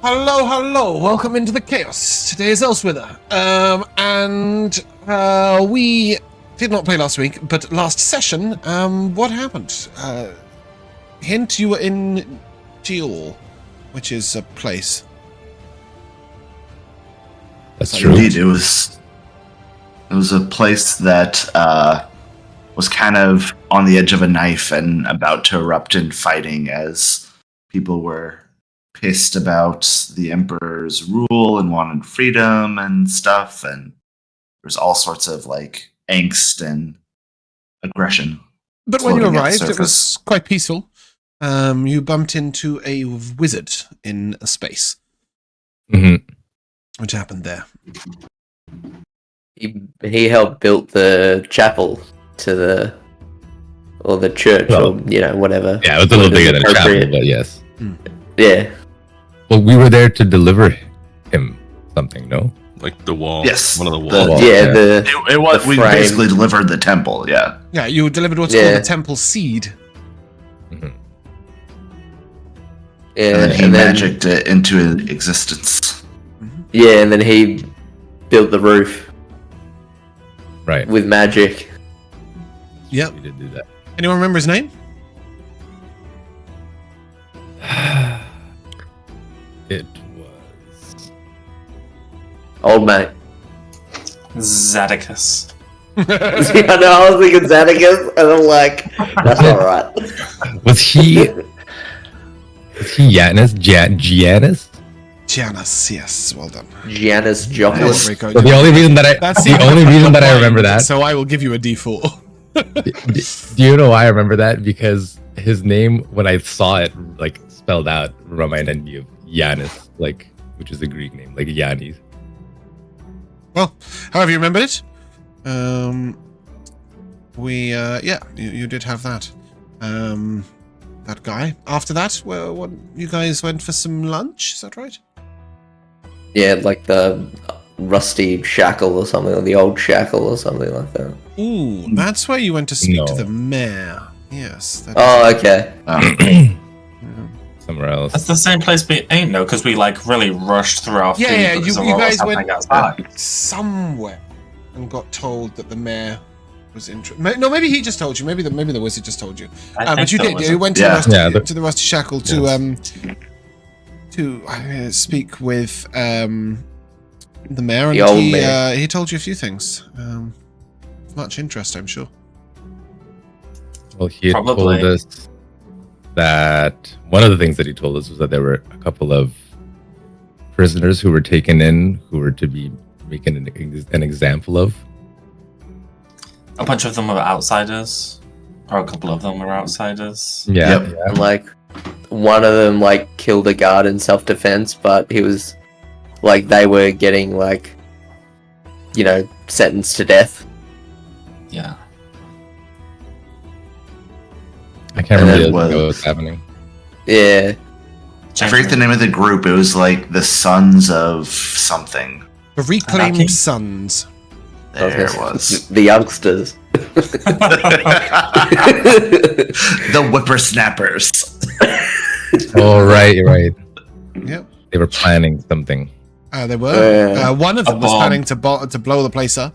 Hello. Welcome into the chaos. Today is Elsewhither. We did not play last week, but last session, what happened? Hint, you were in Giol, which is a place. That's true. Indeed, it was a place that was kind of on the edge of a knife and about to erupt in fighting as people were pissed about the Emperor's rule and wanted freedom and stuff, and there's all sorts of angst and aggression. But when you arrived, it was quite peaceful. You bumped into a wizard in a space. Mm-hmm. Which happened there? He helped build the chapel to the church, or whatever. Yeah, it was a little bigger than a chapel, but yes. Yeah. Well, we were there to deliver him something, no? Like the wall. Yes. One of the walls. We basically delivered the temple, yeah. Yeah, you delivered what's called the temple seed. Mm-hmm. Yeah, and then he magicked it into existence. Yeah, and then he built the roof. Right. With magic. Yep. We did do that. Anyone remember his name? It was Old mate. Vel'zekiss. I know, I was thinking Vel'zekiss, and I'm like, that's alright. Was he Giannis? Giannis? Giannis, yes, well done. Giannis Joplin. Rico, So the only reason that I remember that. So I will give you a D4. Do you know why I remember that? Because his name, when I saw it spelled out, reminded me of Giannis, which is a Greek name, like Yannis. Well, however you remembered it, you did have that. That guy. After that, what you guys went for some lunch? Is that right? Yeah, like the rusty shackle or something, or the old shackle or something like that. Ooh, that's where you went to speak to the mayor. Yes. Okay. Somewhere else. That's the same place we ain't though, because we really rushed through our food. Yeah, you guys went outside. somewhere and got told that the mayor was interested. No, maybe he just told you. Maybe the wizard just told you. But you did. You went to the rusty shackle to speak with the mayor, and he told you a few things. Much interest, I'm sure. Well, he had told us that one of the things that he told us was that there were a couple of prisoners who were taken in who were to be making an example of. A bunch of them were outsiders, or a couple of them were outsiders. Yeah. Yep. And one of them killed a guard in self-defense, but he was they were getting sentenced to death. Yeah. I can't remember what was happening. Yeah. I forget the name of the group. It was the Sons of something. The Reclaimed Sons. There it was. The youngsters. The whippersnappers. Oh, right. Yep. They were planning something. They were. One of them was planning to blow the place up.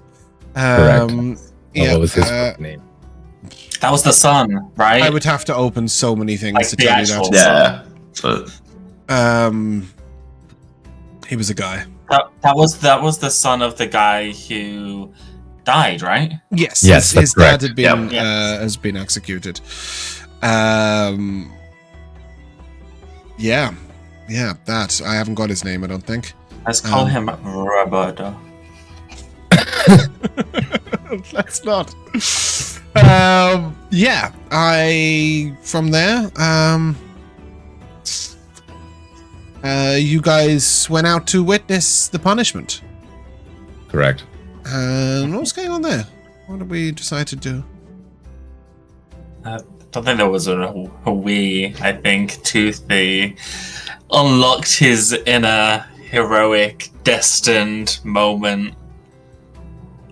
Correct. What was his name? That was the son, right? I would have to open so many things to tell you that. Yeah. But he was a guy. That was the son of the guy who died, right? Yes. Yes, his correct. dad had been has been executed. Yeah. That I haven't got his name. I don't think. Let's call him Roberto. Let's not. From there, you guys went out to witness the punishment. Correct. And what's going on there? What did we decide to do? I don't think there was a we. I think Toothy unlocked his inner heroic, destined moment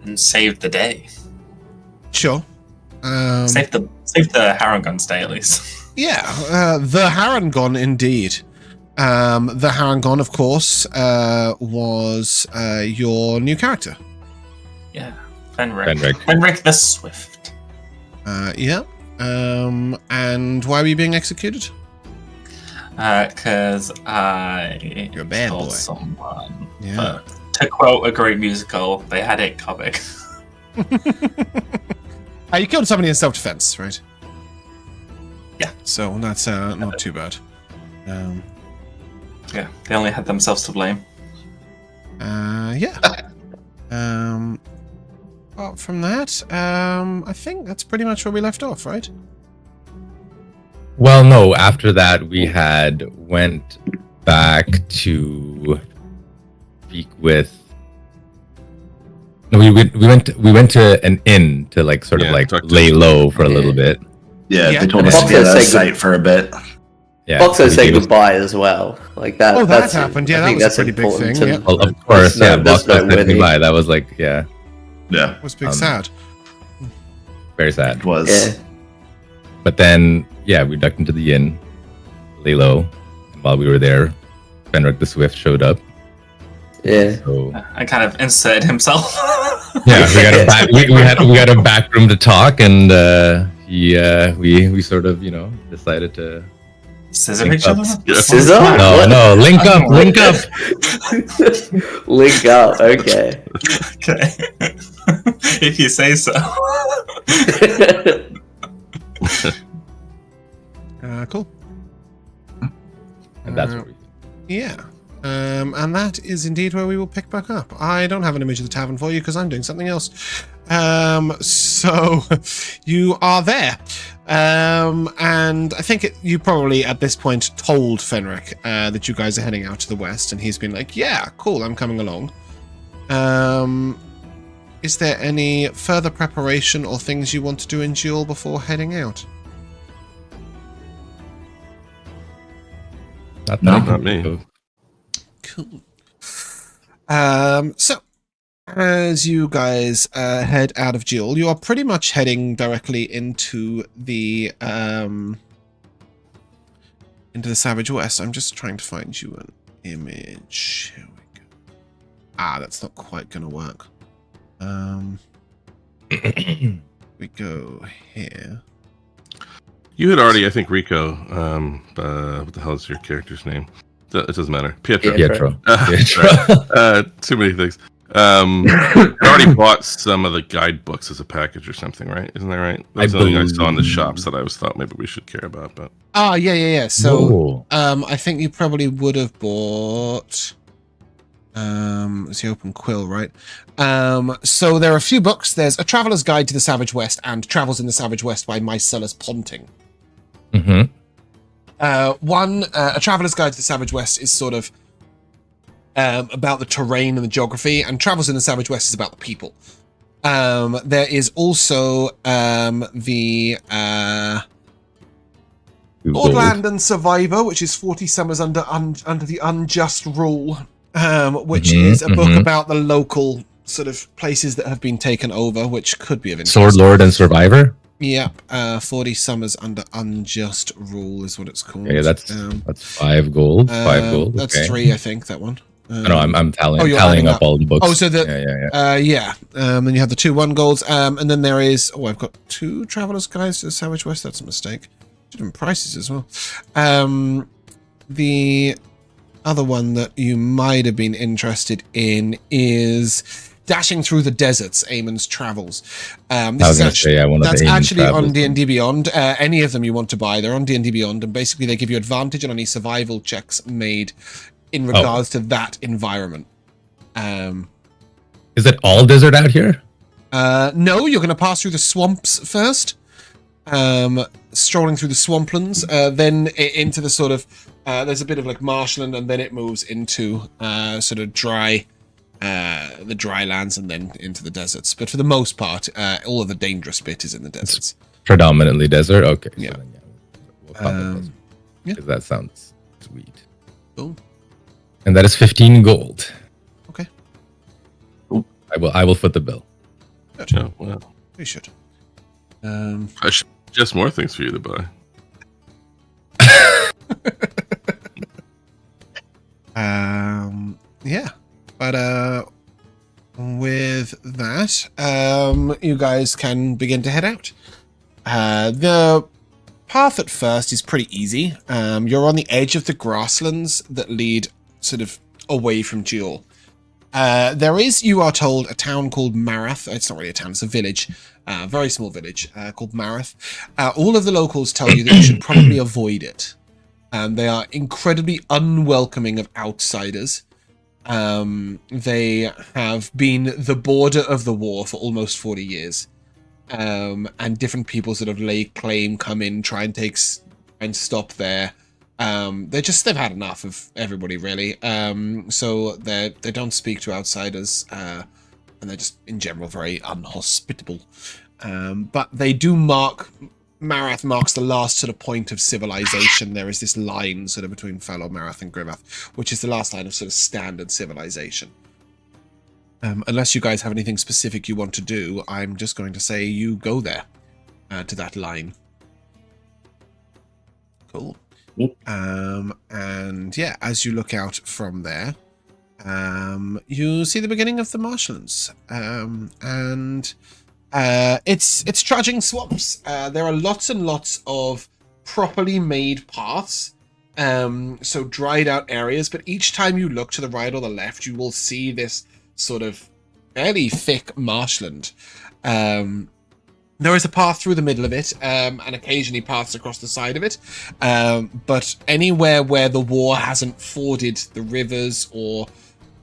and saved the day. Sure. Save the Harangon stay at least. Yeah, the Harangon indeed. The Harangon, of course, was your new character. Yeah, Fenric the Swift. Yeah. And why were you being executed? Because I You're a bad told boy. someone. Yeah. To quote a great musical, they had it coming. You killed somebody in self-defense, right? Yeah. So that's not too bad. Yeah, they only had themselves to blame. Yeah. Apart from that, I think that's pretty much where we left off, right? Well, no. After that, we had went back to speak with. No, we went to an inn to like sort of like lay low for a little bit. Yeah, Yeah. they told us to get out of sight for a bit. Yeah, Boxxo said gave us- goodbye as well. Like that. Oh, that that's, happened. Yeah, I that think was a that's pretty big important thing, to- yeah. Well, of course, There's Boxxo said Winnie. goodbye. That was like, Yeah, It was big sad. very sad. it was. Yeah. But then, yeah, we ducked into the inn, lay low, and while we were there, Fenric the Swift showed up. Yeah. So I kind of inserted himself. yeah, we had a back room to talk, and we sort of decided to Scissor link each up. other? Scissor? What? No, link up. Link up. Okay. Okay. If you say so. Cool. And that's what we. Yeah. And that is indeed where we will pick back up. I don't have an image of the tavern for you because I'm doing something else. So you are there. And I think you probably at this point told Fenric that you guys are heading out to the west, and he's been like, yeah, cool, I'm coming along. Is there any further preparation or things you want to do in Duel before heading out? Not me. Cool. So, as you guys head out of Duel, you are pretty much heading directly into the Savage West. I'm just trying to find you an image. Here we go. That's not quite gonna work. We go here. You had already, I think, Rico. What the hell is your character's name? It doesn't matter. Pietro. Pietro. Too many things. You already bought some of the guidebooks as a package or something, right? Isn't that right? That's the thing I saw in the shops that I was thought maybe we should care about. But Yeah. So, Whoa. I think you probably would have bought. It's the Open Quill, right? So there are a few books. There's A Traveler's Guide to the Savage West and Travels in the Savage West by Mycellus Ponting. Mm-hmm. A Traveler's Guide to the Savage West is sort of about the terrain and the geography, and Travels in the Savage West is about the people. There is also the Lordland and Survivor, which is 40 Summers under the Unjust Rule, which is a book about the local sort of places that have been taken over, which could be of interest. Sword Lord and Survivor. Yep, 40 Summers under Unjust Rule is what it's called. Yeah, that's 5 gold. 5 gold. That's okay. 3, I think, that one. No, I'm tallying, you're tallying adding up all the books. Oh, so the yeah. Then you have the 2 1 golds, and then there is. Oh, I've got 2 Travelers Guides to the Savage West. That's a mistake. Different prices as well. The other one that you might have been interested in is Dashing Through the Deserts, Eamon's Travels. That's actually on D&D Beyond. Any of them you want to buy, they're on D&D Beyond, and basically they give you advantage on any survival checks made in regards to that environment. Is it all desert out here? No, you're going to pass through the swamps first. Strolling through the swamplands, then into the sort of there's a bit of like marshland, and then it moves into sort of the dry lands, and then into the deserts. But for the most part, all of the dangerous bit is in the deserts. Predominantly desert. Okay. Yeah. So then, we'll call it desert. Yeah. 'Cause that sounds sweet. Cool. And that is 15 gold. Okay. I will foot the bill. oh, well, We should. I should just more things for you to buy. Yeah, but with that, you guys can begin to head out. The path at first is pretty easy. You're on the edge of the grasslands that lead sort of away from Duel. There is, you are told, a town called Marath. It's not really a town, it's a village. A very small village called Marath. All of the locals tell you that you should probably avoid it. They are incredibly unwelcoming of outsiders. They have been the border of the war for almost 40 years. And different people sort of lay claim, come in, try and stop there. They've had enough of everybody, really. So they don't speak to outsiders, and they're just in general very unhospitable. But they do Marath marks the last sort of point of civilization. There is this line sort of between fellow Marath and Grivath, which is the last line of sort of standard civilization. Unless you guys have anything specific you want to do, I'm just going to say you go there, to that line. Cool. And yeah, as you look out from there, you see the beginning of the marshlands. And it's trudging swamps. There are lots and lots of properly made paths, so dried out areas, but each time you look to the right or the left, you will see this sort of fairly thick marshland. There is a path through the middle of it, and occasionally paths across the side of it. But anywhere where the war hasn't forded the rivers or,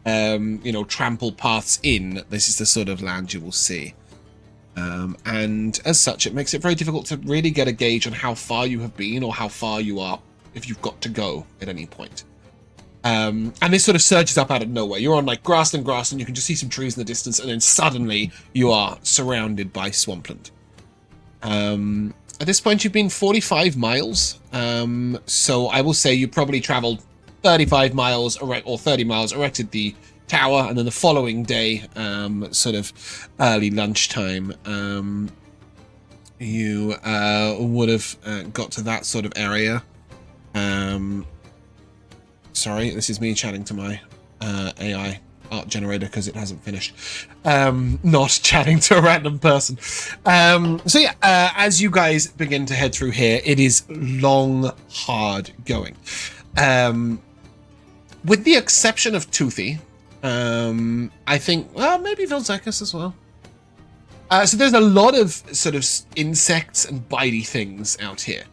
trampled paths in, this is the sort of land you will see. And as such, it makes it very difficult to really get a gauge on how far you have been or how far you are if you've got to go at any point. And this sort of surges up out of nowhere. You're on like grassland, you can just see some trees in the distance, and then suddenly you are surrounded by swampland. At this point, you've been 45 miles. So I will say you probably traveled 35 miles or 30 miles, erected the tower, and then the following day, sort of early lunchtime, you would have got to that sort of area. Sorry, this is me chatting to my AI art generator because it hasn't finished. Not chatting to a random person. So yeah, as you guys begin to head through here, it is long, hard going. With the exception of Toothy, I think, well, maybe Vel'zekiss as well. So there's a lot of sort of insects and bitey things out here.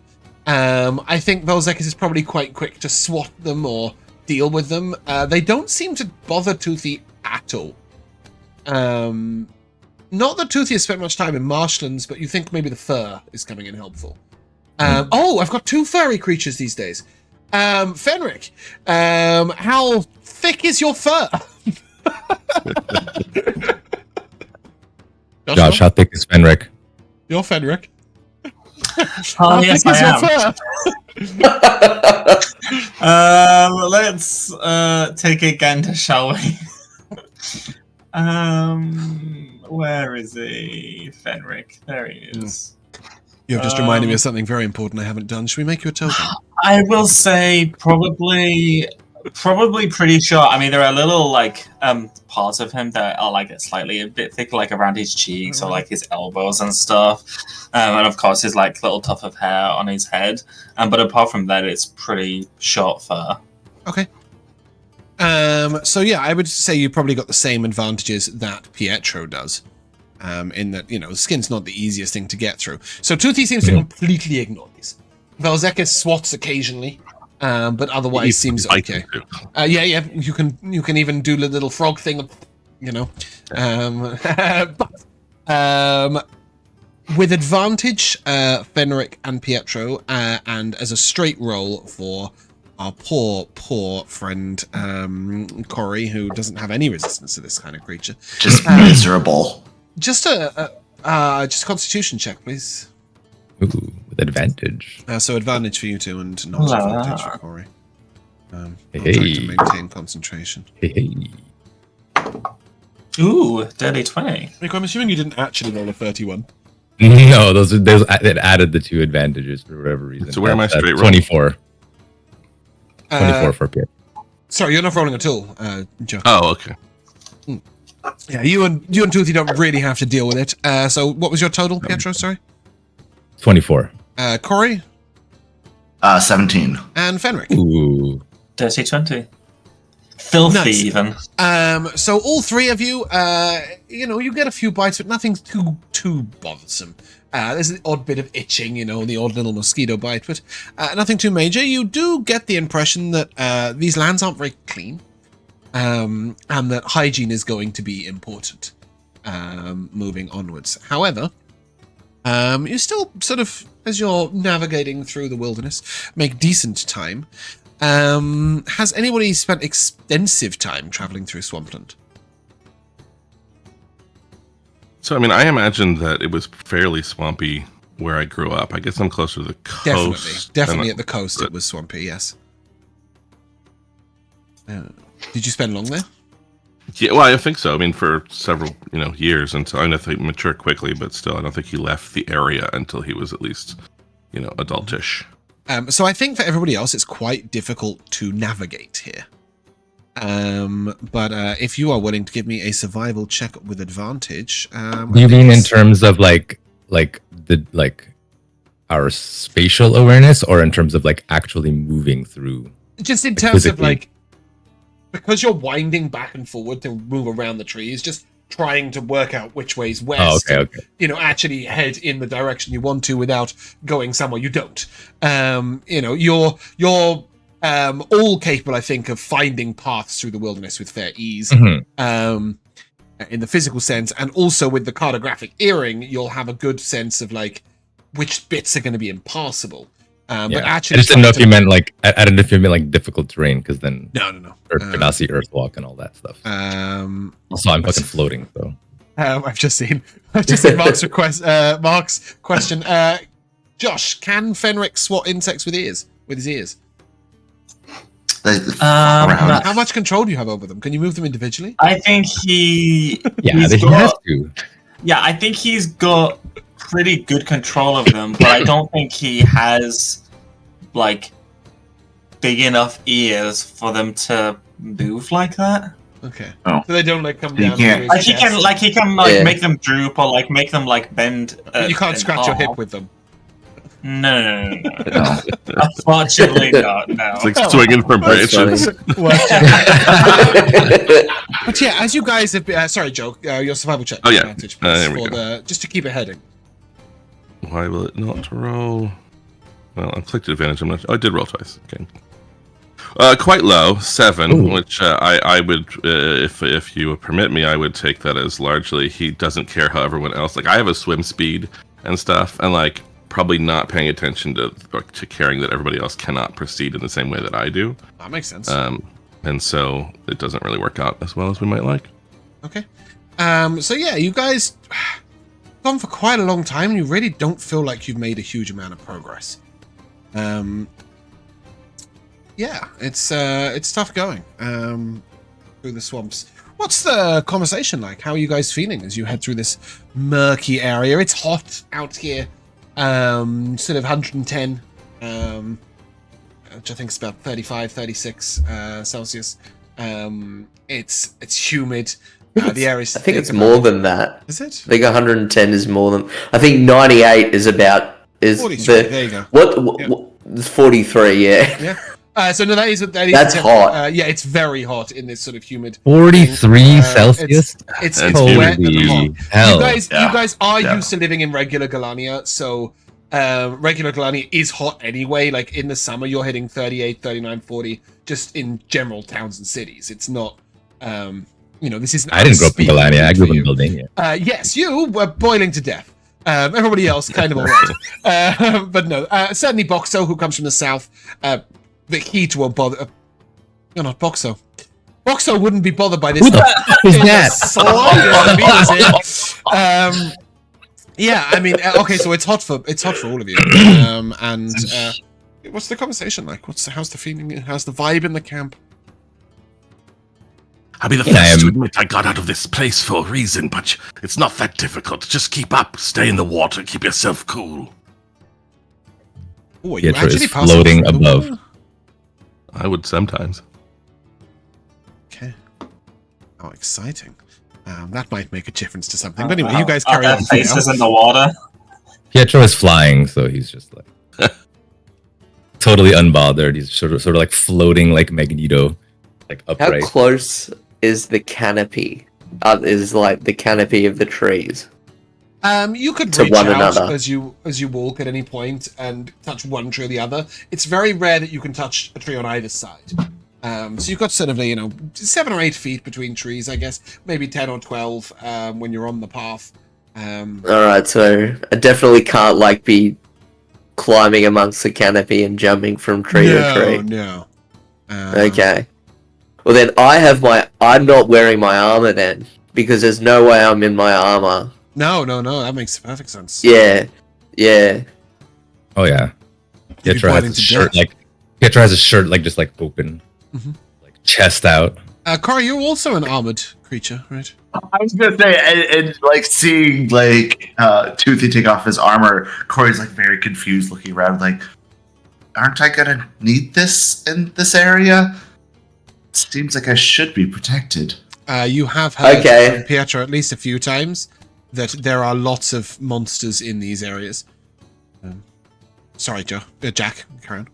I think Vel'zekiss is probably quite quick to swat them or deal with them. They don't seem to bother Toothy at all. Not that Toothy has spent much time in marshlands, but you think maybe the fur is coming in helpful. Oh, I've got two furry creatures these days. Fenric, how thick is your fur? Josh, how thick is Fenric? You're Fenric. Oh, yes, I am. Let's take a gander, shall we? Where is he? Fenric. There he is. You've just reminded me of something very important I haven't done. Should we make you a token? I will say probably pretty sure. I mean, there are little like parts of him that are like slightly a bit thick, like around his cheeks or like his elbows and stuff. And of course, his like little tuft of hair on his head. But apart from that, it's pretty short fur. Okay. So yeah, I would say you probably got the same advantages that Pietro does. In that, the skin's not the easiest thing to get through. So Toothy seems to completely ignore these. Vel'zekiss swats occasionally, but otherwise seems okay. Yeah, you can even do the little frog thing, with advantage, Fenric and Pietro, and as a straight roll for our poor friend Corrie, who doesn't have any resistance to this kind of creature. Just miserable. Just a Constitution check, please. Ooh, with advantage. So advantage for you two, and not advantage for Corrie. I'm trying to maintain concentration. Hey. Ooh, dirty 20. Rico, I'm assuming you didn't actually roll a 31. No, those it added the two advantages for whatever reason. So where am I straight roll? 24. 24 for Pietro. Sorry, you're not rolling at all, Joe. Oh, okay. Yeah, you and Toothy don't really have to deal with it. So what was your total, Pietro? Sorry. 24. Corrie 17. and Fenric. Ooh. Dirty 20. Filthy, Nice. even. So all three of you, you get a few bites, but nothing too bothersome. There's an odd bit of itching, the odd little mosquito bite, but nothing too major. You do get the impression that these lands aren't very clean, and that hygiene is going to be important moving onwards. However, you still sort of, as you're navigating through the wilderness, make decent time. Has anybody spent extensive time traveling through Swampland? So, I imagine that it was fairly swampy where I grew up. I guess I'm closer to the coast. Definitely at the coast it was swampy, yes. Did you spend long there? Yeah, well, I think so. For several, years until I don't think he matured quickly, but still, I don't think he left the area until he was at least, adultish. So I think for everybody else, it's quite difficult to navigate here. But if you are willing to give me a survival check with advantage, Do you mean in terms of our spatial awareness, or in terms of actually moving through? Just in terms physically? of because you're winding back and forward to move around the trees, just trying to work out which way's west. Oh, okay. Actually head in the direction you want to without going somewhere you don't. You're all capable, I think, of finding paths through the wilderness with fair ease. Mm-hmm. In the physical sense, and also with the cartographic earring, you'll have a good sense of which bits are going to be impassable. But actually, I just didn't know if you meant I don't know if you meant difficult terrain, because then no. Genasi Earthwalk and all that stuff. Also, I'm fucking floating, so. I've just seen Mark's Mark's question. Josh, can Fenric swat insects with his ears? How much control do you have over them? Can you move them individually? I think he. Yeah, he has to. Yeah, I think he's got pretty good control of them, but I don't think he has big enough ears for them to move like that. Okay. Oh. So they don't come down. He can make them droop or make them bend. You can't scratch your hip with them. No. Unfortunately, not. No. It's swinging from branches. But yeah, as you guys have, sorry, Joe, your survival check. Oh, yeah. Advantage, please, there we just to keep it heading. Why will it not roll? Well, I clicked advantage. I did roll twice. Okay. Quite low, 7, Ooh. which I would, if you would permit me, I would take that as largely he doesn't care how everyone else. I have a swim speed and stuff, and probably not paying attention to caring that everybody else cannot proceed in the same way that I do. That makes sense. And so it doesn't really work out as well as we might like. Okay. So yeah, you guys gone for quite a long time, and you really don't feel like you've made a huge amount of progress. Yeah, it's tough going through the swamps. What's the conversation like? How are you guys feeling as you head through this murky area? It's hot out here, sort of 110, which I think is about 35, 36 Celsius. It's humid. The area's I think it's more than that. Is it? I think 110 is more than. I think 98 is about. 43. There you go. What 43? Yeah. Yeah. So no, that is That's hot. Yeah, it's very hot in this sort of humid. 43 Celsius. It's Holy wet and hot. hell. You guys are used to living in regular Gallania, so regular Gallania is hot anyway. In the summer, you're hitting 38, 39, 40, just in general towns and cities. It's not, this isn't. I didn't grow up in Gallania. I grew up in Gallania. Yes, you were boiling to death. Everybody else kind of alright. But no, certainly Boxxo, who comes from the south, the heat won't bother. You're not Boxxo. Boxxo wouldn't be bothered by this. Who the fuck is that? Yeah, okay, so it's hot for all of you. And what's the conversation like? How's the feeling? How's the vibe in the camp? I'll be the first to admit I got out of this place for a reason, but it's not that difficult. Just keep up, stay in the water, keep yourself cool. Oh, are you Pietro actually is floating above. I would sometimes. Okay. Oh, exciting. That might make a difference to something. But anyway, you guys carry their on for now. faces in the water. Pietro is flying, so he's just like totally unbothered. He's sort of like floating like Magneto, like How upright. close is the canopy? Is like the canopy of the trees? You could To reach one out another. as you walk at any point and touch one tree or the other. It's very rare that you can touch a tree on either side. So you've got sort of 7 or 8 feet between trees, I guess, maybe 10 or 12 when you're on the path. All right, so I definitely can't like be climbing amongst the canopy and jumping from tree to tree. No. Okay. Well then, I'm not wearing my armor then, because there's no way I'm in my armor. No. That makes perfect sense. Yeah. Oh yeah. You'd be Pietro has boiling his to shirt death. Pietro has his shirt like just like open, like chest out. Corrie, you're also an armored creature, right? I was gonna say, and like seeing like Toothy take off his armor, Corey's like very confused, looking around, like, aren't I gonna need this in this area? Seems like I should be protected. You have heard Okay. from Pietro at least a few times that there are lots of monsters in these areas. Sorry, Jack. Carry on.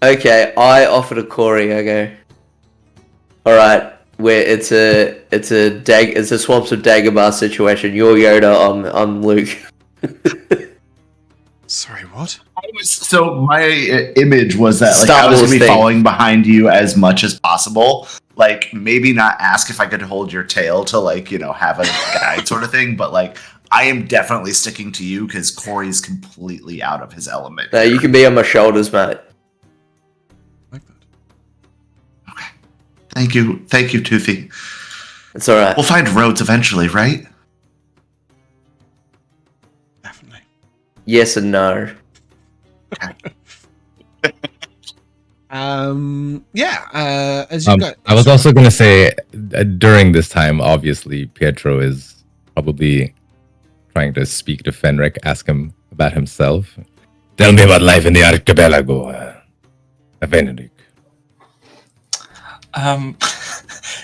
Okay, I offer to Corey. I go. All right, where it's a Swamps of Dagobah situation. You're Yoda. I'm Luke. Sorry, what? So my image was that like Star I was Wars gonna be thing. following behind you as much as possible. Like maybe not ask if I could hold your tail to like have a guide sort of thing, but like I am definitely sticking to you because Corey's completely out of his element. No, here. you can be on my shoulders, mate. Like that. Okay. Thank you, Toothy. It's all right. We'll find roads eventually, right? Definitely. Yes and no. As you got. I was also going to say during this time, obviously, Pietro is probably trying to speak to Fenric, ask him about himself. Tell me about life in the archipelago, Fenric.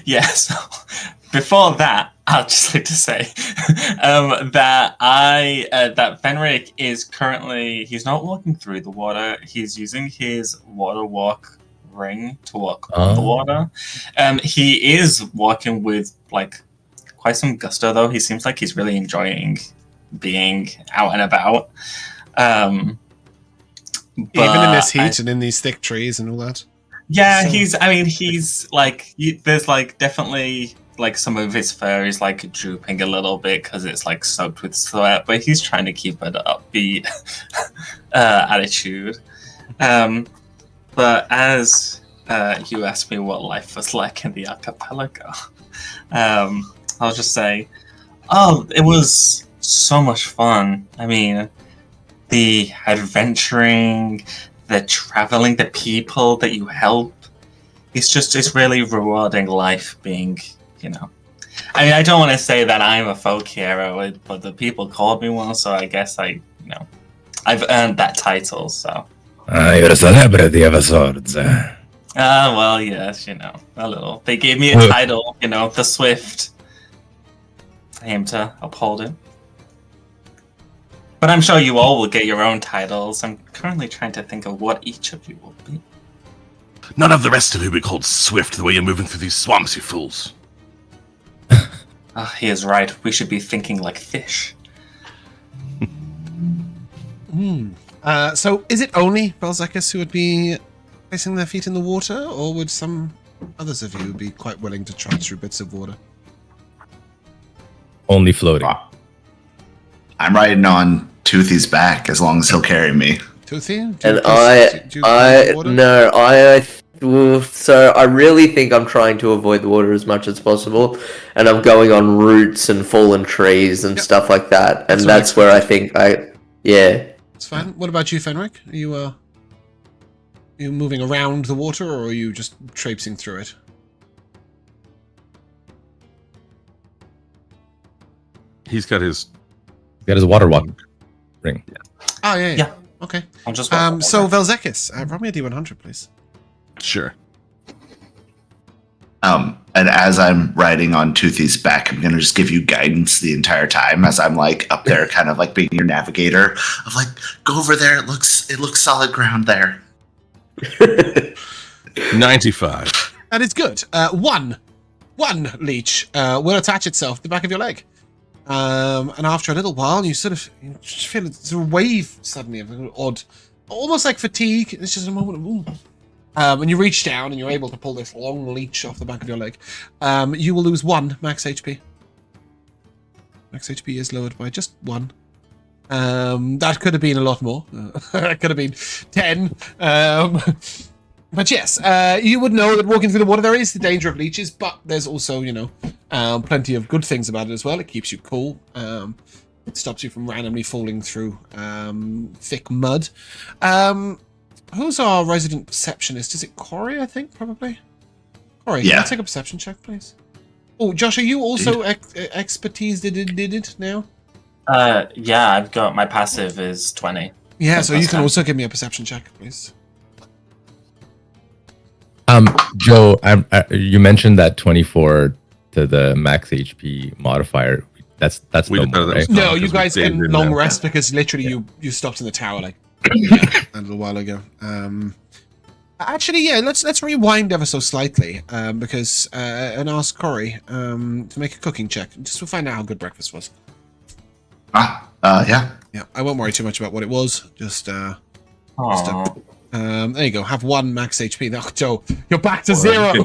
Yeah, so before that, I'd just like to say that that Fenric is currently, he's not walking through the water, he's using his water walk ring to walk on the water. He is walking with like quite some gusto though. He seems like he's really enjoying being out and about. Even in this heat and in these thick trees and all that. Yeah, So- he's like, there's like definitely like some of his fur is like drooping a little bit because it's like soaked with sweat, but he's trying to keep an upbeat attitude. But as you asked me what life was like in the archipelago, I'll just say, it was so much fun. I mean, the adventuring, the traveling, the people that you help. It's really rewarding life being, I mean, I don't want to say that I'm a folk hero, but the people called me one, so I guess I've earned that title, so. You're a celebrity of a sort. Well, yes, a little. They gave me a title, the Swift. I aim to uphold it. But I'm sure you all will get your own titles. I'm currently trying to think of what each of you will be. None of the rest of you be called Swift the way you're moving through these swamps, you fools. He is right. We should be thinking like fish. So is it only Vel'zekiss who would be placing their feet in the water, or would some others of you be quite willing to trudge through bits of water? Only floating. I'm riding on Toothy's back as long as he'll carry me. Toothy? And so I really think I'm trying to avoid the water as much as possible, and I'm going on roots and fallen trees and stuff like that, and that's where I think It's fine. What about you, Fenric? Are you moving around the water, or are you just traipsing through it? He's got his water walk ring. Oh, yeah. Yeah. Okay. I'm just So Vel'zekiss, roll me a D100, please. Sure. And as I'm riding on Toothy's back, I'm going to just give you guidance the entire time as I'm like up there, kind of like being your navigator of like, go over there. It looks solid ground there. 95. That is good. One leech will attach itself to the back of your leg. And after a little while, you just feel it's a wave suddenly of an odd, almost like fatigue. It's just a moment of ooh. And you reach down and you're able to pull this long leech off the back of your leg. You will lose 1 max HP. Max HP is lowered by just 1. That could have been a lot more. That could have been 10. But yes, you would know that walking through the water, there is the danger of leeches, but there's also, plenty of good things about it as well. It keeps you cool. It stops you from randomly falling through thick mud. Who's our resident perceptionist? Is it Corrie, I think, probably? Corrie, can I take a perception check, please? Oh, Josh, are you also expertise did it now? Yeah, I've got my passive is 20. Yeah, so you can also give me a perception check, please. Joe, you mentioned that 24 to the max HP modifier. That's no more, right? No, you guys can long rest because literally you stopped in the tower like a little while ago. Actually, yeah, let's rewind ever so slightly because and ask Corrie to make a cooking check just to find out how good breakfast was. Yeah. Yeah, I won't worry too much about what it was. Just there you go. Have 1 max HP. Oh, Joe, you're back to 0.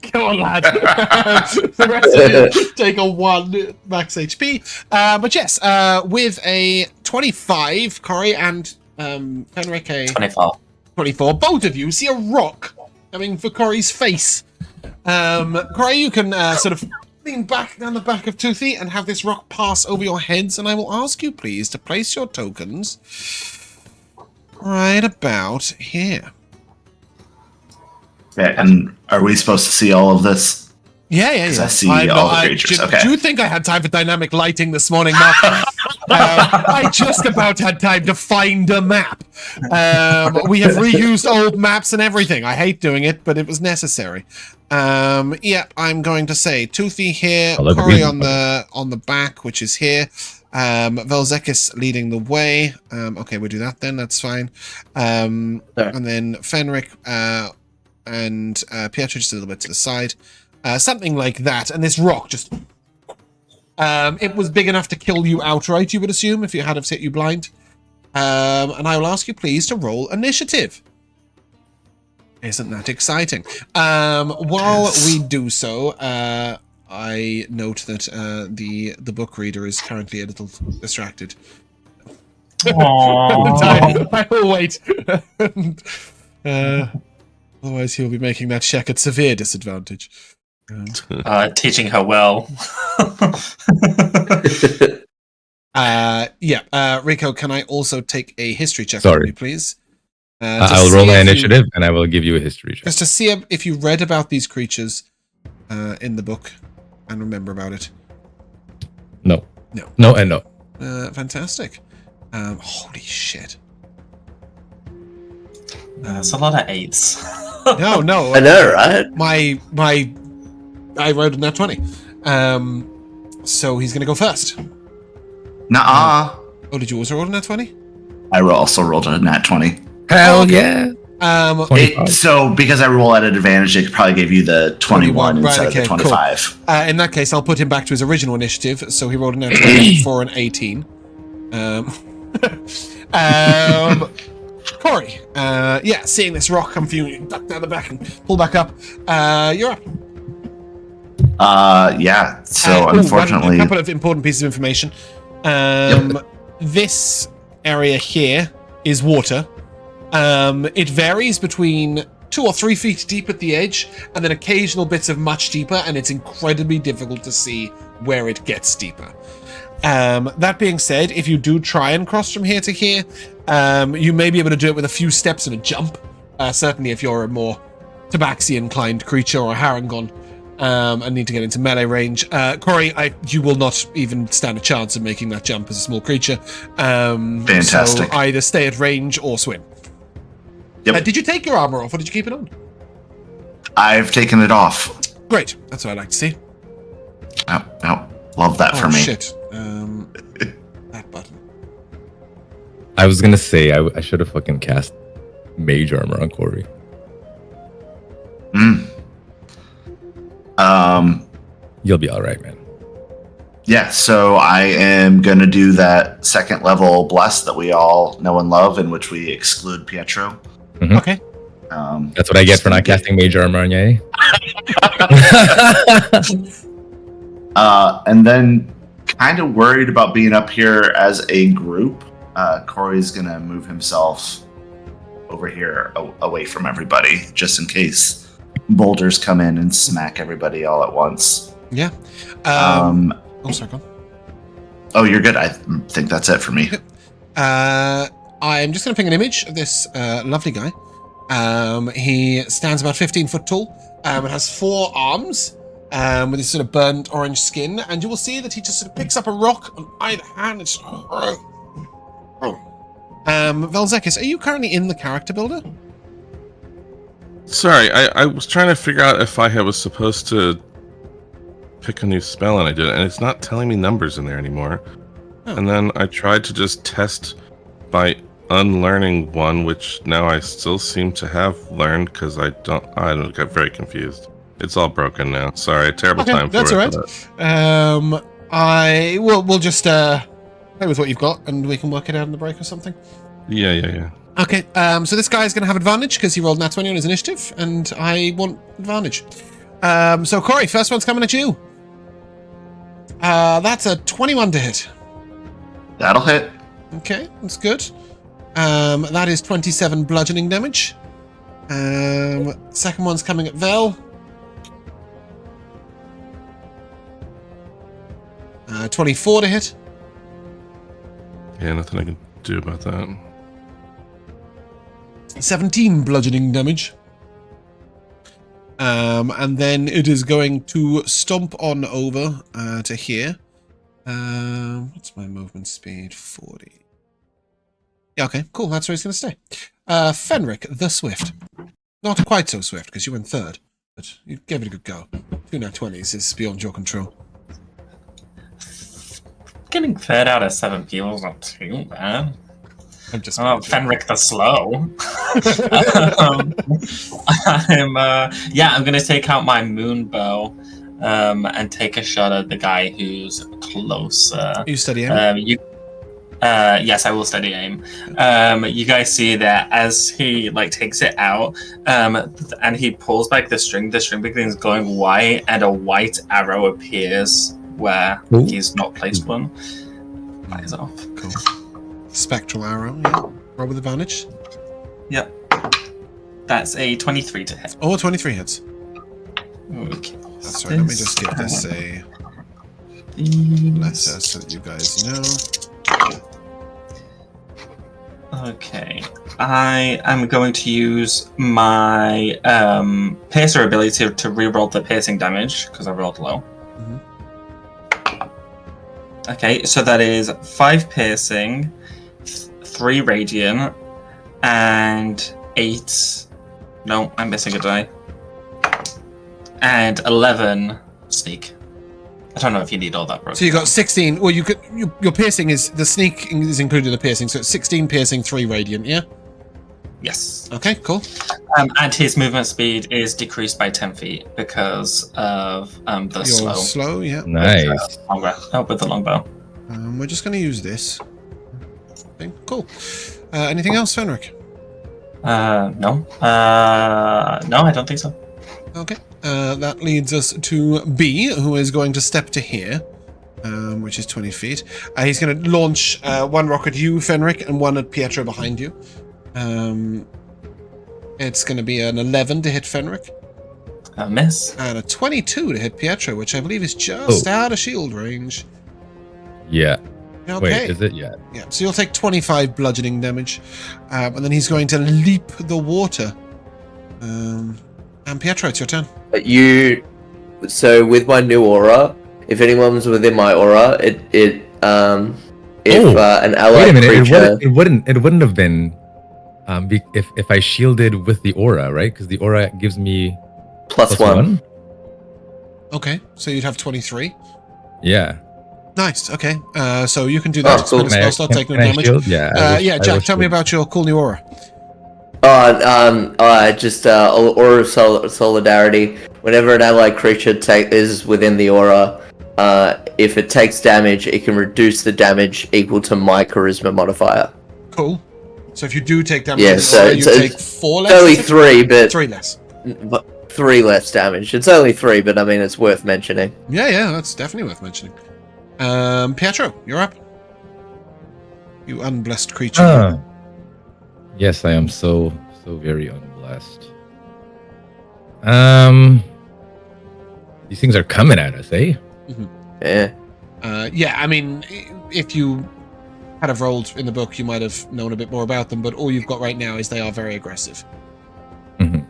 Come on, lad. The rest of you take a 1 max HP. But yes, with a 25, Corrie and Fenric a 24. Both of you see a rock coming for Corrie's face. Corrie, you can sort of lean back down the back of Toothy and have this rock pass over your heads, and I will ask you, please, to place your tokens right about here. Yeah, and are we supposed to see all of this? Yeah. I see all the creatures. Okay. Do you think I had time for dynamic lighting this morning, Mark? I just about had time to find a map. We have reused old maps and everything. I hate doing it, but it was necessary. Yep, I'm going to say Toothy here, Corrie on the back, which is here. Vel'zekiss leading the way. Okay, we'll do that then. That's fine. And then Fenric and Pietro just a little bit to the side. Something like that. And this rock just... it was big enough to kill you outright, you would assume, if it had have hit you blind. And I will ask you, please, to roll initiative. Isn't that exciting? While we do so, I note that the book reader is currently a little distracted. I will wait. Otherwise, he'll be making that check at severe disadvantage. Teaching her well. Rico, can I also take a history check Sorry. from you, please? I'll roll my initiative, and I will give you a history check. Just to see if you read about these creatures in the book and remember about it. No. Fantastic. Holy shit. That's a lot of 8s. No. I know, right? I rolled a nat 20. So he's going to go first. Nuh-uh. Oh, did you also roll a nat 20? I also rolled a nat 20. Hell yeah. So because I roll at an advantage, it probably gave you the 21 instead of the 25. Cool. In that case, I'll put him back to his original initiative. So he rolled a nat 20 for an 18. Corrie, seeing this rock come for you duck down the back and pull back up. You're up. So unfortunately... a couple of important pieces of information. This area here is water. It varies between 2 or 3 feet deep at the edge, and then occasional bits of much deeper, and it's incredibly difficult to see where it gets deeper. That being said, if you do try and cross from here to here, you may be able to do it with a few steps and a jump. Certainly if you're a more Tabaxi inclined creature or a Harangon, and need to get into melee range. Corrie, you will not even stand a chance of making that jump as a small creature. Fantastic. So either stay at range or swim. Yep. Did you take your armor off or did you keep it on? I've taken it off. Great. That's what I like to see. Oh, love that for me. Shit. That button. I was gonna say I should have fucking cast Mage Armor on Corrie. You'll be all right, man. Yeah, so I am going to do that second level bless that we all know and love, in which we exclude Pietro. Mm-hmm. Okay. That's what I get for not casting Mage Armor on Ye. And then, kind of worried about being up here as a group, Corey's going to move himself over here away from everybody, just in case boulders come in and smack everybody all at once. Yeah. Oh, sorry, go on. Oh, you're good. I think that's it for me. I'm just going to ping an image of this lovely guy. He stands about 15 foot tall and has 4 arms with his sort of burnt orange skin. And you will see that he just sort of picks up a rock on either hand. And just... Vel'zekiss, are you currently in the character builder? Sorry, I was trying to figure out if I was supposed to pick a new spell, and I did, and it's not telling me numbers in there anymore. Oh. And then I tried to just test by unlearning one, which now I still seem to have learned because I don't get very confused. It's all broken now. Sorry, terrible time for that's it. That's all right. We'll just play with what you've got, and we can work it out in the break or something. Yeah. Okay, so this guy's going to have advantage because he rolled nat 20 on his initiative, and I want advantage. So Corey, first one's coming at you. That's a 21 to hit. That'll hit. Okay, that's good. That is 27 bludgeoning damage. Second one's coming at Vel. 24 to hit. Yeah, nothing I can do about that. 17 bludgeoning damage. And then it is going to stomp on over to here. What's my movement speed? 40. Yeah, okay, cool. That's where he's going to stay. Fenric the Swift. Not quite so swift, because you went third. But you gave it a good go. 2 nat 20s is beyond your control. Getting third out of 7 people is not too bad. I'm just Fenric the Slow. I'm gonna take out my moon bow and take a shot at the guy who's closer. You steady aim? Yes, I will steady aim. You guys see that as he takes it out, and he pulls back the string begins going white, and a white arrow appears where he's not placed one. Fires off. Cool. Spectral arrow, yeah. Roll with advantage. Yep. That's a 23 to hit. Oh, 23 hits. Okay. That's right, let me just give this a letter so that you guys know. Okay. I am going to use my piercer ability to reroll the piercing damage, because I rolled low. Mm-hmm. Okay, so that is 5 piercing, 3 radiant, and 8... No, I'm missing a die. And 11 sneak. I don't know if you need all that, bro. So you got 16. Well, your piercing is... The sneak is included in the piercing, so it's 16 piercing, 3 radiant, yeah? Yes. Okay, cool. And his movement speed is decreased by 10 feet because of the You're slow. slow, yeah. Nice. With the longbow. We're just going to use this. Okay, cool. Anything else, Fenric? No. No, I don't think so. Okay. That leads us to B, who is going to step to here, which is 20 feet. He's going to launch 1 rock at you, Fenric, and 1 at Pietro behind you. It's going to be an 11 to hit Fenric. A miss. And a 22 to hit Pietro, which I believe is just out of shield range. Yeah. Okay. Wait, is it? Yeah. Yeah, so you'll take 25 bludgeoning damage. And then he's going to leap the water. And Pietro, it's your turn. So with my new aura, if anyone's within my aura, an allied Wait a minute, creature... it wouldn't have been if I shielded with the aura, right? Because the aura gives me plus one. Okay, so you'd have 23. Yeah. Nice. Okay. So you can do that. cool. Spell slot, take no Can I damage. shield? Yeah. Yeah, Jack. Tell me about your cool new aura. Just Aura of Solidarity. Whenever an allied creature is within the aura, if it takes damage, it can reduce the damage equal to my charisma modifier. Cool. So if you do take damage, Yeah, so you take 4 less. Only 3, but 3 less. 3 less damage. It's only 3, but I mean it's worth mentioning. Yeah, that's definitely worth mentioning. Pietro, you're up. You unblessed creature. Yes, I am so very unblessed. These things are coming at us, eh? Yeah. Yeah, I mean, if you had have rolled in the book, you might have known a bit more about them, but all you've got right now is they are very aggressive. Mm-hmm.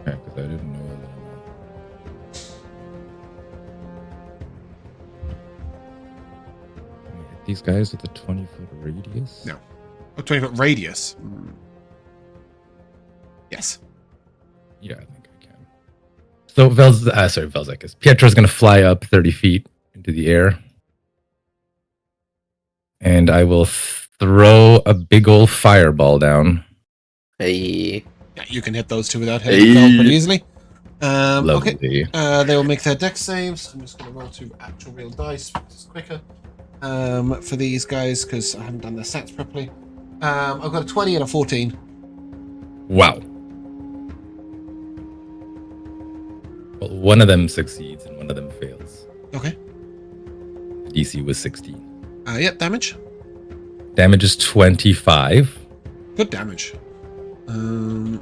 Yeah, because I didn't know that. These guys with a 20-foot radius? No. A 20-foot radius? Yes. Yeah, I think I can. So, Vel'zekiss. Pietro's going to fly up 30 feet into the air. And I will throw a big old fireball down. Hey. Yeah, you can hit those two without hitting them pretty easily. Lovely. Okay. They will make their dex saves. I'm just going to roll 2 actual real dice, which is quicker. For these guys, because I haven't done their stats properly. I've got a 20 and a 14. Wow. Well, one of them succeeds and one of them fails. Okay. DC was 16. Yep, damage. Damage is 25. Good damage. 25.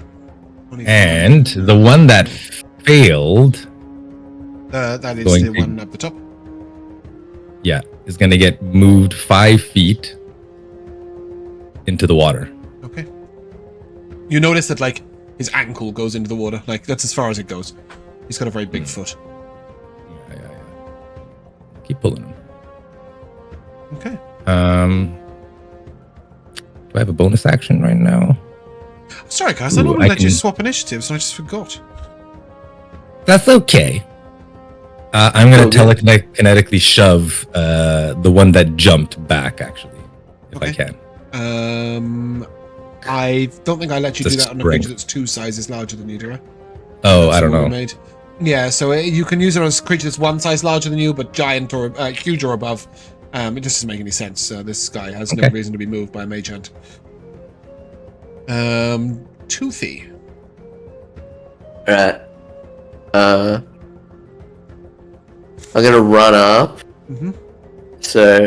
And the one that failed... that is the one up the top. Yeah, is going to get moved 5 feet into the water. Okay. You notice that, like, his ankle goes into the water. Like, that's as far as it goes. He's got a very big foot. Yeah. Keep pulling him. Okay. Do I have a bonus action right now? Sorry, guys. I normally let you swap initiatives, and I just forgot. That's okay. I'm going to telekinetically shove the one that jumped back, actually, if I can. I don't think I let you It's do a that on a spring. creature that's 2 sizes larger than you, do I? Oh, I don't know. Made. Yeah, so you can use it on a creature that's 1 size larger than you, but giant or huge or above. It just doesn't make any sense. This guy has no reason to be moved by a mage hand. Toothy. Alright. I'm gonna run up. Mm-hmm. So,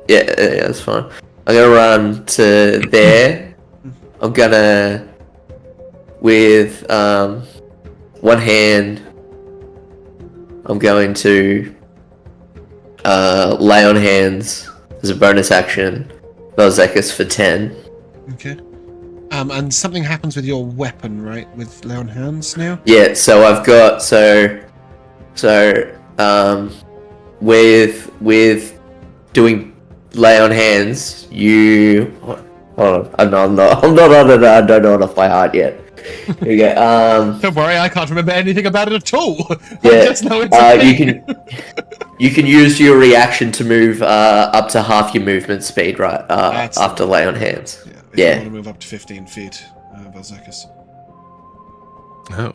yeah, that's fine. I'm gonna run to there. I'm gonna, with one hand, I'm going to lay on hands as a bonus action. Vel'zekiss for 10. Okay. And something happens with your weapon, right? With lay on hands now? Yeah, so I've got with doing lay on hands, you hold on, I'm not on it, I don't know it off by heart yet. Here we go. Don't worry, I can't remember anything about it at all. Yeah, I just know it's a thing. you can use your reaction to move up to half your movement speed, right? After lay on hands. Yeah. If you want to move up to 15 feet, Vel'zekiss. Oh.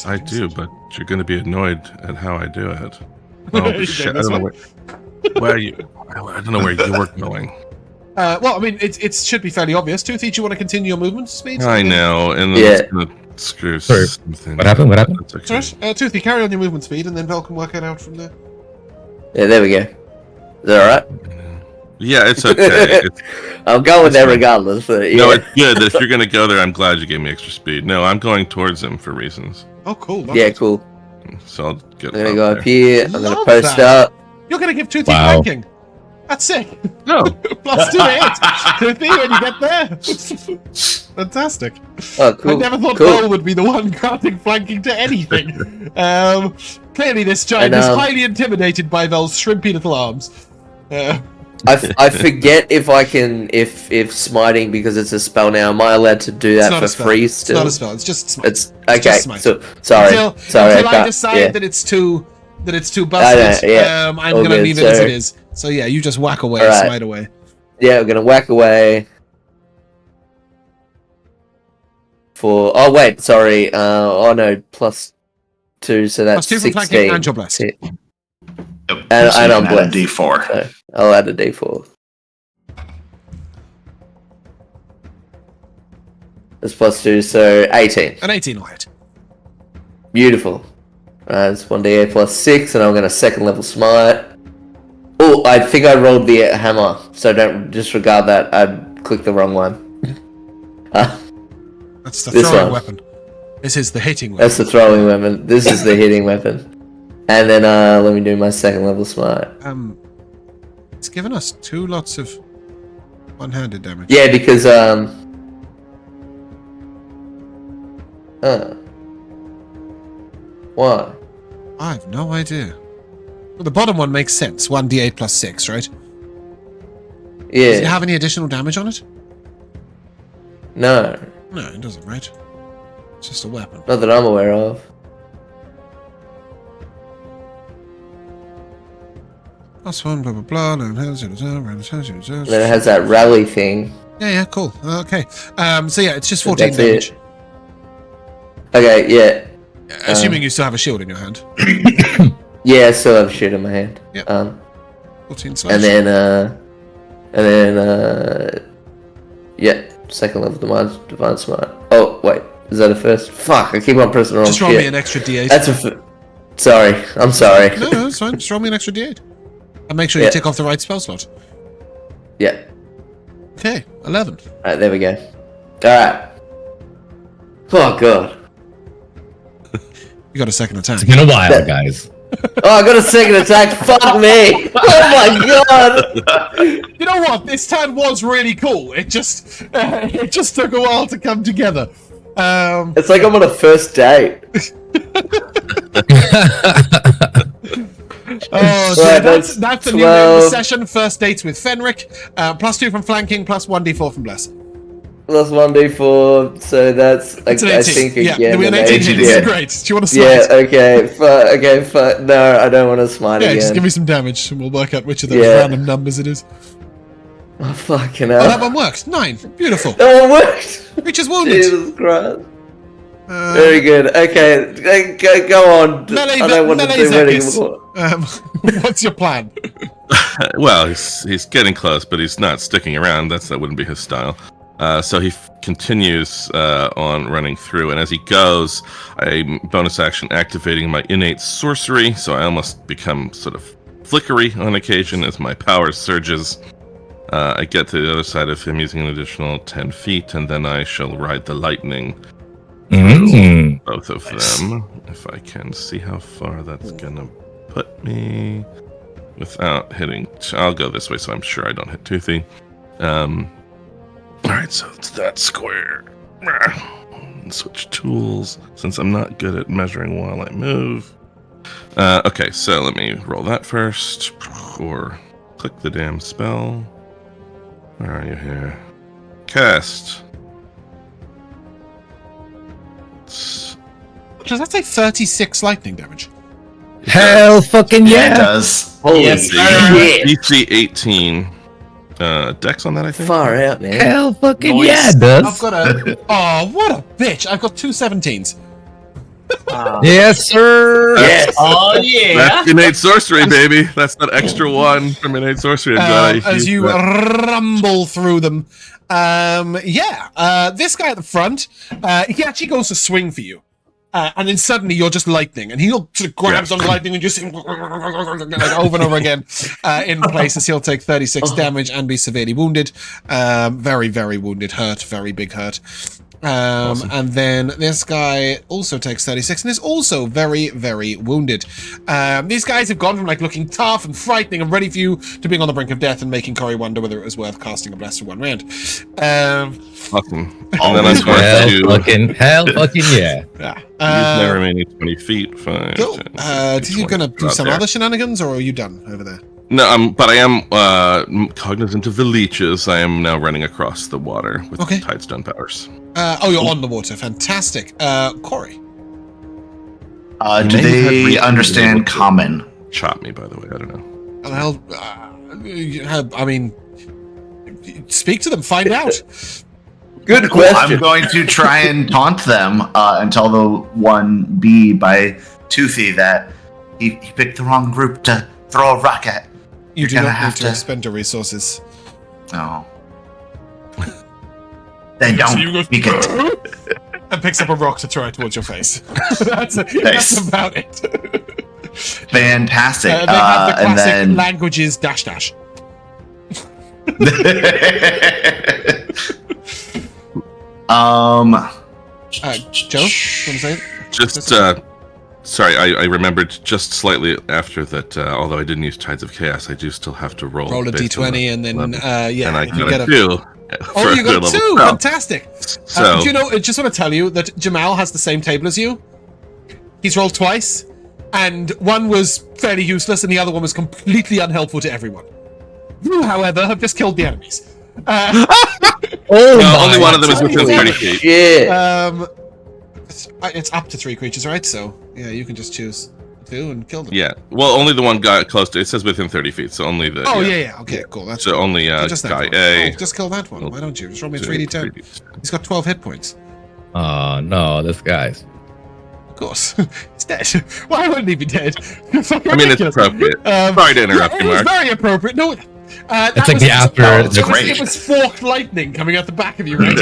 I do, but you're going to be annoyed at how I do it. Oh, shit. I don't know where you... I don't know where you were going. Well, I mean, it should be fairly obvious. Toothy, do you want to continue your movement speed? I know, and then it's going to screw something. What happened? That's okay. Sorry, Toothy, carry on your movement speed, and then Vel can work it out from there. Yeah, there we go. Is that alright? Yeah, it's okay. I'm going there regardless. But yeah. No, it's good. If you're going to go there, I'm glad you gave me extra speed. No, I'm going towards him for reasons. Oh, cool. Yeah, cool. So I'll get I'm gonna go there. up here. I'm gonna Love post that. up. You're going to give Toothy Wow. flanking. That's sick. No. Plus 2 hits. Toothy, when you get there. Fantastic. Oh, cool. I never thought cool. Vel would be the one granting flanking to anything. Clearly, this giant And, is highly intimidated by Vel's shrimpy little arms. I forget if I can if smiting because it's a spell now. Am I allowed to do that for free still? It's not a spell. It's just smite. It's okay. just smite. So sorry. Until I decide that it's too busted. I'm gonna leave it as it is. So yeah, you just whack away, smite away. Yeah, we're gonna whack away. For sorry. Oh no, +2, so that's +2 from 16. flanking and you're blessed. Yep. And So I'm add blessed. a D4. So I'll add a D4. That's +2, so 18. An 18 will hit. Beautiful. It's 1d8 +6, and I'm gonna second level smite. Oh, I think I rolled the hammer, so don't disregard that. I clicked the wrong one. That's the throwing weapon. This is the hitting weapon. That's the throwing weapon. This is the hitting weapon. And then let me do my second level smite. It's given us 2 lots of one-handed damage. Yeah, because why? I have no idea. Well, the bottom one makes sense. 1d8 +6, right? Yeah. Does it have any additional damage on it? No, No, it doesn't, right? It's just a weapon. not that I'm aware of. +1, blah, blah, blah. And then it has that rally thing. Yeah, cool. Okay. So yeah, it's just 14 That's damage. it. Okay, yeah. Assuming you still have a shield in your hand. Yeah, I still have shit in my hand. Yep. 14 slash. And then, second level divine smite. Oh wait, is that a first? Fuck, I keep on pressing the wrong Just roll me an extra d8. That's sorry, I'm sorry. No, it's fine. Just roll me an extra d8. And make sure you tick off the right spell slot. Yeah. Okay, 11. Alright, there we go. Alright. Oh god. You got a second attack. It's been a while, guys. Oh, I got a second attack. Fuck me. Oh my god. You know what? This turn was really cool. It just took a while to come together. It's like I'm on a first date. That's the new name of the session. First dates with Fenric. +2 from flanking, +1d4 from blessing. +1d4, so that's I think again. Yeah, an 18 hits. Yeah. Great. Do you want to smite? Yeah, okay. No, I don't want to smite again. Just give me some damage and we'll work out which of those random numbers it is. Oh, fucking hell. Oh, that one worked. 9. Beautiful. That one worked. Reaches wounded. Jesus Christ. Very good. Okay, go on. Melee, I don't want to do Vel'zekiss. What's your plan? Well, he's getting close, but he's not sticking around. That wouldn't be his style. So he continues on running through, and as he goes, I'm bonus action activating my innate sorcery, so I almost become sort of flickery on occasion as my power surges. I get to the other side of him using an additional 10 feet, and then I shall ride the lightning through both of them. If I can see how far that's gonna put me without hitting. I'll go this way, so I'm sure I don't hit Toothy. Alright, so it's that square. Switch tools, since I'm not good at measuring while I move. Okay, so let me roll that first. Or click the damn spell. Where are you here? Cast. Does that say 36 lightning damage? Hell fucking Yeah, it does. Holy Yes, shit. DC 18. Dex on that, I think? Far out, man. Hell fucking Nice. yeah, it does. I've got a... Oh, what a bitch. I've got 2 17s. Yes, sir. Yes. Oh yeah. That's innate sorcery, baby. That's that extra 1 from innate sorcery. As you rumble through them. This guy at the front, he actually goes to swing for you. And then suddenly you're just lightning, and he'll sort of grabs on the lightning and just like over and over again in places. He'll take 36 damage and be severely wounded. Very, very wounded, hurt, very big hurt. Awesome. And then this guy also takes 36 and is also very, very wounded. These guys have gone from like looking tough and frightening and ready for you to being on the brink of death and making Corrie wonder whether it was worth casting a bless for 1 round. Awesome. And then I'm going to hell fucking yeah. use my remaining 20 feet. Fine. Cool. Are you going to do some other shenanigans, or are you done over there? No, but I am cognizant of the leeches. I am now running across the water with Tidestone powers. You're on the water. Fantastic. Corrie. Do they understand common? Chop me, by the way. I don't know. I mean, speak to them. Find out. Good question. I'm going to try and taunt them and tell the one B by Toothy that he picked the wrong group to throw a rock at. You do not need to expend your resources. No. Then don't speak it. And picks up a rock to throw it towards your face. That's about it. Fantastic. They have the classic languages dash. Joe, want to say it? Just sorry, I remembered just slightly after that. Although I didn't use Tides of Chaos, I do still have to roll a d20, and then and I you get a 2. Oh, you got 2! Fantastic. So, do you know? I just want to tell you that Jamal has the same table as you. He's rolled twice, and one was fairly useless, and the other one was completely unhelpful to everyone. You, however, have just killed the enemies. only one of them is within 30 feet. Shit. It's up to 3 creatures, right? So yeah, you can just choose 2 and kill them. Yeah. Well, only the one got close to. It says within 30 feet, so only the. Oh yeah. Okay, cool. That's so cool. only just guy A. A. Just kill that one. Why don't you? Just roll me a 3d10. He's got 12 hit points. Oh no, this guy's. Of course, he's dead. Why wouldn't he be dead? I mean, it's appropriate. Sorry to interrupt you, Mark. It was very appropriate. No. It's like the after. It was forked lightning coming out the back of you, right?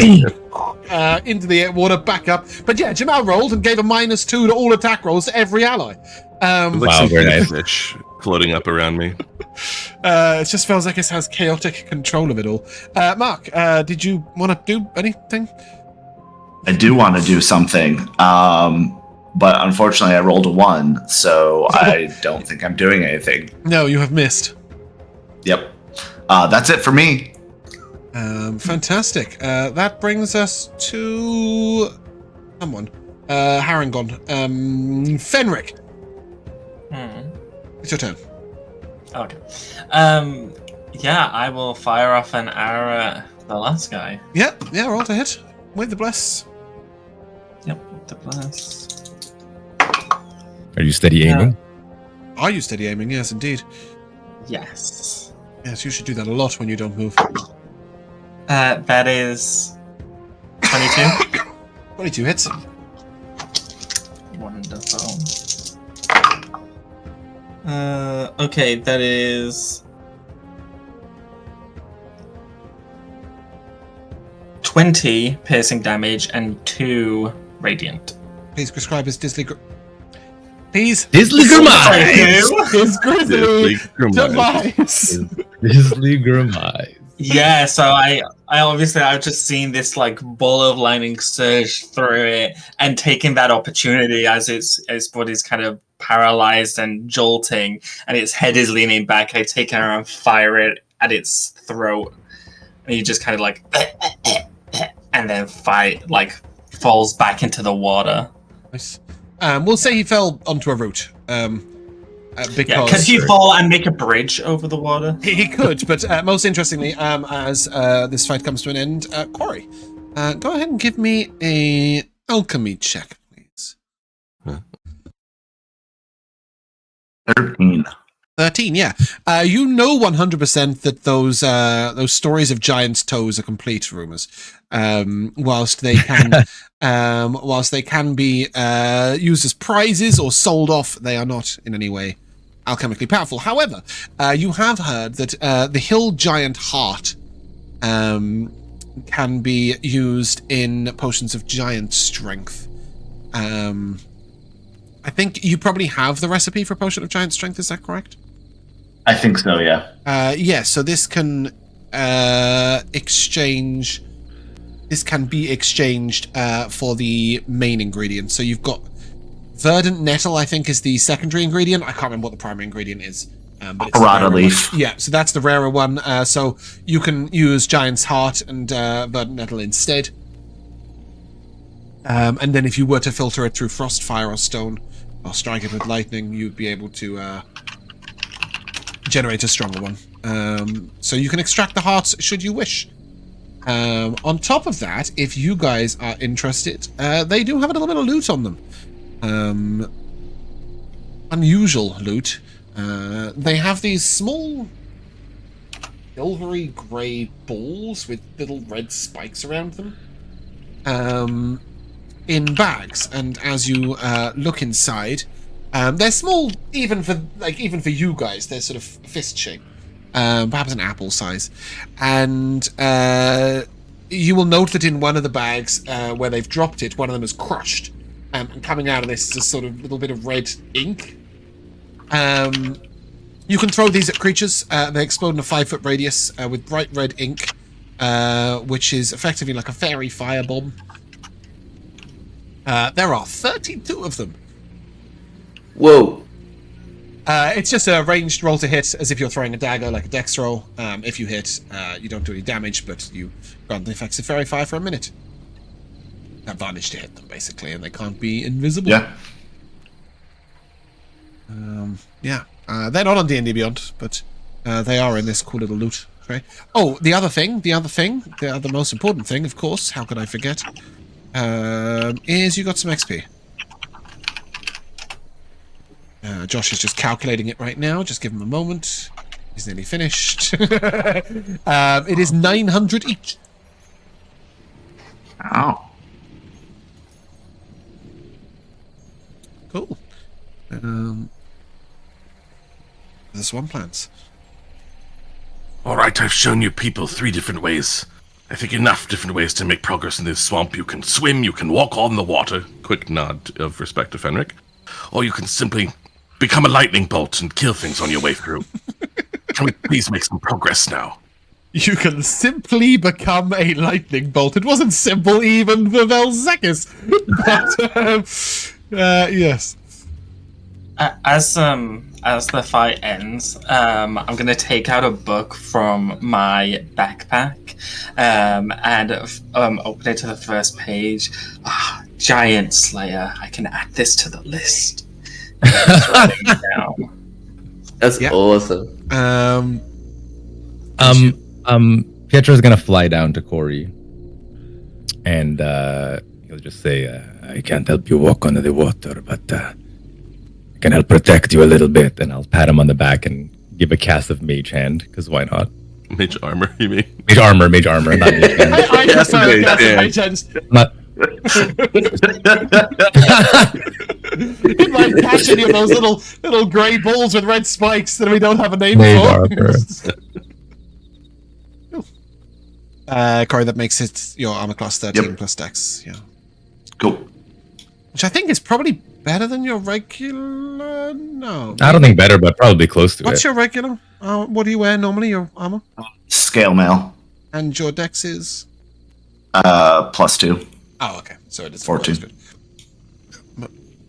Into the water, back up. But yeah, Jamal rolled and gave a -2 to all attack rolls to every ally. Wow, very nice. Fish floating up around me. It's just Vel'zekiss has chaotic control of it all. Mark, did you want to do anything? I do want to do something, but unfortunately I rolled a 1, so I don't think I'm doing anything. No, you have missed. Yep. That's it for me. Fantastic. That brings us to someone. Harangon. Fenric. It's your turn. Okay. Yeah, I will fire off an arrow at the last guy. Yeah, roll to hit. With the bless. Yep, with the bless. Are you steady aiming? Are you steady aiming? Yes, indeed. Yes. Yes, you should do that a lot when you don't move. That is 22. 22 hits. Wonderful. Okay, that is 20 piercing damage and 2 radiant. Please prescribe his Disley Please. Disley Grimise! His Grizzly device. Disley Grimise. Yeah, so I've just seen this like ball of lightning surge through it, and taking that opportunity as its body's kind of paralyzed and jolting, and its head is leaning back. I take an arrow and fire it at its throat, and he just kind of like, and then falls back into the water. Nice. We'll say he fell onto a root. Because could he fall and make a bridge over the water? He could, but most interestingly, as this fight comes to an end, Corrie, go ahead and give me a alchemy check, please. 13. 13, yeah. You know 100% that those stories of giants' toes are complete rumors. Whilst they can be used as prizes or sold off, they are not in any way alchemically powerful. However, you have heard that the hill giant heart can be used in potions of giant strength. I think you probably have the recipe for potion of giant strength. Is that correct? I think so, yeah. Yeah, so this can exchange. This can be exchanged for the main ingredient. So you've got verdant nettle, I think, is the secondary ingredient. I can't remember what the primary ingredient is. But it's Parada leaf. Yeah, so that's the rarer one. So you can use Giant's Heart and verdant nettle instead. And then if you were to filter it through frost, fire, or stone, or strike it with lightning, you'd be able to generate a stronger one. So you can extract the hearts should you wish. On top of that, if you guys are interested, they do have a little bit of loot on them. Unusual loot. They have these small silvery grey balls with little red spikes around them in bags, and as you look inside, they're small even for you guys. They're sort of fist shape, perhaps an apple size, and you will note that in one of the bags where they've dropped it, one of them is crushed, and coming out of this is a sort of little bit of red ink. You can throw these at creatures. They explode in a 5-foot radius with bright red ink, which is effectively like a fairy firebomb. There are 32 of them. Whoa. It's just a ranged roll to hit, as if you're throwing a dagger, like a dex roll. If you hit, you don't do any damage, but you grant the effects of fairy fire for a minute. Advantage to hit them, basically, and they can't be invisible. Yeah. They're not on D&D Beyond, but they are in this cool little loot. Okay. Oh, the other most important thing, of course, how could I forget, is you got some XP. Josh is just calculating it right now. Just give him a moment. He's nearly finished. It is 900 each. Oh. Cool. The swamp plants. All right, I've shown you people 3 different ways. I think enough different ways to make progress in this swamp. You can swim, you can walk on the water. Quick nod of respect to Fenric. Or you can simply become a lightning bolt and kill things on your way through. Can we please make some progress now? You can simply become a lightning bolt. It wasn't simple even for Vel'zekiss. But, yes. As the fight ends, I'm gonna take out a book from my backpack, and open it to the first page. Giant Slayer. I can add this to the list. That's awesome. Pietro's gonna fly down to Corrie, and he'll just say, "I can't help you walk under the water, but can help protect you a little bit," and I'll pat him on the back and give a cast of Mage Hand, because why not? Mage armor, you mean? Mage armor, not Mage Hand. I just found a cast of Mage Hands. Not. It might catch any of those little grey balls with red spikes that we don't have a name Mage for. Corey, that makes it your armor class 13 plus dex. Yeah. Cool. Which I think is probably better than your regular. No. I don't think better, but probably close to it. What's your regular? What do you wear normally? Your armor? Scale mail. And your dex is? +2. Oh, okay. So it is 14. Good.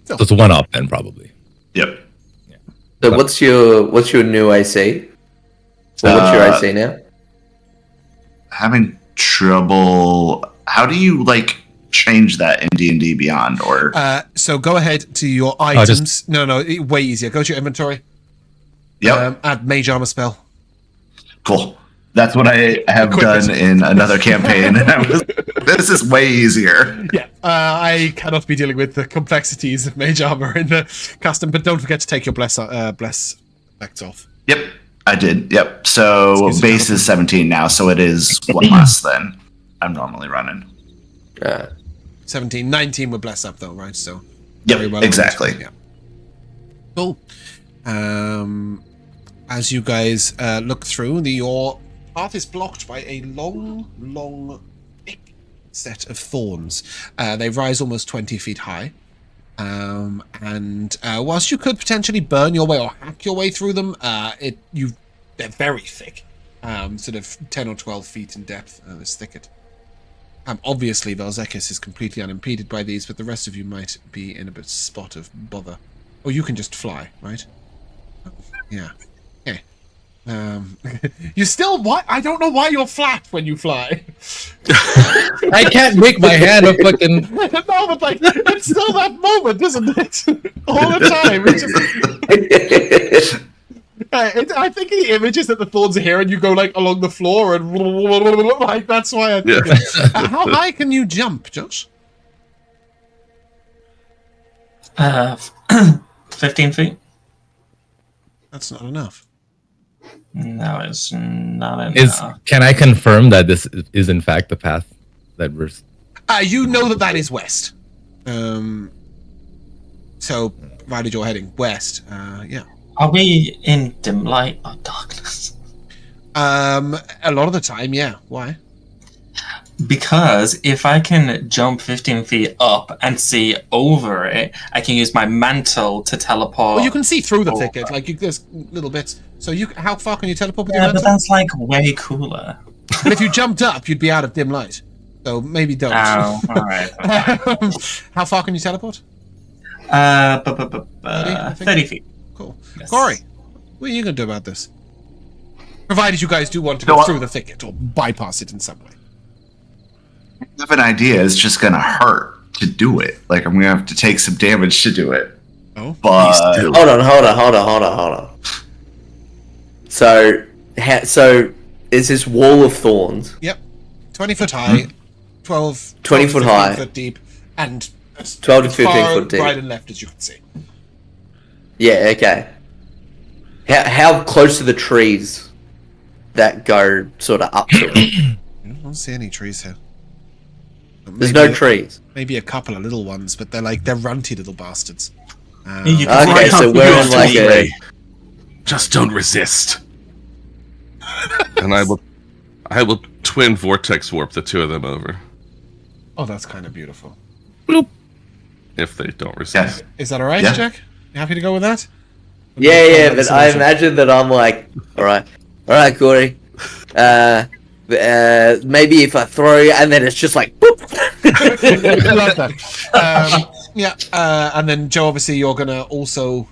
So it's 1 up then, probably. Yep. Yeah. So what's your new AC? So what's your AC now? Having trouble. How do you change that in D&D Beyond? Or so go ahead to your items. No, way easier. Go to your inventory. Yep. Add mage armor spell. Cool. That's what I have done in another campaign. This is way easier. Yeah, I cannot be dealing with the complexities of mage armor in the custom, but don't forget to take your bless effects off. Yep, I did. Yep. So base is 17 now, so it is 1 less than I'm normally running. 17, 19 with bless up though, right? So yep, exactly. Yeah. Cool. As you guys look through, your path is blocked by a long, thick set of thorns. They rise almost 20 feet high. And whilst you could potentially burn your way or hack your way through them, they're very thick. Sort of 10 or 12 feet in depth, this thicket. Obviously, Vel'zekiss is completely unimpeded by these, but the rest of you might be in a bit spot of bother. Or you can just fly, right? Yeah. Okay. You still what? I don't know why you're flat when you fly. I can't make my hand a fucking. No, but it's still that moment, isn't it? All the time. It's just... I think the image is that the thorns are here and you go like along the floor and like that's why I think how high can you jump, Josh? 15 feet. That's not enough. No, it's not enough. Can I confirm that this is in fact the path that we're... You know that is west. So, provided you're heading west, yeah. Are we in dim light or darkness? A lot of the time, yeah. Why? Because if I can jump 15 feet up and see over it, I can use my mantle to teleport. Well, you can see through the over. thicket. Like, there's little bits. So, how far can you teleport with your Yeah, mantle? but that's like way cooler. But if you jumped up, you'd be out of dim light. So, maybe don't. Oh, alright. How far can you teleport? 30 feet. Cool. Yes. Corey, what are you going to do about this? Provided you guys do want to go through the thicket or bypass it in some way. I have an idea. It's just going to hurt to do it. Like, I'm going to have to take some damage to do it. Oh? But... Hold on. So is this wall of thorns? Yep. 20 foot high, 12 20 to foot 15 high. foot deep, and 12 to as 15 far foot deep. right and left as you can see. Yeah, okay. How close to the trees that go sort of up to it? I don't see any trees here. There's no trees. Maybe a couple of little ones, but they're runty little bastards. You can Okay, so we're in like a... Just don't resist. And I will twin vortex warp the two of them over. Oh, that's kind of beautiful. Bloop. If they don't resist. Yes. Is that alright, Yeah. Jack? You happy to go with that? Yeah, but I imagine that I'm like, alright, Corey. Maybe if I throw you, and then it's just like, boop. I love that. And then Joe, obviously, you're gonna also.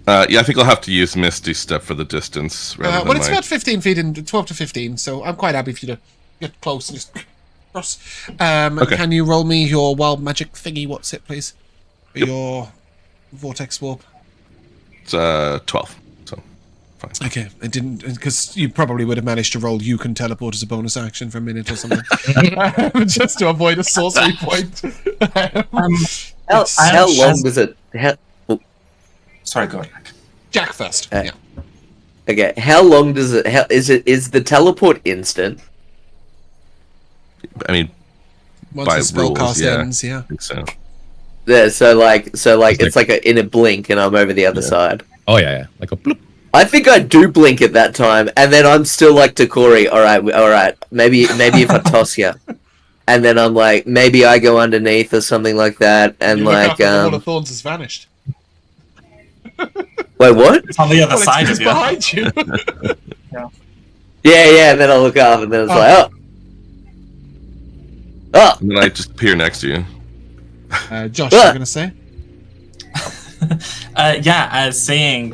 Yeah, I think I'll have to use Misty Step for the distance. Rather than It's about 15 feet and 12 to 15, so I'm quite happy for you to get close and just cross. Okay. Can you roll me your wild magic thingy? What's it, please? Your vortex warp. It's 12. So fine. Okay, it didn't, because you probably would have managed to roll you can teleport as a bonus action for a minute or something. Just to avoid a sorcery point. How long was it? Sorry, go ahead. Jack first. Yeah. Okay, how long does it? Is the teleport instant? I mean, Once by the spell rules, cast yeah. ends, yeah. I think so. Yeah, so it's like in a blink, and I'm over the other side. Oh yeah, like a bloop. I think I do blink at that time, and then I'm still like to Corey. All right. Maybe if I toss you, and then I'm like, maybe I go underneath or something like that, and You look like up and the wall of thorns has vanished. wait, what? It's on the other side It's of you. behind you. Yeah, and then I look up, and then it's like, oh. And then I just appear next to you. Josh, you're gonna say? Seeing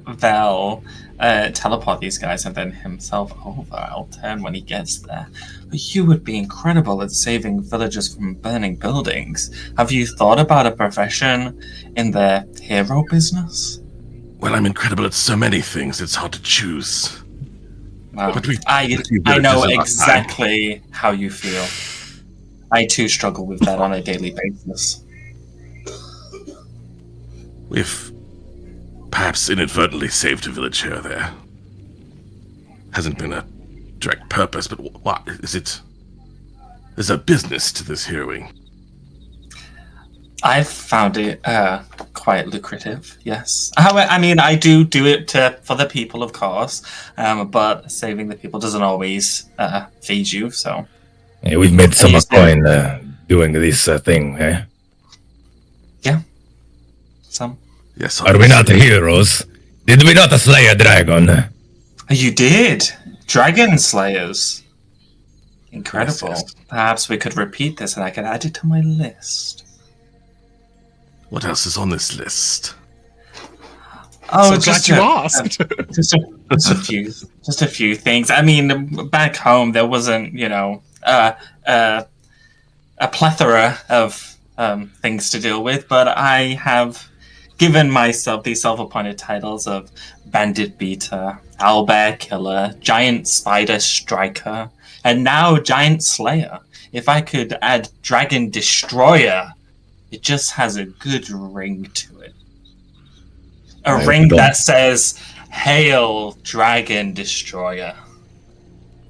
Vel teleport these guys and then himself over, I'll turn when he gets there. You would be incredible at saving villagers from burning buildings. Have you thought about a profession in the hero business? Well, I'm incredible at so many things, it's hard to choose. Well, But we- I but we know villages are exactly how you feel. I too struggle with that on a daily basis. We've perhaps inadvertently saved a village here or there. Hasn't been a direct purpose, but what is it? There's a business to this heroing. I've found it quite lucrative, yes. I mean, I do it for the people, of course, but saving the people doesn't always feed you, so... Yeah, we've made some coin doing this thing, eh? Yeah. Some. Yes. Are we not heroes? Did we not slay a dragon? You did! Dragon Slayers! Incredible. Yes. Perhaps we could repeat this and I could add it to my list. What else is on this list? Oh, So glad you asked. Just a few things. I mean, back home there wasn't, a plethora of things to deal with, but I have given myself these self-appointed titles of Bandit Beater, Owlbear Killer, Giant Spider Striker, and now Giant Slayer. If I could add Dragon Destroyer, it just has a good ring to it. A ring that says, "Hail, Dragon Destroyer."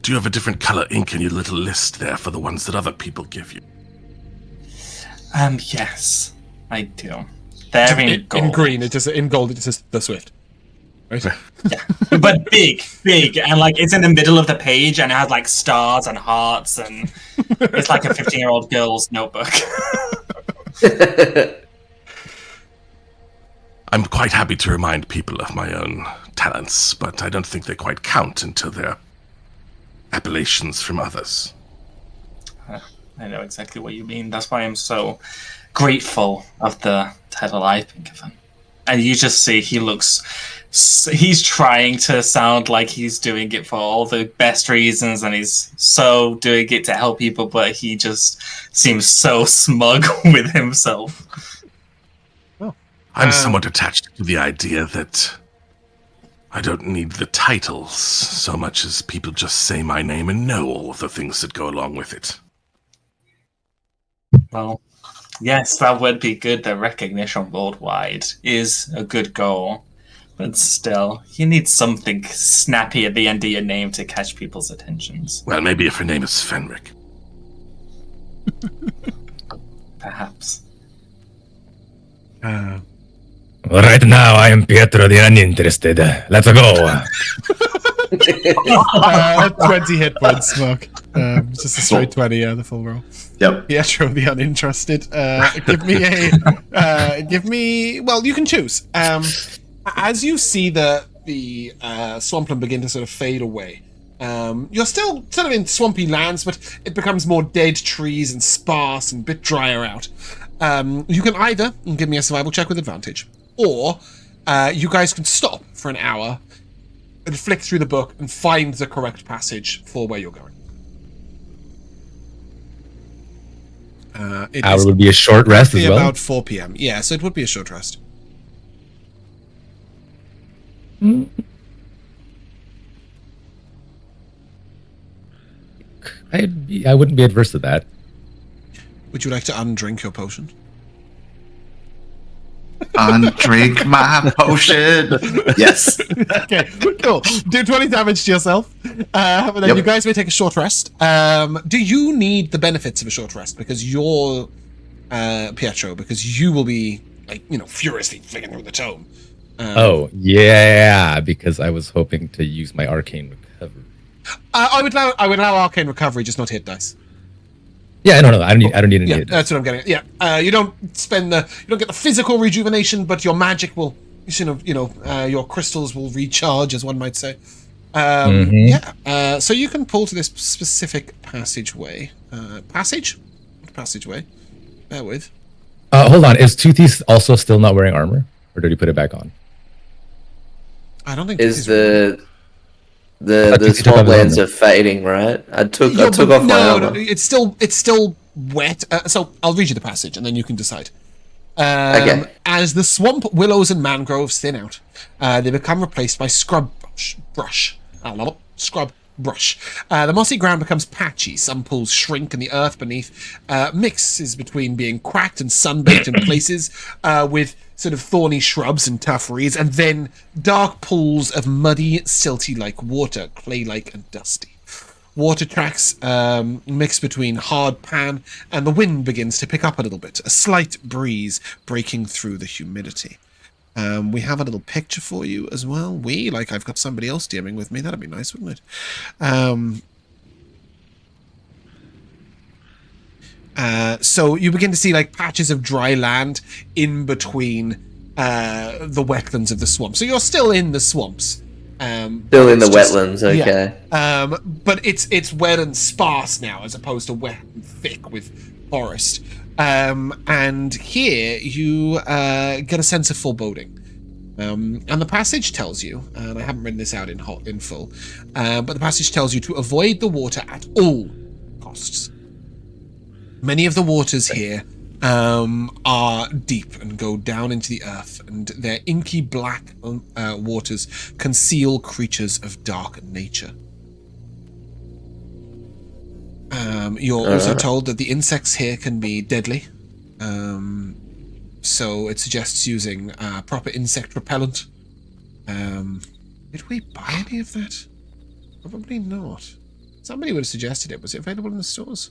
Do you have a different color ink in your little list there for the ones that other people give you? Yes, I do. They're in gold. In green, in gold, it just says The Swift. Right? Yeah, but big, and like it's in the middle of the page, and it has like stars and hearts, and it's like a 15-year-old girl's notebook. I'm quite happy to remind people of my own talents, but I don't think they quite count until they're appellations from others. I know exactly what you mean. That's why I'm so grateful of the title I've been given. And you just see he's trying to sound like he's doing it for all the best reasons, and he's so doing it to help people, but he just seems so smug with himself. I'm somewhat attached to the idea that I don't need the titles so much as people just say my name and know all of the things that go along with it. Well, yes, that would be good. The recognition worldwide is a good goal. But still, you need something snappy at the end of your name to catch people's attentions. Well, maybe if her name is Fenric. Perhaps. Right now, I am Pietro the Uninterested. Let's go. 20 hit points, Mark. Just a straight 20, the full roll. Yep. Pietro the Uninterested. Give me. Well, you can choose. As you see the swampland begin to sort of fade away, you're still sort of in swampy lands, but it becomes more dead trees and sparse and a bit drier out. You can either give me a survival check with advantage, or you guys can stop for an hour and flick through the book and find the correct passage for where you're going. Hour would be a short rest as well? About 4 p.m. Yeah, so it would be a short rest. I wouldn't be adverse to that. Would you like to undrink your potion? Undrink my potion. Yes. Okay, cool. Do 20 damage to yourself. And then you guys may take a short rest. Do you need the benefits of a short rest? Because you're Pietro, because you will be furiously flicking through the tome. Because I was hoping to use my arcane recovery. I would allow arcane recovery, just not hit dice. Yeah, no, I don't need any. Yeah, that's what I'm getting at. Yeah, you don't get the physical rejuvenation, but your magic will, your crystals will recharge, as one might say. Yeah. So you can pull to this specific passageway. Passageway. Bear with. Hold on. Is Toothy also still not wearing armor, or did he put it back on? I don't think. Is the swamplands are fading, right? I took off my armor. No, it's still wet. So I'll read you the passage, and then you can decide. Okay. As the swamp willows and mangroves thin out, they become replaced by scrub brush. The mossy ground becomes patchy. Some pools shrink, and the earth beneath mixes between being cracked and sunbaked in places with sort of thorny shrubs and tough reeds, and then dark pools of muddy, silty-like water, clay-like and dusty. Water tracks mix between hard pan, and the wind begins to pick up a little bit, a slight breeze breaking through the humidity. We have a little picture for you as well. I've got somebody else DMing with me. That'd be nice, wouldn't it? So you begin to see patches of dry land in between the wetlands of the swamp. So you're still in the swamps. Still in the wetlands, okay. Yeah. But it's wet and sparse now, as opposed to wet and thick with forest. And here you get a sense of foreboding. And the passage tells you, and I haven't written this out in full, but the passage tells you to avoid the water at all costs. Many of the waters here are deep and go down into the earth, and their inky black waters conceal creatures of dark nature. You're also told that the insects here can be deadly, so it suggests using proper insect repellent. Did we buy any of that? Probably not. Somebody would have suggested it. Was it available in the stores?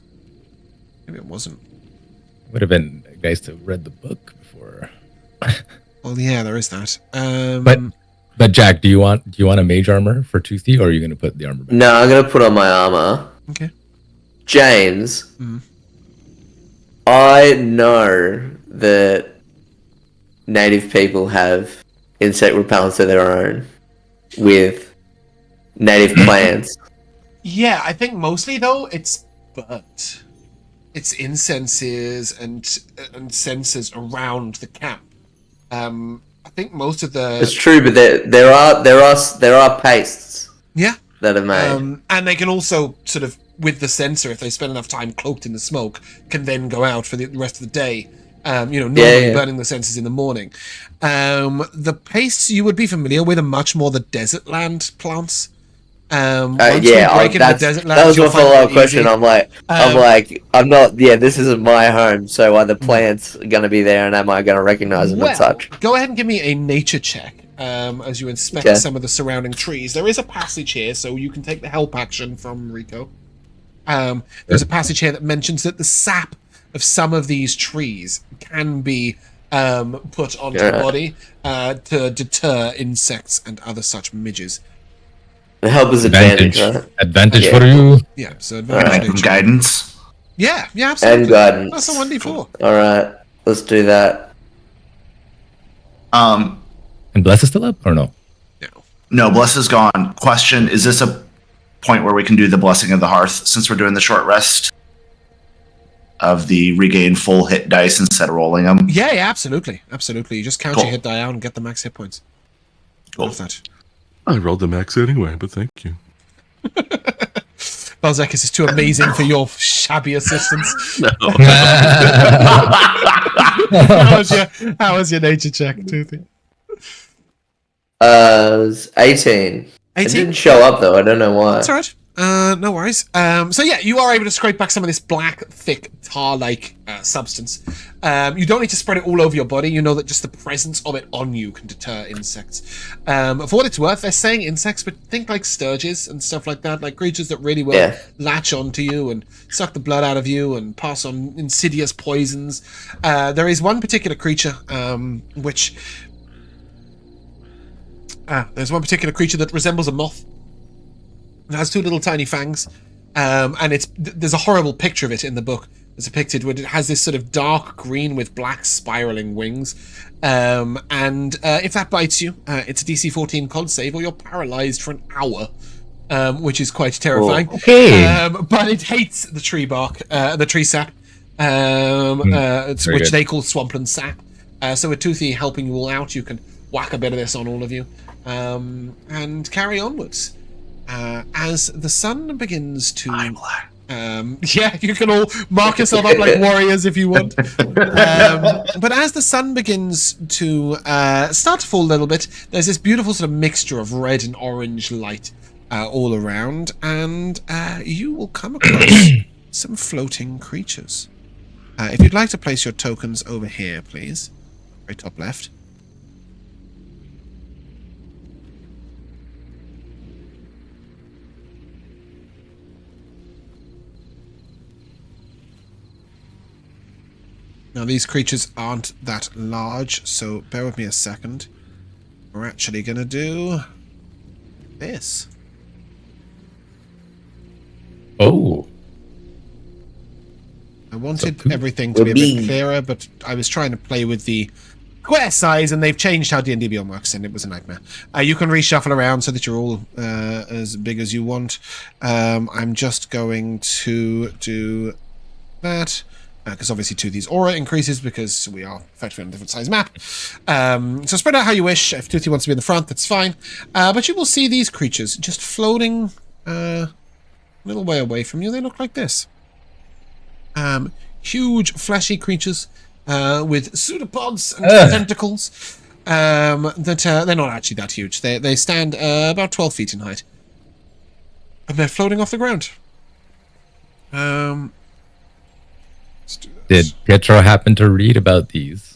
Maybe it wasn't. Would have been nice to have read the book before. Well, yeah, there is that. But Jack, do you want a mage armor for Toothy, or are you going to put the armor back? No, I'm gonna put on my armor. Okay. James, I know that native people have insect repellents of their own with native plants. Yeah, I think mostly though it's burnt. It's incenses and censers around the camp. I think most of the It's true, but there are pastes. Yeah. That are made. And they can also sort of, with the censer, if they spend enough time cloaked in the smoke, can then go out for the rest of the day. Normally burning the censers in the morning. The pastes you would be familiar with are much more the desert land plants. That was my follow-up question. I'm not. Yeah, this isn't my home, so are the plants going to be there, and am I going to recognize them and such? Go ahead and give me a nature check as you inspect some of the surrounding trees. There is a passage here, so you can take the help action from Rico. There's a passage here that mentions that the sap of some of these trees can be put onto the body to deter insects and other such midges. The help is advantage, right? Advantage for you. Yeah, so advantage. Guidance. Yeah, absolutely. And guidance. That's a 1d4. Alright, let's do that. And Bless is still up, or no? No, Bless is gone. Question, is this a point where we can do the Blessing of the Hearth, since we're doing the short rest? Of the regain full hit dice instead of rolling them? Yeah, absolutely. Absolutely. You just count your hit die out and get the max hit points. Cool. Love that. I rolled the max anyway, but thank you. Vel'zekiss is too amazing for your shabby assistance. No. How was your nature check, Toothy? It was 18. It didn't show up though. I don't know why. That's all right. No worries. So yeah, you are able to scrape back some of this black, thick, tar-like substance. You don't need to spread it all over your body. You know that just the presence of it on you can deter insects. For what it's worth, they're saying insects, but think like sturges and stuff like that, like creatures that really will latch onto you and suck the blood out of you and pass on insidious poisons. There is one particular creature there's one particular creature that resembles a moth. It has two little tiny fangs, and there's a horrible picture of it in the book. It's depicted where it has this sort of dark green with black spiraling wings, and if that bites you, it's a DC 14 con save, or you're paralyzed for an hour, which is quite terrifying. Oh, okay. But it hates the tree bark, the tree sap, which they call swampland sap. So with Toothy helping you all out, you can whack a bit of this on all of you, and carry onwards. As the sun begins to... yeah, you can all mark yourself up like warriors if you want. But as the sun begins to start to fall a little bit, there's this beautiful sort of mixture of red and orange light all around, and you will come across some floating creatures. If you'd like to place your tokens over here, please. Very top left. Now, these creatures aren't that large, so bear with me a second. We're actually going to do this. Oh. I wanted everything to be a bit clearer, but I was trying to play with the square size, and they've changed how D&D Beyond works, and it was a nightmare. You can reshuffle around so that you're all as big as you want. I'm just going to do that. Because obviously Toothy's aura increases because we are effectively on a different size map. So spread out how you wish. If Toothy wants to be in the front, that's fine. But you will see these creatures just floating a little way away from you. They look like this. huge fleshy creatures with pseudopods and tentacles. They're not actually that huge. They stand about 12 feet in height, and they're floating off the ground. Let's do this. Did Pietro happen to read about these?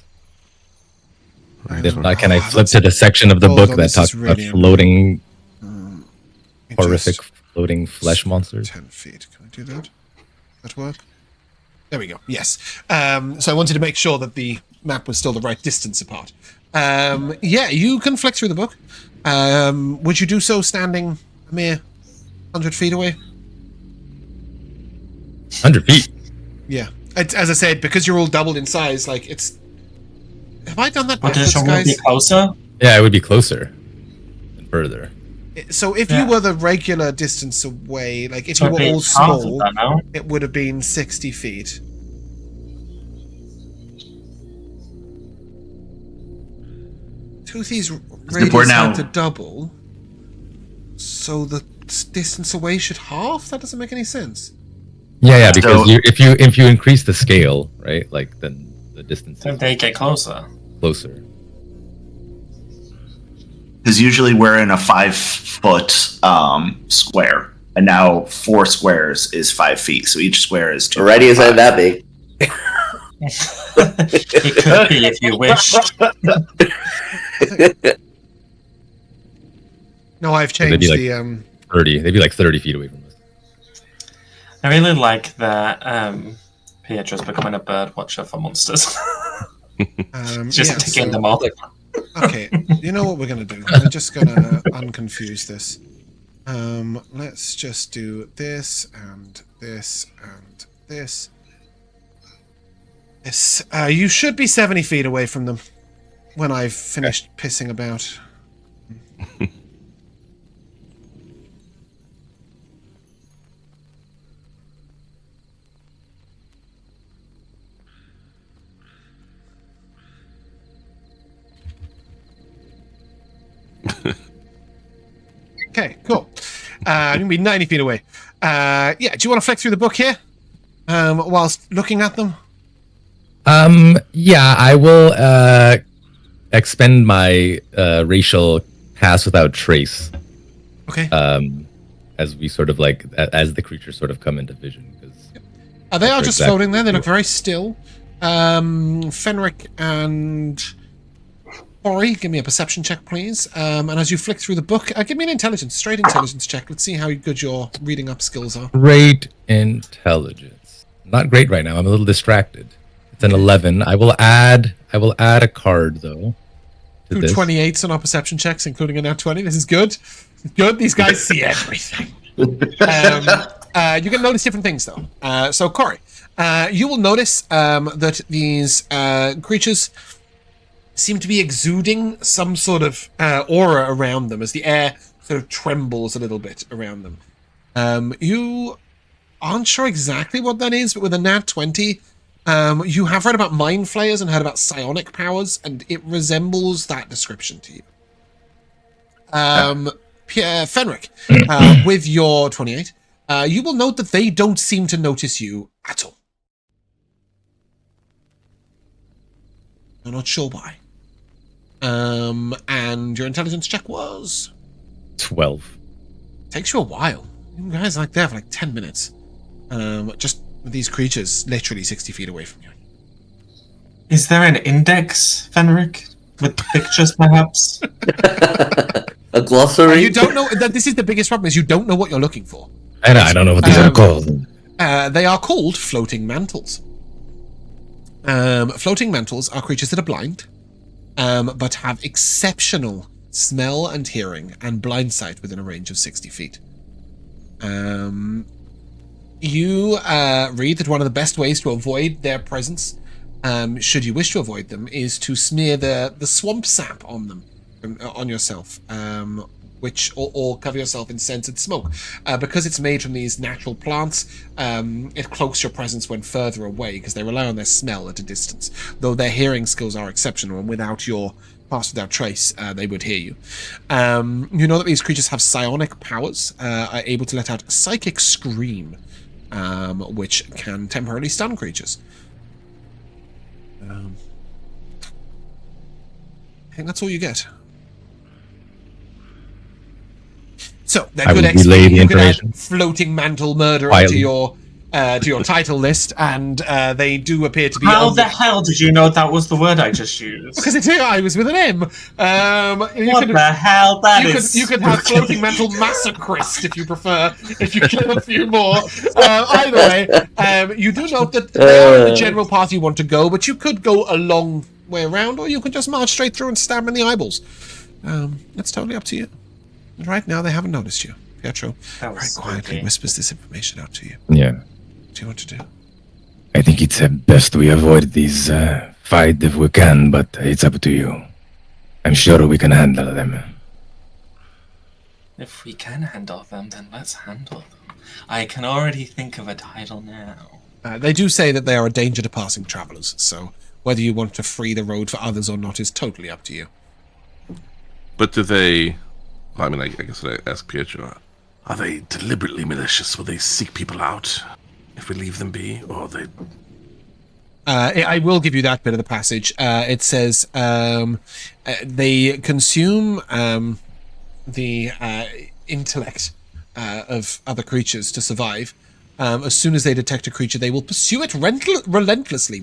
If not, can I flip to the section of the book that talks about floating, horrific floating flesh monsters? 10 feet. Can I do that? That work? There we go. Yes. So I wanted to make sure that the map was still the right distance apart. Yeah, you can flick through the book. Would you do so standing a mere 100 feet away? 100 feet? Yeah. As I said, because you're all doubled in size, like, it's... Have I done that But backwards, does guys? be closer? Yeah, it would be closer and further. So if you were the regular distance away, like if you were all small, it would have been 60 feet. Toothy's radius had to double, so the distance away should half? That doesn't make any sense. Yeah, because if you increase the scale, right, like then the distance. So they get closer. Closer. Because usually we're in a 5-foot square, and now 4 squares is 5 feet. So each square is 2. Radius ain't that big. It could be if you wish. No, I've changed They'd be the 30. They'd be like 30 feet away from us. I really like that Pietro's becoming a bird watcher for monsters. Just ticking them off. Okay, you know what we're going to do? We're just going to unconfuse this. Let's just do this and this and this. Yes, you should be 70 feet away from them when I've finished pissing about. Okay, cool. I'm going to be 90 feet away. Yeah, do you want to flick through the book here? Whilst looking at them? Yeah, I will expend my racial pass without trace. Okay. As we sort of like, as the creatures sort of come into vision. They are just floating there. They look very still. Fenric and Corrie, give me a perception check, please. And as you flick through the book, give me an straight intelligence check. Let's see how good your reading up skills are. Great intelligence. Not great right now. I'm a little distracted. It's an 11. I will add a card though. 2 28s on our perception checks, including a nat 20. This is good. Good. These guys see everything. You can notice different things though. So Corrie, you will notice that these creatures seem to be exuding some sort of aura around them as the air sort of trembles a little bit around them. You aren't sure exactly what that is, but with a nat 20, you have read about mind flayers and heard about psionic powers, and it resembles that description to you. Fenric, with your 28, you will note that they don't seem to notice you at all. I'm not sure why. And your intelligence check was 12. Takes you a while. You guys are like there for like 10 minutes. Just with these creatures literally 60 feet away from you. Is there an index, Fenric? With pictures, perhaps? A glossary? You don't know. This is the biggest problem, is you don't know what you're looking for. I don't know what these are called. They are called floating mantles. Floating mantles are creatures that are blind, but have exceptional smell and hearing and blind sight within a range of 60 feet. You read that one of the best ways to avoid their presence, should you wish to avoid them, is to smear the swamp sap on them, on yourself, or cover yourself in scented smoke. Because it's made from these natural plants, it cloaks your presence when further away, because they rely on their smell at a distance. Though their hearing skills are exceptional, and without your pass without trace, they would hear you. You know that these creatures have psionic powers, are able to let out a psychic scream which can temporarily stun creatures. I think that's all you get. So that could explain you could add floating mantle murderer to your title list, and they do appear to be. How the hell did you know that was the word I just used? Because I was with an M. What the hell? You could have floating mantle massacrist if you prefer. If you kill a few more. Either way, you do note that they are in the general path you want to go, but you could go a long way around, or you could just march straight through and stab them in the eyeballs. It's totally up to you. Right now, they haven't noticed you. Pietro very quietly whispers this information out to you. Yeah. What do you want to do? I think it's best we avoid these fight if we can, but it's up to you. I'm sure we can handle them. If we can handle them, then let's handle them. I can already think of a title now. They do say that they are a danger to passing travelers, so whether you want to free the road for others or not is totally up to you. But do they... Well, I mean, I guess I ask Pietro, are they deliberately malicious? Will they seek people out if we leave them be, or they... I will give you that bit of the passage. It says they consume the intellect of other creatures to survive. As soon as they detect a creature, they will pursue it relentlessly.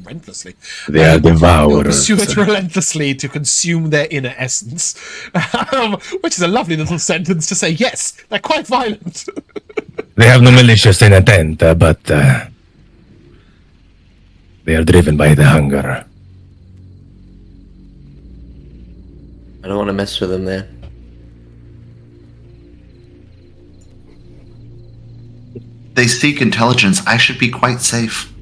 They are devourers. Pursue it relentlessly to consume their inner essence. Which is a lovely little sentence to say, yes, they're quite violent. They have no malicious intent, but they are driven by the hunger. I don't want to mess with them there. They seek intelligence. I should be quite safe.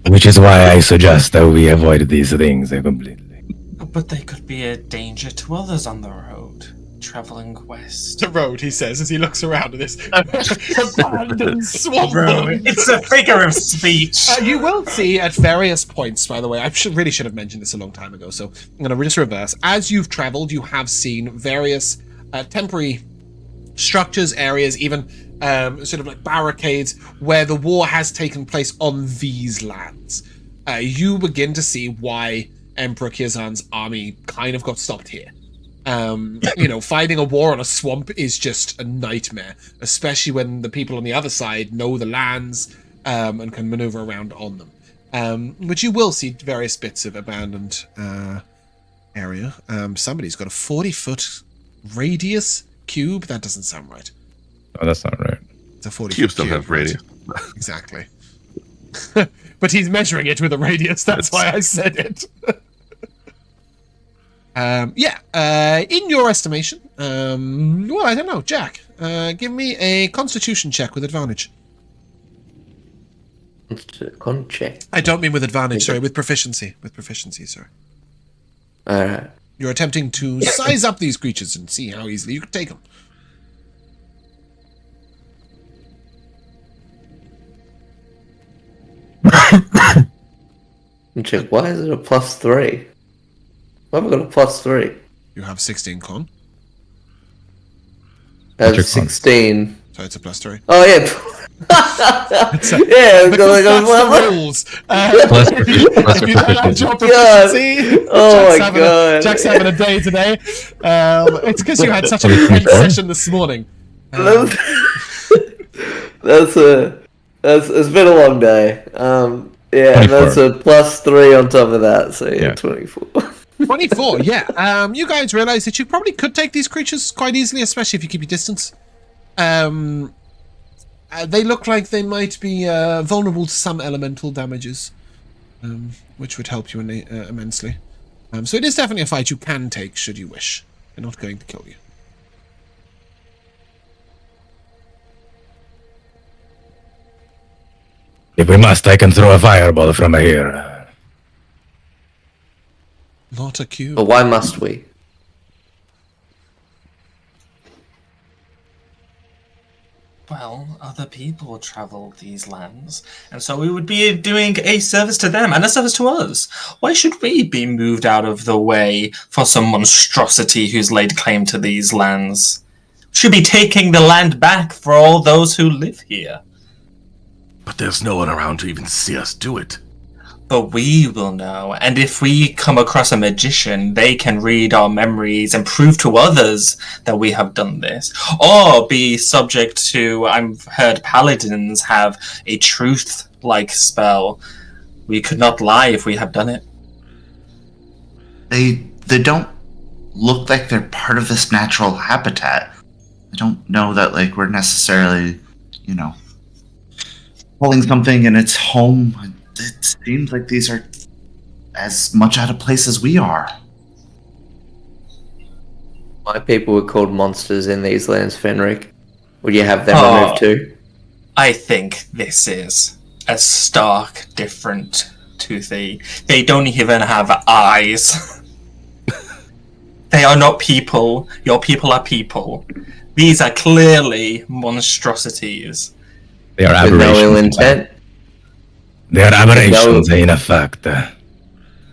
Which is why I suggest that we avoid these things completely. But they could be a danger to others on the road, traveling west. The road, he says, as he looks around at this abandoned swamp. Road. It's a figure of speech. You will see at various points, by the way, I really should have mentioned this a long time ago, so I'm going to just reverse. As you've traveled, you have seen various temporary structures, areas, even sort of like barricades where the war has taken place on these lands. You begin to see why Emperor Kizan's army kind of got stopped here. Fighting a war on a swamp is just a nightmare, especially when the people on the other side know the lands and can maneuver around on them. But you will see various bits of abandoned area. Somebody's got a 40-foot radius cube. That doesn't sound right. Oh, that's not right. It's a 40 cubes don't have radius. Exactly. But he's measuring it with a radius. That's why I said it. In your estimation, well, I don't know, Jack, give me a Constitution check with advantage. Con check. I don't mean with advantage, sorry, with proficiency. Sorry. Alright. You're attempting to size up these creatures and see how easily you can take them. Check. Why is it a +3? Why have I got a +3? You have 16 con. I have 16. So it's a +3. Oh, yeah. Yeah, because that's the rules. If you don't have your proficiency, oh my god, Jack's having a day today. It's because you had such a intense session this morning. It's been a long day. Yeah, 24. That's a +3 on top of that, so yeah. 24. 24, yeah. You guys realize that you probably could take these creatures quite easily, especially if you keep your distance. They look like they might be vulnerable to some elemental damages, which would help you immensely. So it is definitely a fight you can take, should you wish. They're not going to kill you. If we must, I can throw a fireball from here. Not a cube. But why must we? Well, other people travel these lands, and so we would be doing a service to them and a service to us. Why should we be moved out of the way for some monstrosity who's laid claim to these lands? should be taking the land back for all those who live here. But there's no one around to even see us do it. But we will know, and if we come across a magician, they can read our memories and prove to others that we have done this. Or be subject to, I've heard paladins have a truth-like spell. We could not lie if we have done it. They don't look like they're part of this natural habitat. I don't know that like we're necessarily, pulling something in its home. It seems like these are as much out of place as we are. My people were called monsters in these lands, Fenric. Would you have them removed too? I think this is a stark different to they don't even have eyes. They are not people. Your people are people. These are clearly monstrosities. They are With aberrations. no ill intent? They are aberrations, in effect.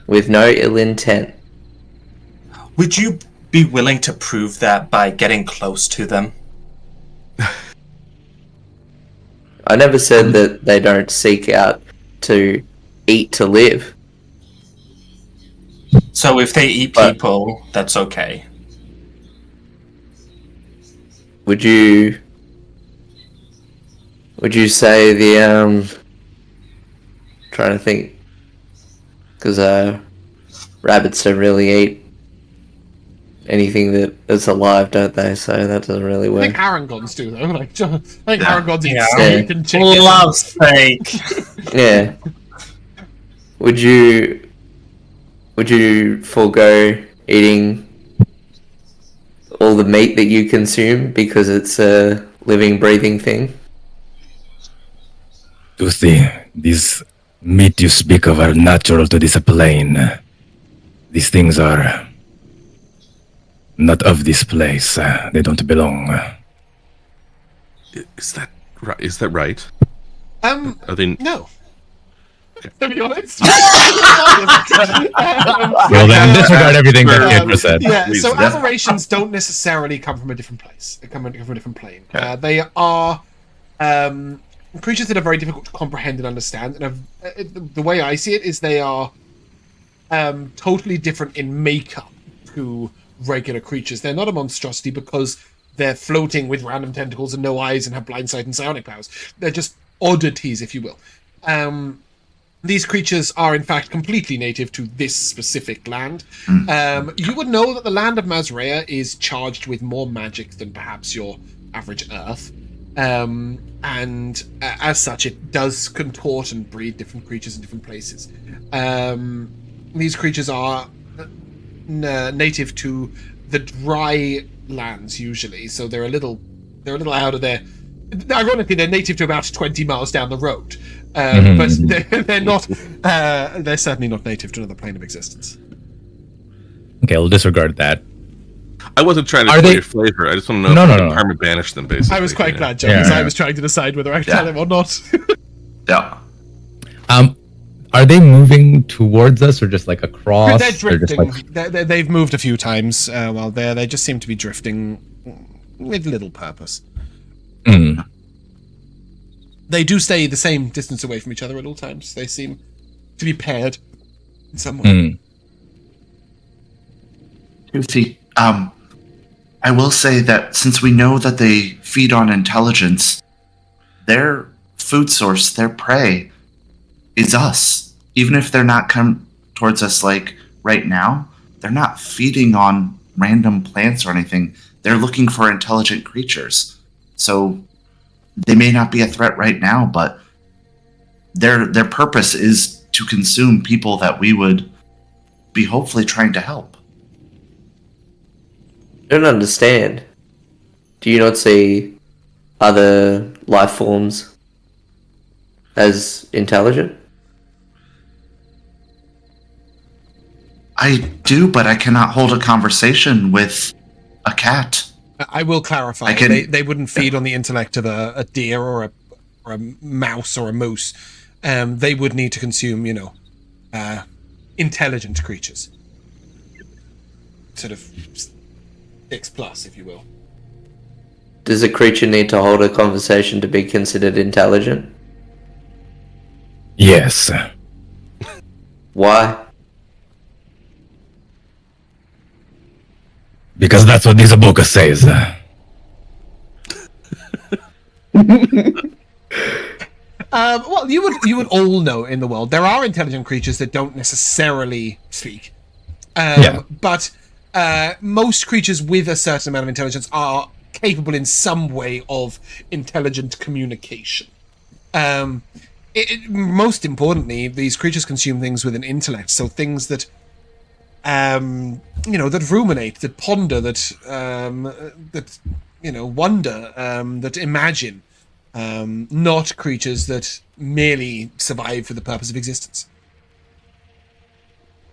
With no ill intent. Would you be willing to prove that by getting close to them? I never said that they don't seek out to eat to live. So if they eat people, that's okay. Would you say the trying to think, because rabbits don't really eat anything that's alive, don't they? So that doesn't really I work. think Aragons do though. I think Aragons eat Yeah. steak and chicken. Love steak. Yeah. Would you forego eating all the meat that you consume because it's a living, breathing thing? Tuthi, these meat you speak of are natural to this plane. These things are not of this place. They don't belong. Is that right? Is that right? Are they? No. To be honest. Well then, disregard everything that Pietro said. Yeah, so aberrations don't necessarily come from a different place. They come from a different plane. They are creatures that are very difficult to comprehend and understand. And the way I see it is they are totally different in makeup to regular creatures. They're not a monstrosity because they're floating with random tentacles and no eyes and have blind sight and psionic powers. They're just oddities, if you will. These creatures are, in fact, completely native to this specific land. You would know that the land of Mazrea is charged with more magic than perhaps your average Earth. And as such, it does contort and breed different creatures in different places. These creatures are native to the dry lands, usually, so they're a little out of there. Ironically, they're native to about 20 miles down the road. But they're not. They're certainly not native to another plane of existence. Okay, we'll disregard that. I wasn't trying to play your flavor. I just want to know if I can perma banish them, basically. I was quite glad, John, because I was trying to decide whether I could tell him or not. Yeah. Are they moving towards us or just like across? They're drifting. Just like... They've moved a few times while there. They just seem to be drifting with little purpose. They do stay the same distance away from each other at all times. They seem to be paired in some way. Tuthi, I will say that since we know that they feed on intelligence, their food source, their prey, is us. Even if they're not come towards us like right now, they're not feeding on random plants or anything. They're looking for intelligent creatures. So they may not be a threat right now, but their purpose is to consume people that we would be hopefully trying to help. I don't understand. Do you not see other life forms as intelligent? I do, but I cannot hold a conversation with a cat. I will clarify. They wouldn't feed on the intellect of a deer or a mouse or a moose. They would need to consume, intelligent creatures. Sort of 6+, if you will. Does a creature need to hold a conversation to be considered intelligent? Yes. Why? Because that's what this book says. Well, you would all know in the world there are intelligent creatures that don't necessarily speak. But most creatures with a certain amount of intelligence are capable in some way of intelligent communication. Most importantly, these creatures consume things with an intellect, so things that that ruminate, that ponder, that wonder, that imagine. Not creatures that merely survive for the purpose of existence.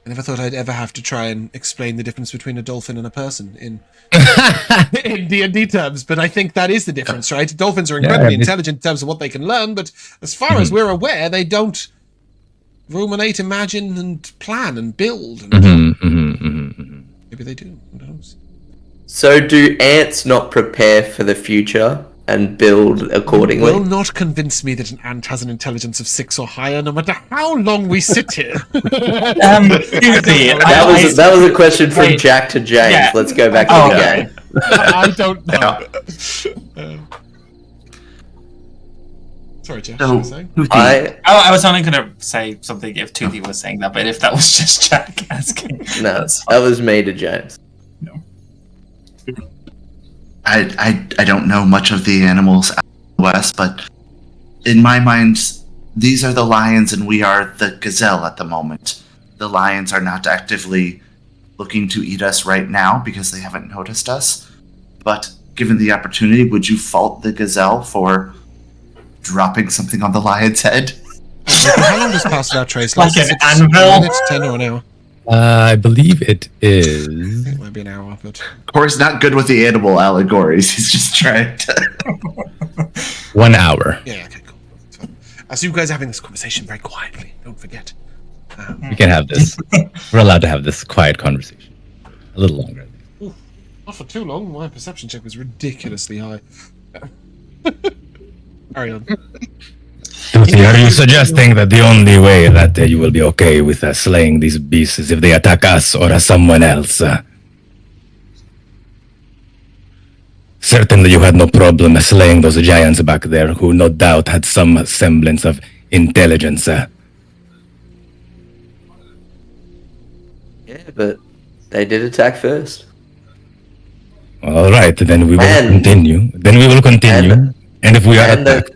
I never thought I'd ever have to try and explain the difference between a dolphin and a person in D&D terms, but I think that is the difference, right? Dolphins are incredibly intelligent in terms of what they can learn, but as far as we're aware, they don't ruminate, imagine, and plan and build. And maybe they do. Who knows? So do ants not prepare for the future and build accordingly? You will not convince me that an ant has an intelligence of 6 or higher, no matter how long we sit here. That was a question from Jack to James. Yeah. Let's go back to the game. I don't know. Sorry, Jeff. What were you saying? I was only going to say something if Toothy was saying that, but if that was just Jack asking. No, that was me to James. No. I don't know much of the animals out in the West, but in my mind, these are the lions and we are the gazelle at the moment. The lions are not actively looking to eat us right now because they haven't noticed us. But given the opportunity, would you fault the gazelle for dropping something on the lion's head? How long does pass without trace last? Like an anvil? Minutes, 10 or an hour? I believe it is. I think it might be an hour, but Corey's not good with the animal allegories. He's just trying to. 1 hour. Yeah, okay, cool. So you guys are having this conversation very quietly. Don't forget. We can have this. We're allowed to have this quiet conversation. A little longer. Ooh, not for too long. My perception check was ridiculously high. Carry on. Are you suggesting that the only way that you will be okay with slaying these beasts is if they attack us or someone else? Certainly you had no problem slaying those giants back there who no doubt had some semblance of intelligence. Yeah, but they did attack first. All right, then we will continue. And if we are attacked,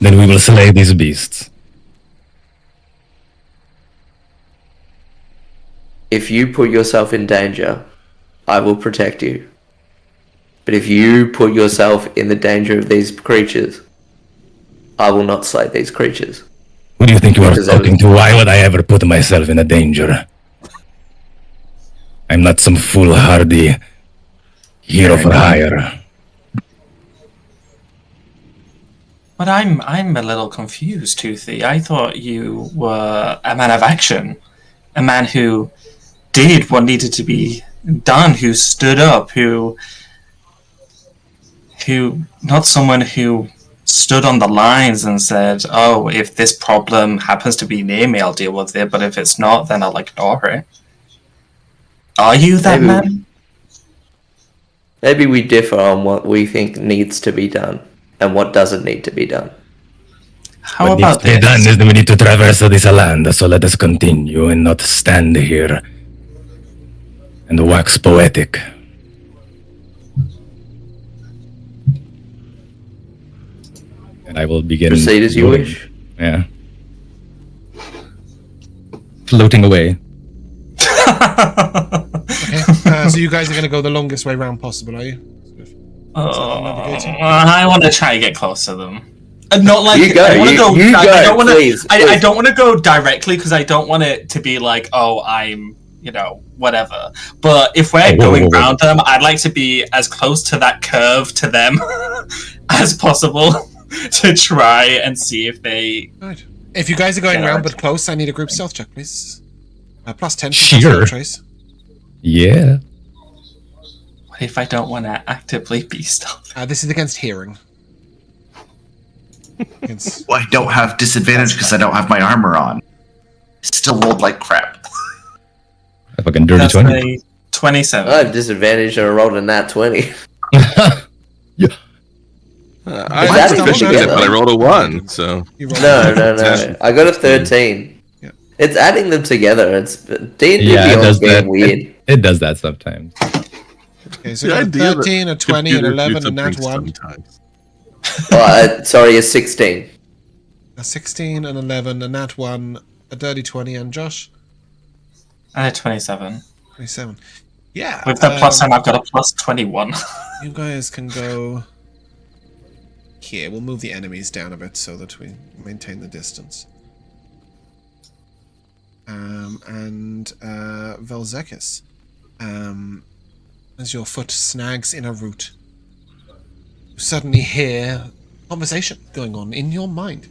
then we will slay these beasts. If you put yourself in danger, I will protect you. But if you put yourself in the danger of these creatures, I will not slay these creatures. Who do you think you are talking to? Why would I ever put myself in a danger? I'm not some foolhardy hero for hire. But I'm a little confused, Toothy. I thought you were a man of action, a man who did what needed to be done, who stood up, who not someone who stood on the lines and said, "Oh, if this problem happens to be near me, I'll deal with it. But if it's not, then I'll ignore it." Are you that man? Maybe we differ on what we think needs to be done and what doesn't need to be done. How about this? What needs to be done is that we need to traverse this land, so let us continue and not stand here and wax poetic. And I will begin. Proceed as you wish. Yeah. Floating away. Okay, so you guys are going to go the longest way round possible, are you? I want to try to get close to them. Not like you go. I want to go. You I don't want to. I don't want to go directly because I don't want it to be like, oh, I'm, whatever. But if we're going around them, I'd like to be as close to that curve to them as possible to try and see if they. Right. If you guys are going around but close, I need a group stealth check, please. +10. Sure. Trace. Yeah. What if I don't want to actively be stealthy? This is against hearing. Against... Well, I don't have disadvantage because I don't have my armor on. Still rolled like crap. A fucking dirty That's 20. a 27. I have disadvantage and I rolled a nat 20. Yeah. I that was proficient in it, together? but I rolled a 1, so... No. I got a 13. Yeah. It's adding them together. It's D&D Yeah, it Beyond's does being that. weird. It does that sometimes. Okay, so a 13, a 20, an 11, a nat 1. Sometimes. Sorry, a 16. A 16, an 11, a nat 1, a dirty 20, and Josh? And a 27. 27. Yeah. With the plus 10, I've got a plus 21. You guys can go here. We'll move the enemies down a bit so that we maintain the distance. And Vel'zekiss, as your foot snags in a root, you suddenly hear conversation going on in your mind.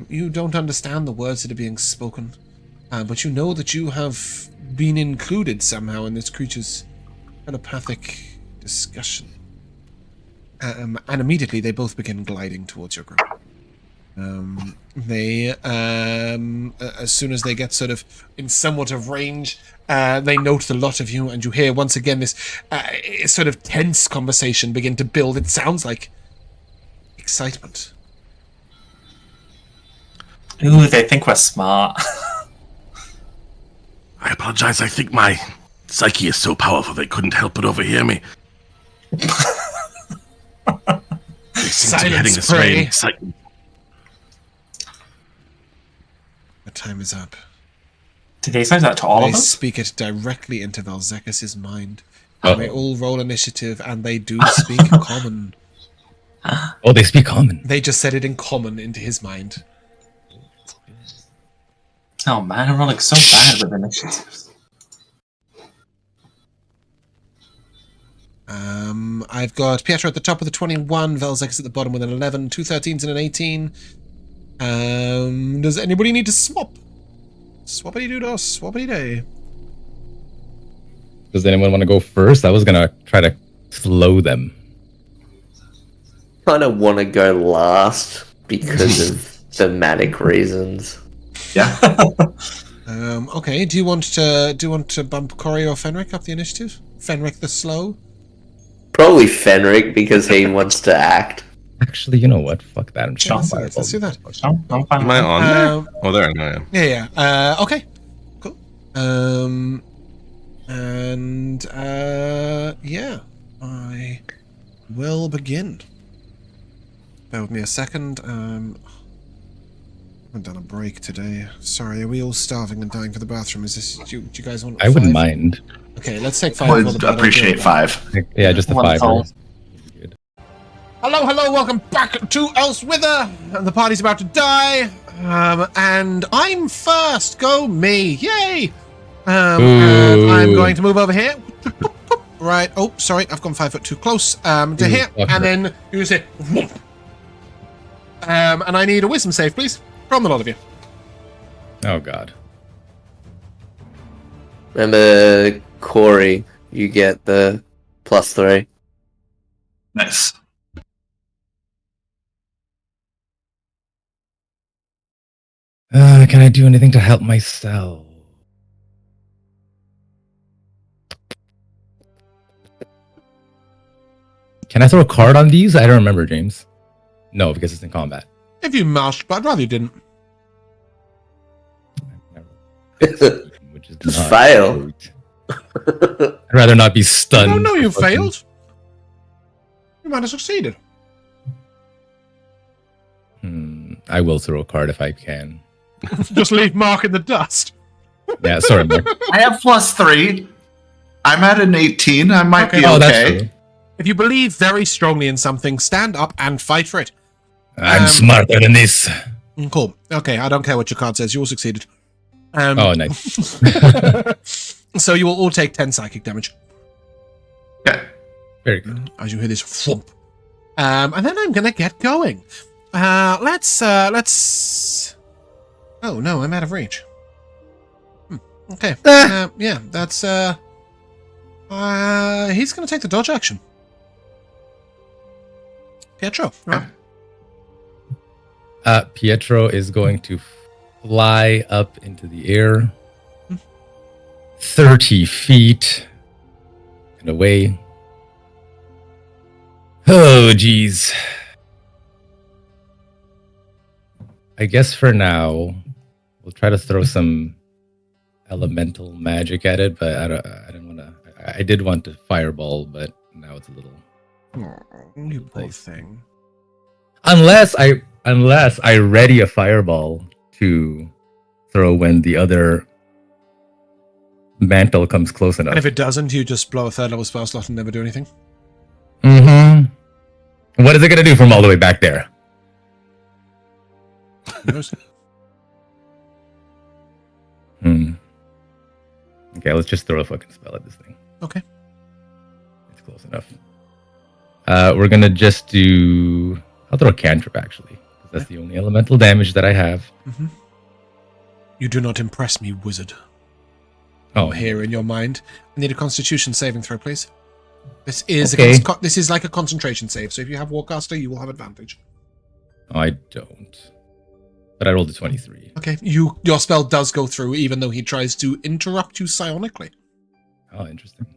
You don't understand the words that are being spoken, but you know that you have been included somehow in this creature's telepathic discussion. And immediately they both begin gliding towards your group. As soon as they get sort of in somewhat of range, they note the lot of you, and you hear once again this sort of tense conversation begin to build. It sounds like excitement. Ooh, they think we're smart. I apologize, I think my psyche is so powerful they couldn't help but overhear me. They seem to be heading this way in excitement. The time is up. Did they say that to all They of us? speak it directly into Vel'zekiss' mind. Uh-oh. They all roll initiative, and they do speak common. Oh, they speak common. They just said it in common into his mind. Oh man, I'm rolling so bad with initiatives. I've got Pietro at the top with a 21, Vel'zekiss at the bottom with an 11, two 13s and an 18. Does anybody need to swap? Swappity-doo-dah, swappity-day. Does anyone want to go first? I was gonna try to slow them. Kind of want to go last because of thematic reasons. Yeah. Okay, do you want to bump Corrie or Fenric up the initiative? Fenric the slow? Probably Fenric because he wants to act. Actually, you know what? Fuck that. I'm just Yeah, gonna let's do that. No, I'm fine. Am I on there? Oh, there I am. Yeah. Okay. Cool. Yeah. I will begin. Bear with me a second. I haven't done a break today. Sorry, are we all starving and dying for the bathroom? Is this? Do you guys want? I wouldn't 5? mind. Okay, let's take 5. I would appreciate 5. Yeah, just the 5. Wonderful. Good. Hello, welcome back to Elsewhither. The party's about to die, and I'm first. Go me, yay! And I'm going to move over here. Right. Oh, sorry, I've gone 5 foot too close. To here, and then you say, whoop. And I need a wisdom save, please, from the lot of you. Oh god. Remember, Corey, you get the +3. Nice. Can I do anything to help myself? Can I throw a card on these? I don't remember, James. No, because it's in combat. If you must, but I'd rather you didn't. Which is Just not fail. great. I'd rather not be stunned. No, you for fucking- failed. You might have succeeded. I will throw a card if I can. Just leave Mark in the dust. Yeah, sorry, Mark. I have +3. I'm at an 18. I might be Oh, that's okay. true. If you believe very strongly in something, stand up and fight for it. I'm smarter than this. Cool. Okay, I don't care what your card says. You all succeeded. Oh, nice. So you will all take 10 psychic damage Okay. Very good. as you hear this thump. And then I'm gonna get going. Let's. Oh no, I'm out of reach. Okay. Yeah, that's He's going to take the dodge action. Pietro, right? Pietro is going to fly up into the air 30 feet and away. Oh, geez. I guess for now, we'll try to throw some elemental magic at it, but I don't want to. I did want to fireball, but now it's a little. Oh, you poor thing. Unless I ready a fireball to throw when the other mantle comes close enough. And if it doesn't, you just blow a third level spell slot and never do anything. Mm-hmm. What is it going to do from all the way back there? Who knows? Okay, let's just throw a fucking spell at this thing. Okay. It's close enough. We're going to just do... I'll throw a cantrip, actually. Because that's the only elemental damage that I have. Mm-hmm. You do not impress me, wizard. Oh, here in your mind. I need a Constitution saving throw, please. This is okay. This is like a concentration save, so if you have Warcaster, you will have advantage. Oh, I don't. But I rolled a 23. Okay, your spell does go through, even though he tries to interrupt you psionically. Oh, interesting.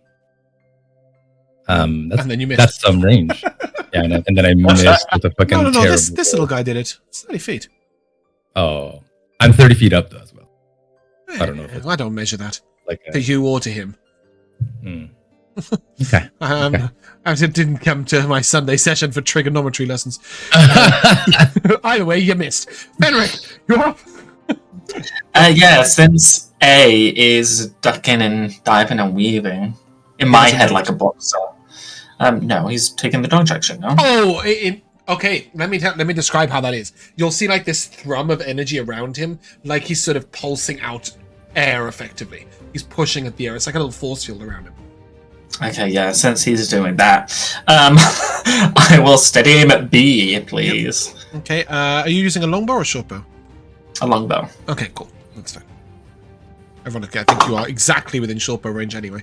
And then you missed. That's some range. Yeah, and then I missed with a fucking No, terrible... this little guy did it. It's 30 feet. Oh. I'm 30 feet up, though, as well. I don't know if it's I don't measure that. like to you or to him. Okay. I didn't come to my Sunday session for trigonometry lessons. Either way, you missed. Fenric, you're up. Yeah, since A is ducking and diving and weaving, in my head like a boxer. No, he's taking the dodge action, no? Oh, okay. Let me describe how that is. You'll see like this thrum of energy around him, like he's sort of pulsing out air effectively. He's pushing at the air. It's like a little force field around him. Okay, yeah, since he's doing that, I will steady aim at B, please. Yep. Okay, are you using a longbow or a shortbow? A longbow. Okay, cool. That's fine. Everyone, I think you are exactly within shortbow range anyway.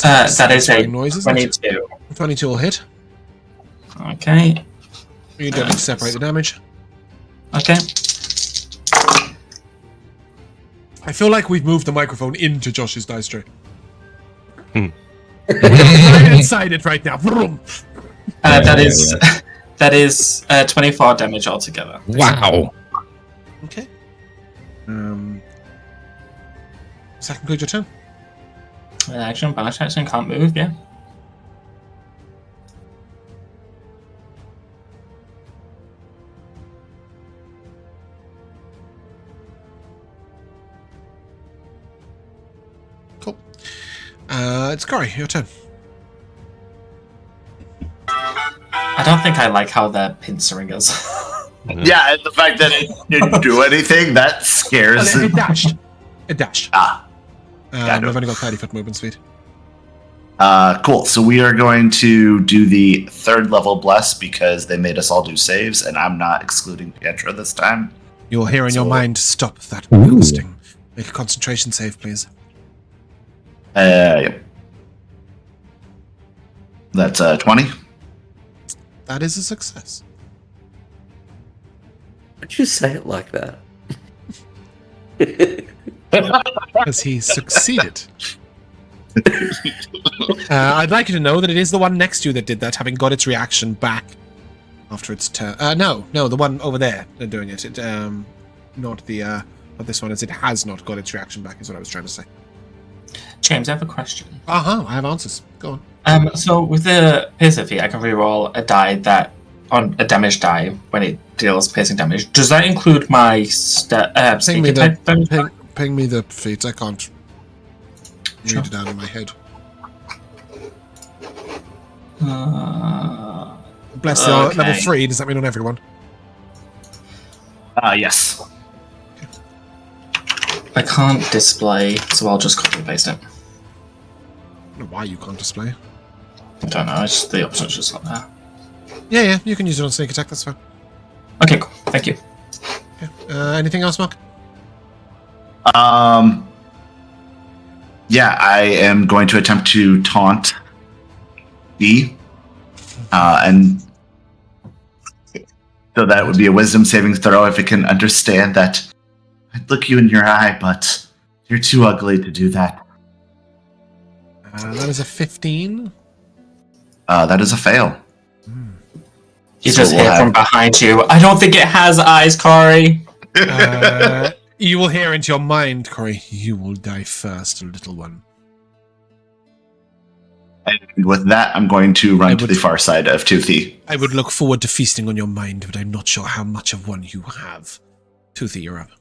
That is a noise, 22. 22 will hit. Okay. You don't need to separate the damage. Okay. I feel like we've moved the microphone into Josh's dice tray. Right inside it right now. That is 24 damage altogether. Wow. Okay. Does that conclude your turn? Action, bonus action, can't move, yeah. Cool. It's Corrie, your turn. I don't think I like how they're pincering us. Yeah, and the fact that it didn't do anything, that scares It dashed. It dashed. I've only got 30-foot movement speed. Cool. So we are going to do the 3rd level bless because they made us all do saves, and I'm not excluding Pietro this time. You'll hear in your mind, stop that boosting. Make a concentration save, please. Yep. That's 20. That is a success. Would you say it like that? Because he succeeded. I'd like you to know that it is the one next to you that did that, having got its reaction back after its turn. No, the one over there they're doing it. Not this one, as it has not got its reaction back, is what I was trying to say. James, I have a question. I have answers. Go on. So with the piercer feat, I can reroll a die that on a damage die when it deals piercing damage. Does that include my Ping me type damage? ping me the feat. I can't read it out in my head. Bless you. Okay. Level 3. Does that mean on everyone? Yes. I can't display, so I'll just copy and paste it. I don't know why you can't display. I don't know, the option's just not there. Yeah, you can use it on sneak attack. That's fine. Okay, cool. Thank you. Okay. Anything else, Mark? Yeah, I am going to attempt to taunt B. And so that would be a wisdom saving throw if it can understand that I'd look you in your eye, but you're too ugly to do that. That is a 15. That is a fail. You So just we'll hear have- from behind you. I don't think it has eyes, Corrie. You will hear into your mind, Corrie, you will die first, little one. And with that, I'm going to run to the far side of Toothy. I would look forward to feasting on your mind, but I'm not sure how much of one you have. Toothy, you're up.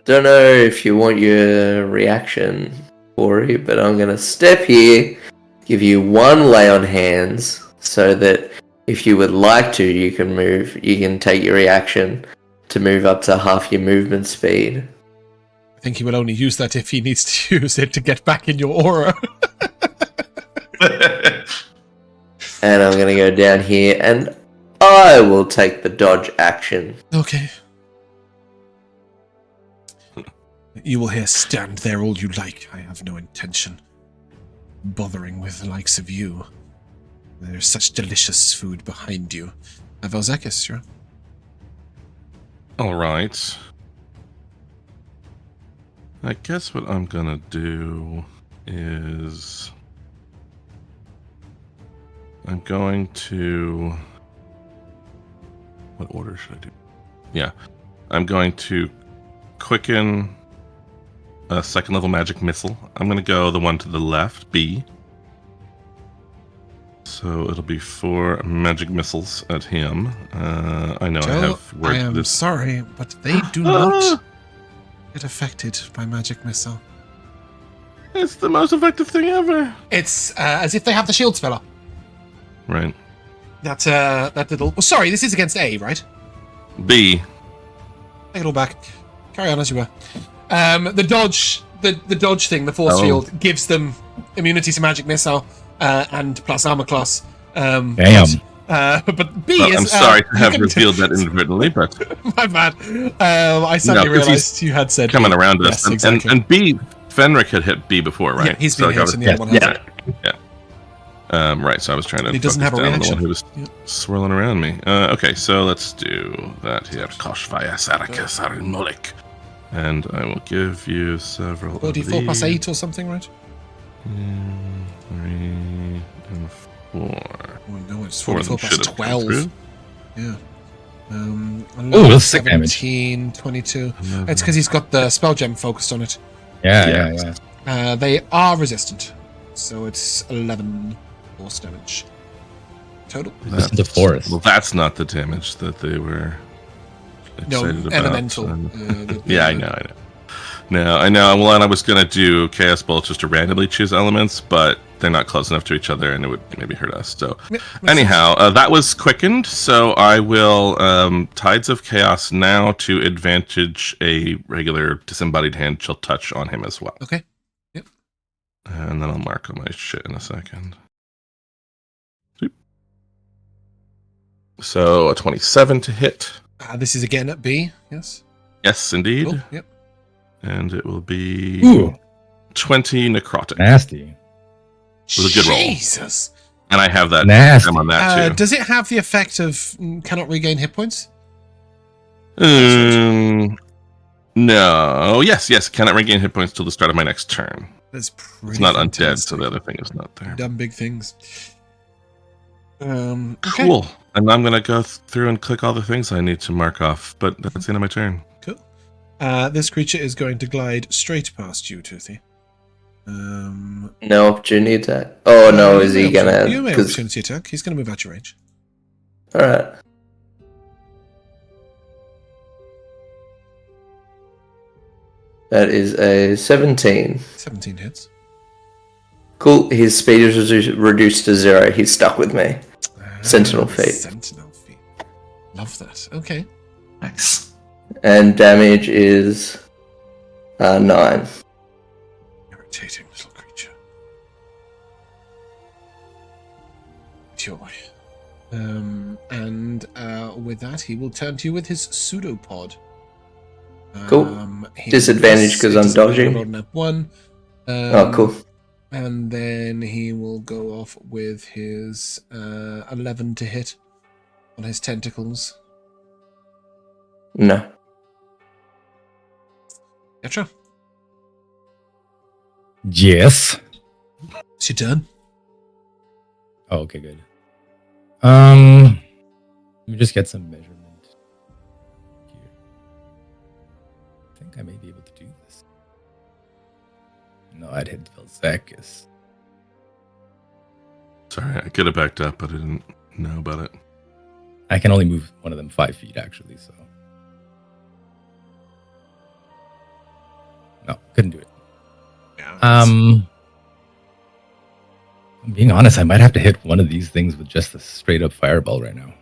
Don't know if you want your reaction, Corey, but I'm gonna step here, give you one lay on hands, so that if you would like to, you can move. You can take your reaction to move up to half your movement speed. I think he will only use that if he needs to use it to get back in your aura. And I'm gonna go down here, and I will take the dodge action. Okay. You will hear, stand there all you like. I have no intention bothering with the likes of you. There's such delicious food behind you. Vel'zekiss, you're up. All right. I guess what I'm gonna do is I'm going to. What order should I do? Yeah, I'm going to quicken a second level magic missile. I'm gonna go the one to the left, B. So it'll be 4 magic missiles at him. I know Joe, I have I am this. sorry, but they do not get affected by magic missile. It's the most effective thing ever. It's as if they have the shield spell up. Right. That little. Oh, sorry, this is against A, right? B. Take it all back. Carry on as you were. The dodge, the dodge thing, the force field gives them immunity to magic missile and plus armor class. Damn. But B Well, is. I'm sorry to you have can- revealed that inadvertently, but My bad. I suddenly 'cause he's realized you had said coming B. around Yes, us. exactly. And B, Fenric had hit B before, right? Yeah, he's So, been like, I hit was- and the other one hasn't. Right, so I was trying to He doesn't focus have a down on the reaction. one who was swirling around me. Okay, so let's do that here. Koshvaya Sarakas Arimolik. And I will give you several of 44 plus these. 8 or something, right? 3 and 4. Oh no, it's 4 of 44 them plus should have come 12. through. Yeah. Ooh, that's sick damage. 17, 22. It's because he's got the spell gem focused on it. Yeah. They are resistant. So it's 11 force damage. Total. Listen to Forest. Well, that's not the damage that they were No, excited about. elemental. Yeah, I know. No, I know. Well, and I was going to do Chaos Bolt just to randomly choose elements, but they're not close enough to each other, and it would maybe hurt us. So, anyhow, that was quickened, so I will Tides of Chaos now to advantage a regular disembodied hand shall touch on him as well. Okay. Yep. And then I'll mark on my shit in a second. So, a 27 to hit. This is again at B, yes? Yes, indeed. Cool. Yep. And it will be Ooh, 20 necrotic. nasty. It was a good roll. Jesus. And I have that Nasty. gem on that too. Does it have the effect of cannot regain hit points? No. Yes. Cannot regain hit points till the start of my next turn. That's pretty It's not undead, fantastic. so the other thing is not there. Dumb big things. Okay. Cool. And I'm gonna go through and click all the things I need to mark off. But that's the end of my turn. Cool. This creature is going to glide straight past you, Toothy. No opportunity attack. Oh no, is he gonna? You may have 'cause- opportunity attack. He's going to move out your range. all right. That is a 17. 17 hits. Cool. His speed is reduced to 0. He's stuck with me. Sentinel feet. Sentinel feet. Love that. Okay. Nice. And damage is 9. Irritating little creature. Joy. And with that, he will turn to you with his pseudopod. Cool. Disadvantage because I'm dodging. Rolled an +1. Oh, cool. And then he will go off with his 11 to hit on his tentacles. No. Pietro, Yes. it's your turn. Oh, okay, good. Let me just get some measurement here. I think I may be able to do this. No, I'd hit Vel'zekiss. Sorry, I could have backed up, but I didn't know about it. I can only move one of them 5 feet, actually, so. No, couldn't do it. Yeah, I'm being honest, I might have to hit one of these things with just a straight up fireball right now.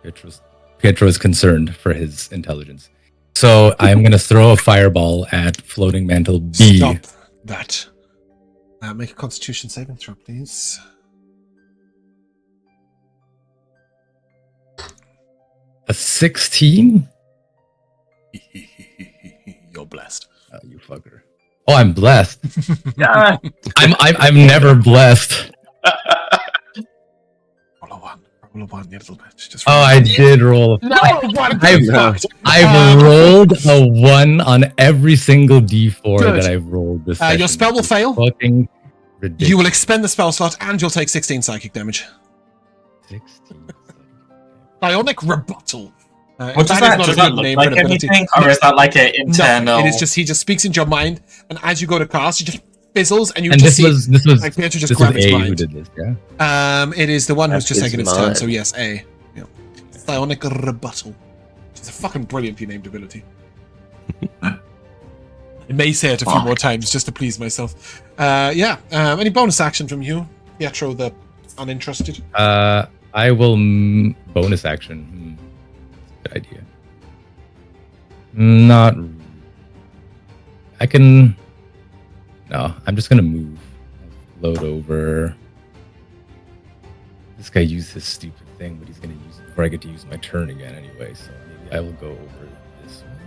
Pietro is concerned for his intelligence. So I'm going to throw a fireball at Floating Mantle B. Stop that. Make a Constitution saving throw, please. A 16? You're blessed. Oh, you fucker. Oh, I'm blessed. Yeah. I'm never blessed. Roll a one, you little bitch. Just Oh, I did roll. No, I've rolled a 1 on every single D4 Good. that I've rolled this session. your spell will fail. Fucking ridiculous. You will expend the spell slot and you'll take 16 psychic damage. 16. Bionic rebuttal. What does that look like anything? Or is that like an internal... No, it is just, he just speaks into your mind, and as you go to cast, he just fizzles, and you And just this see... was like, Pietro just this grab was his A mind. who did this, yeah? It is the one who's That's just taken his its turn, mind. so yes, A. Yeah. Bionic rebuttal. It's a fucking brilliantly named ability. I may say it a few more times just to please myself. Any bonus action from you, Pietro the uninterested? I will bonus action. Good idea. Not. I can. No, I'm just gonna move. Load over. This guy used his stupid thing, but he's gonna use it before I get to use my turn again anyway. So maybe I will go over this one.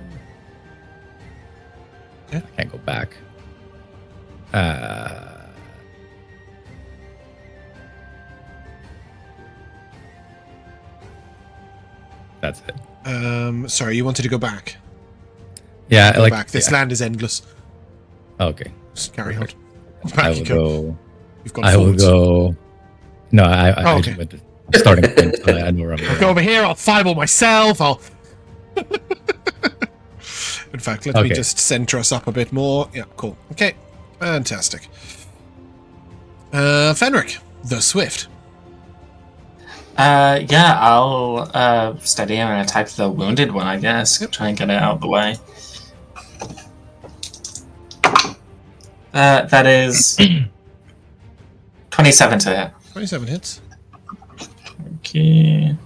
Okay. I can't go back. That's it. Sorry, you wanted to go back. Yeah, Go like back. This yeah. land is endless. Okay. Just carry on. I Back will you go. go. You've got I will forwards. go. No, I okay. just went to starting point. So I know where I'm I'll going. go over here. I'll fireball myself. I'll. In fact, let me Okay. just center us up a bit more. Yeah, cool. Okay, fantastic. Fenric, the Swift. I'll steady him and attack the wounded one, I guess. Try and get it out of the way. That is 27 to hit. 27 hits. Okay.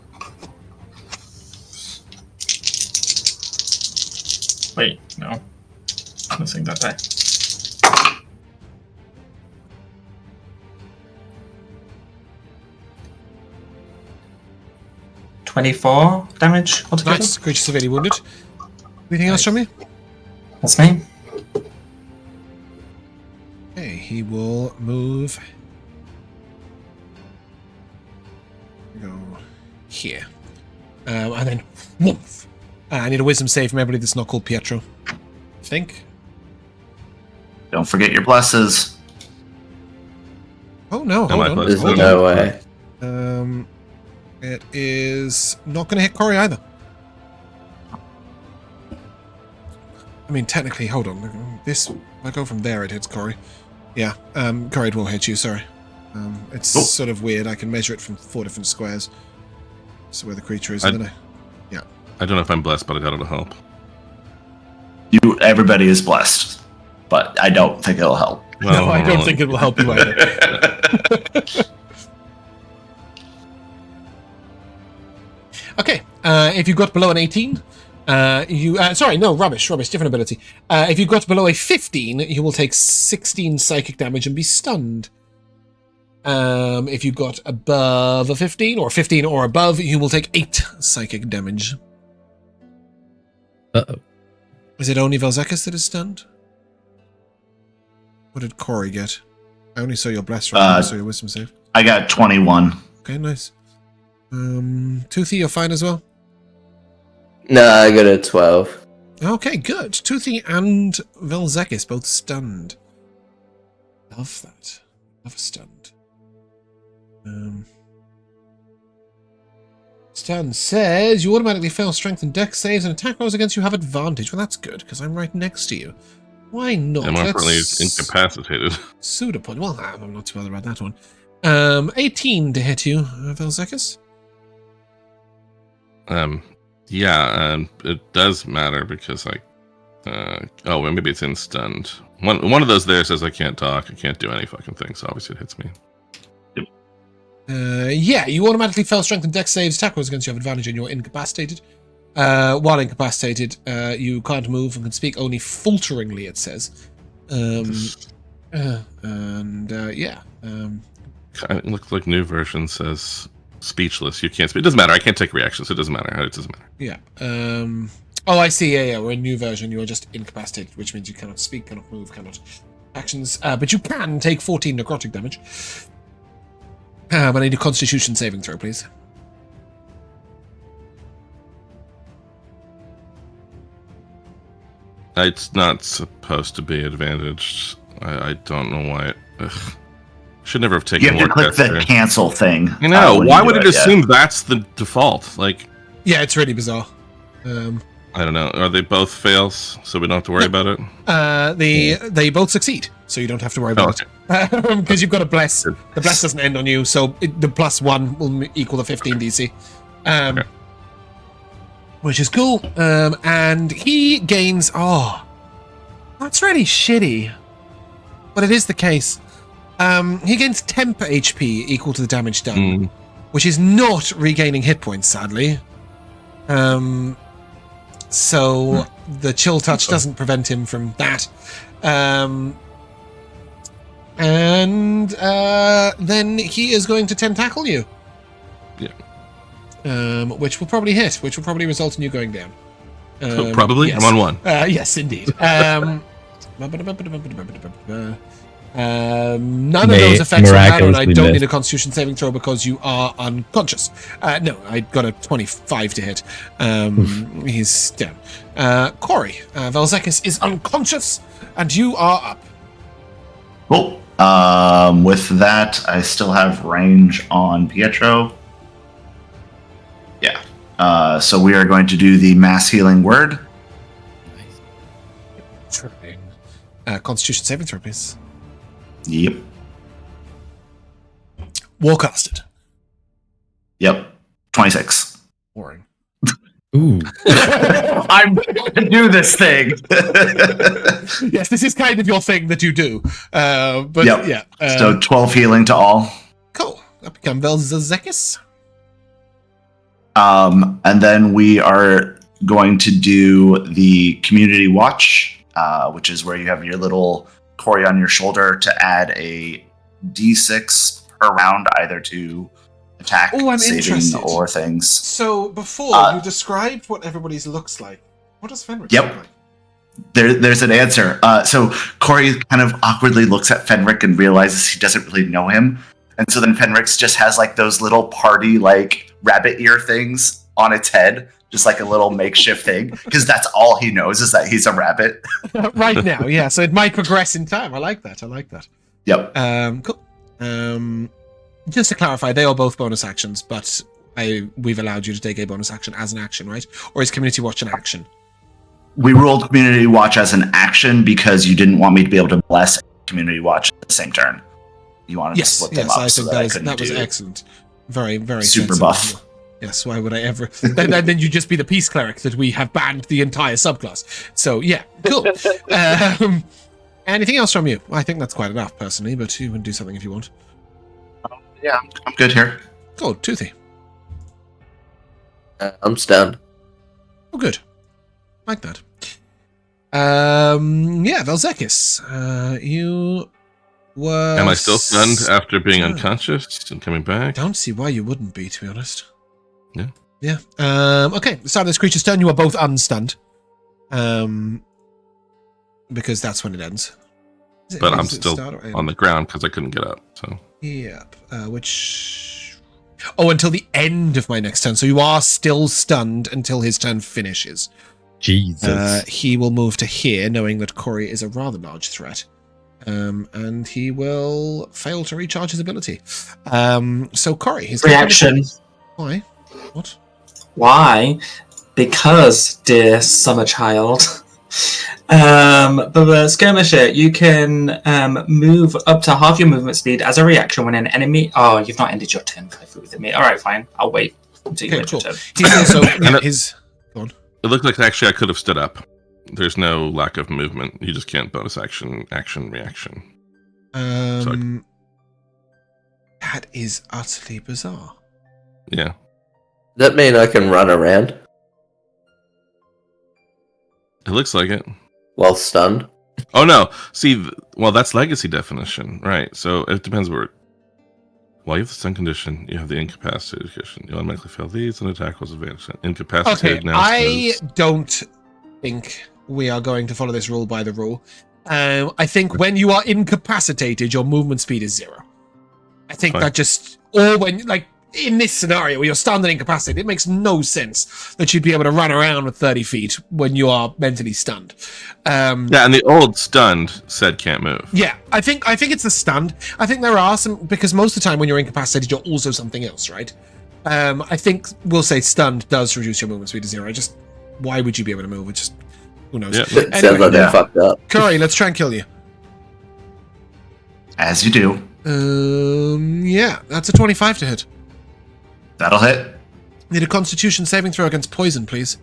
Wait, no. Missing that die. $24 damage altogether. Nice. Creature severely wounded. Anything else from you? That's me. Okay, he will move. Go here. And then, woof. I need a wisdom save from everybody that's not called Pietro. I think. Don't forget your blesses. Oh no, hold my on. bless. There's Hold no on. way. It is not going to hit Corrie either. I mean, technically, hold on. This, I go from there, it hits Corrie. Yeah, Corrie will hit you, sorry. It's Oh. sort of weird. I can measure it from 4 different squares. So where the creature is, I- and then I don't know if I'm blessed, but I got it to help. Everybody is blessed, but I don't think it'll help. Well, no, I don't think it will help you either. Okay, if you got below an 18, rubbish, different ability. If you got below a 15, you will take 16 psychic damage and be stunned. If you got above a 15 or 15 or above, you will take 8 psychic damage. Uh-oh. Is it only Vel'zekiss that is stunned? What did Corrie get? I only saw your bless right now, so your wisdom save. I got 21. Okay, nice. Toothy, you're fine as well? No, I got a 12. Okay, good. Toothy and Vel'zekiss both stunned. Love that. Love a stunned. Stun says you automatically fail strength and dex saves and attack rolls against you have advantage. Well, that's good, because I'm right next to you. Why not? I'm currently incapacitated. Pseudopod. Well, I'm not too bothered about that one. 18 to hit you, Vel'zekiss. Yeah, it does matter because well, maybe it's in stunned. One of those there says I can't talk, I can't do any fucking thing, so obviously it hits me. Yeah, you automatically fail strength and dex saves, attack rolls against you have advantage, and you're incapacitated. While incapacitated, you can't move and can speak only falteringly, it says. Yeah. It looks like new version says speechless. You can't speak. It doesn't matter. I can't take reactions. So it doesn't matter. It doesn't matter. Yeah. Oh, I see. Yeah. We're in new version. You are just incapacitated, which means you cannot speak, cannot move, cannot actions. But you can take 14 necrotic damage. But I need a Constitution saving throw, please. It's not supposed to be advantaged. I don't know why. Should never have taken. You have to click the cancel thing. I know. Why would it assume that's the default? Like, yeah, it's really bizarre. I don't know. Are they both fails, so we don't have to worry about it? They both succeed, so you don't have to worry about it because you've got a bless. The bless doesn't end on you, so the +1 will equal the 15 DC, which is cool. And he gains. Oh, that's really shitty, but it is the case. He gains temp HP equal to the damage done, which is not regaining hit points, sadly. So the chill touch doesn't prevent him from that. And then he is going to tentacle you. Yeah. Which will probably hit, which will probably result in you going down. Probably? Yes. I'm on 1. Yes, indeed. None of those effects are bad, and I don't need a Constitution saving throw because you are unconscious. No, I got a 25 to hit. He's down. Corrie, Vel'zekiss is unconscious, and you are up. Cool. With that, I still have range on Pietro. Yeah. So we are going to do the mass healing word. Constitution saving throw, please. Yep. Warcasted. Yep. 26. Boring. Ooh. I'm going to do this thing. Yes, this is kind of your thing that you do. But yep. Yeah. So 12 healing to all. Cool. That becomes Vel'zekiss. And then we are going to do the community watch, which is where you have your little Corrie on your shoulder to add a d6 per round, either to attack, saving, or things. So before you described what everybody's looks like, what does Fenric look like? There's an answer. So Corrie kind of awkwardly looks at Fenric and realizes he doesn't really know him, and so then Fenric just has like those little party like rabbit ear things on its head. Just like a little makeshift thing, because that's all he knows is that he's a rabbit. Right now, yeah. So it might progress in time. I like that. Yep. Cool. Just to clarify, they are both bonus actions, but we've allowed you to take a bonus action as an action, right? Or is Community Watch an action? We ruled Community Watch as an action because you didn't want me to be able to bless Community Watch at the same turn. You wanted to split them up. I think so that was excellent. Very, very super sensible. buff. Yes, why would I ever? then you'd just be the Peace Cleric that we have banned the entire subclass. So, yeah, cool. Anything else from you? I think that's quite enough, personally, but you can do something if you want. Yeah, I'm good here. Cool, Toothy. I'm stunned. Oh, good. Like that. Yeah, Vel'zekiss. You were... Am I still stunned after being unconscious and coming back? Don't see why you wouldn't be, to be honest. Yeah. Yeah. Okay, the start of this creature's turn, you are both unstunned. Because that's when it ends. But I'm still on the ground because I couldn't get up. So yep. Until the end of my next turn. So you are still stunned until his turn finishes. Jesus. He will move to here, knowing that Corrie is a rather large threat. And he will fail to recharge his ability. So Corrie, his reaction. Why? What? Why? Because, dear summer child. But Skirmisher, you can move up to half your movement speed as a reaction when an enemy. Oh, you've not ended your turn with me. All right, fine. I'll wait until you end your turn. He's also his. Go on. It looked like actually I could have stood up. There's no lack of movement. You just can't bonus action, reaction. That is utterly bizarre. Yeah. Does that mean I can run around It looks like it. while stunned? Oh no! See, well, that's legacy definition, right? So it depends where. While you have the stun condition, you have the incapacitated condition. You automatically fail these, and attack was advantage. Incapacitated. Okay, now I don't think we are going to follow this rule by the rule. I think when you are incapacitated, your movement speed is 0. I think Fine. that just, or when, like, in this scenario where you're stunned and incapacitated, it makes no sense that you'd be able to run around with 30 feet when you are mentally stunned. Yeah, and the old stunned said can't move. Yeah, I think it's the stunned. I think there are some, because most of the time when you're incapacitated, you're also something else, right? I think we'll say stunned does reduce your movement speed to 0. Why would you be able to move? It just, who knows? Yeah. Anyway, Sounds like they're fucked up. Corrie, let's try and kill you. As you do. Yeah, that's a 25 to hit. That'll hit. Need a Constitution saving throw against poison, please.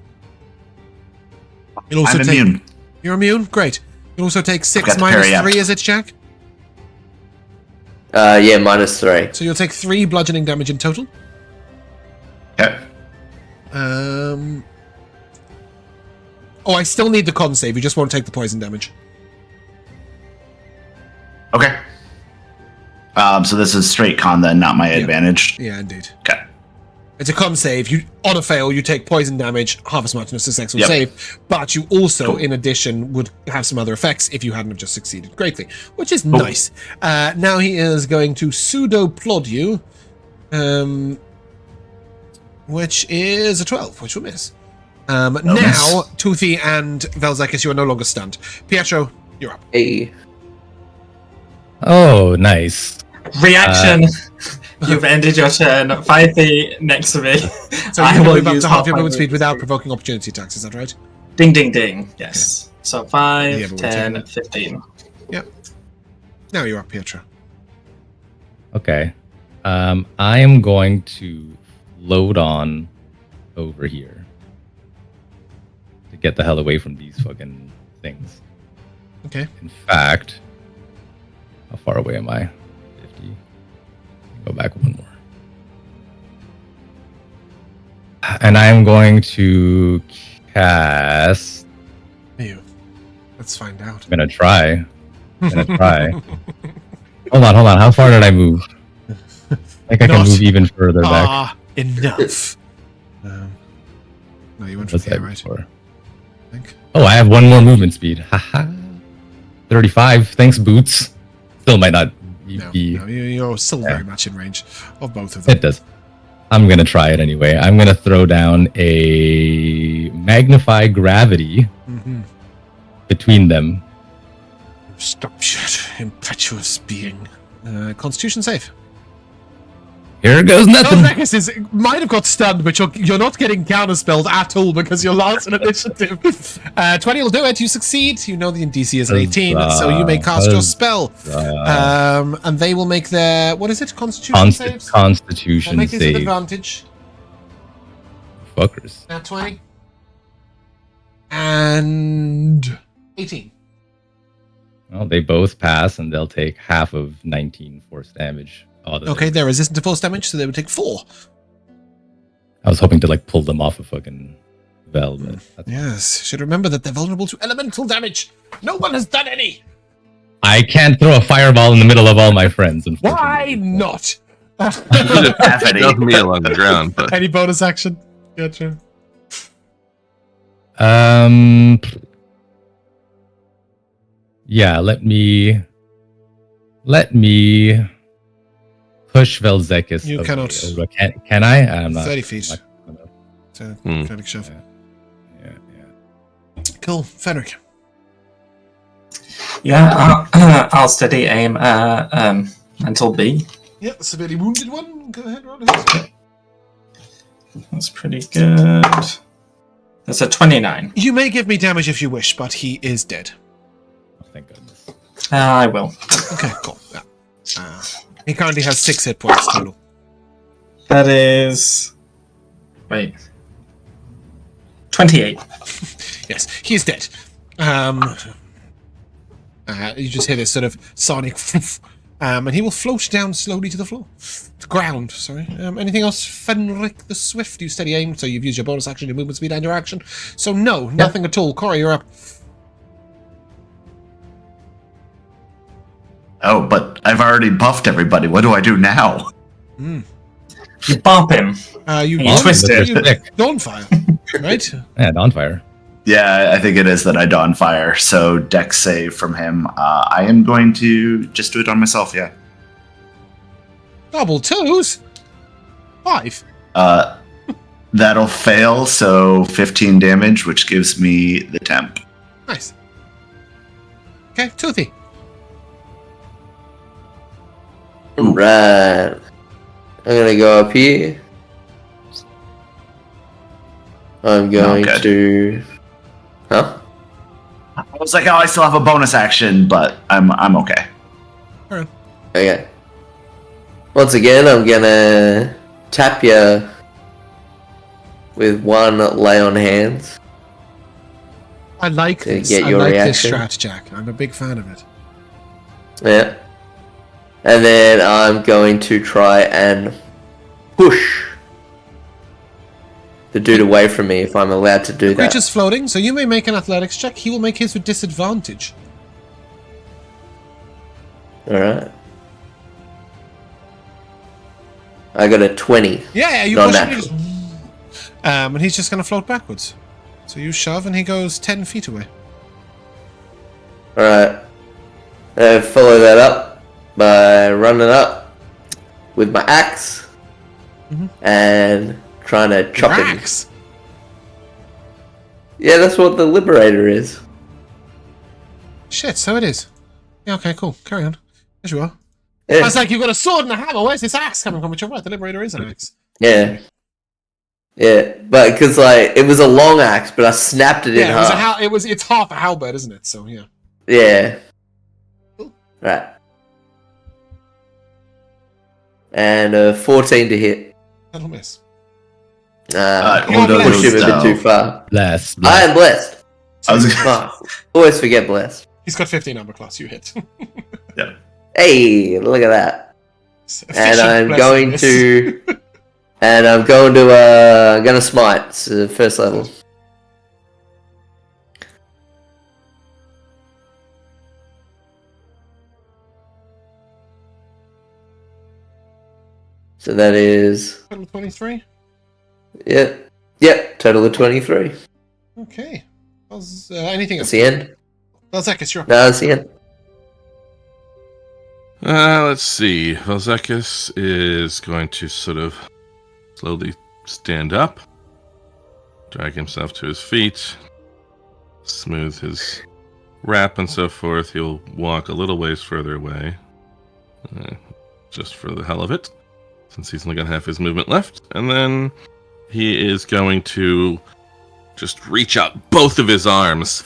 You'll I'm immune. You're immune? Great. You'll also take 6 got the minus parry up. 3, is it, Jack? Yeah, -3. So you'll take 3 bludgeoning damage in total. Okay. I still need the con save. You just won't take the poison damage. Okay. So this is straight con then, not my advantage. Yeah, indeed. Okay. It's a con save. You on a fail, you take poison damage, half as much as a successful Yep. save, but you also, Cool. in addition, would have some other effects if you hadn't have just succeeded greatly, which is nice. Now he is going to pseudo plod you, which is a 12, which will miss. Now, Toothy and Vel'zekiss, you are no longer stunned. Pietro, you're up. Hey. Oh, nice. Reaction. You've ended your turn. 5 feet next to me. So you can move up to half your movement speed without provoking opportunity attacks, is that right? Ding, ding, ding. Yes. So Yeah, 5, but we're 10, taking it. 15. Yep. Now you're up, Pietro. Okay. I am going to load on over here to get the hell away from these fucking things. Okay. In fact, how far away am I? 50. Go back one more. And I'm going to cast. You. Let's find out. I'm gonna try. Hold on. How far did I move? I think I can Not move even further back. Enough. No, you went from What's here, that right? for? I think. Oh, I have one more movement speed. Haha. 35. Thanks, Boots. Still might not No, be. you're still very much in range of both of them. It does. I'm gonna try it anyway. I'm gonna throw down a magnify gravity between them. Stop shit, impetuous being. Constitution save. Here goes nothing. Vel'zekiss might have got stunned, but you're not getting counterspelled at all because you're last in initiative. 20 will do it. You succeed. You know the DC is an 18, so you may cast your spell. And they will make their, what is it? Constitution saves? Constitution Make this an save. advantage. Fuckers. Now 20. And 18. Well, they both pass, and they'll take half of 19 force damage. Okay, they're resistant to force damage, so they would take 4. I was hoping to pull them off of fucking Vel, but that's Yes, should remember that they're vulnerable to elemental damage. No one has done any. I can't throw a fireball in the middle of all my friends. Why not? Have me along the ground, but Any bonus action? Gotcha. Yeah, let me push Vel'zekiss. You away. cannot. Can I? I'm not. 30 feet. I'm not So, cleric shove. yeah. Cool. Fenric. Yeah, I'll steady aim mental B. Yeah, severely wounded one. Go ahead, roll it. That's pretty good. That's a 29. You may give me damage if you wish, but he is dead. Oh, thank goodness. I will. Okay, cool. Yeah. He currently has 6 hit points total. That is... Wait. 28. Yes, he is dead. You just hear this sort of sonic... and he will float down slowly to the floor. To ground, sorry. Anything else, Fenric the Swift? You steady aim, so you've used your bonus action, your movement speed, and your action. So no, nothing at all. Corrie, you're up. Oh, but I've already buffed everybody. What do I do now? You bump him. You twist it. You Dawnfire, right? Yeah, Dawnfire. Yeah, I think it is that I dawn fire. So dex save from him. I am going to just do it on myself. Yeah. Double 2s? 5. That'll fail. So 15 damage, which gives me the temp. Nice. Okay, Toothy. Right. I'm gonna go up here. I'm going to... Huh? I was like, oh, I still have a bonus action, but I'm okay. Alright. Okay. Once again, I'm gonna tap you with one lay on hands. I like To this. get I your like this reaction. strat, Jack. I'm a big fan of it. Yeah. And then I'm going to try and push the dude away from me if I'm allowed to do that. Creature's floating, so you may make an athletics check. He will make his with disadvantage. Alright. I got a 20. Yeah, you Not push him. You natural. just... and he's just going to float backwards. So you shove, and he goes 10 feet away. Alright. Follow that up by running up with my axe and trying to chop him. Axe. Yeah, that's what the Liberator is. Shit, so it is. Yeah, okay, cool. Carry on. As you are. Yeah. I was like, you've got a sword and a hammer. Where's this axe coming from? But you're right, the Liberator is an axe. Yeah. Yeah, but because like it was a long axe, but I snapped it in Yeah, half. it's half a halberd, isn't it? So yeah. Yeah. Cool. Right. And 14 to hit. That'll miss. I You're pushed him a bit down. too far. Bless. I am blessed. I was Oh, always forget blessed. He's got 15 armor class. You hit. Hey, look at that. And Efficient I'm going blessedness. to... And I'm going to, gonna smite. It's first level. So that is... Total 23. Yep. Yep, total of 23. Okay. Anything That's else? the end. Vel'zekiss, you're up. No, that's the end. Let's see. Vel'zekiss is going to sort of slowly stand up, drag himself to his feet, smooth his wrap and so forth. He'll walk a little ways further away, just for the hell of it, since he's only got half his movement left. And then he is going to just reach out both of his arms,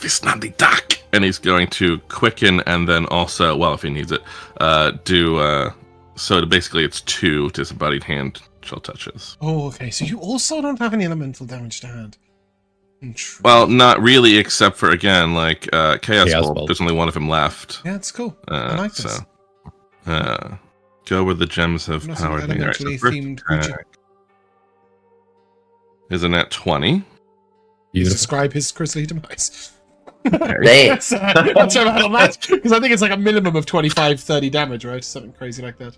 and he's going to quicken and then also, well, if he needs it, so basically it's 2 disembodied hand shell touches. Oh, okay. So you also don't have any elemental damage to hand. Well, not really, except for, again, like, Chaos Bolt. Bolt. There's only one of him left. Yeah, it's cool. I like this. So, go where the gems have Not powered an me. Alright, so elementally first themed creature. attack is a nat 20. Beautiful. Describe his grisly demise. Damn. That's about on that. Because I think it's like a minimum of 25, 30 damage, right? Something crazy like that.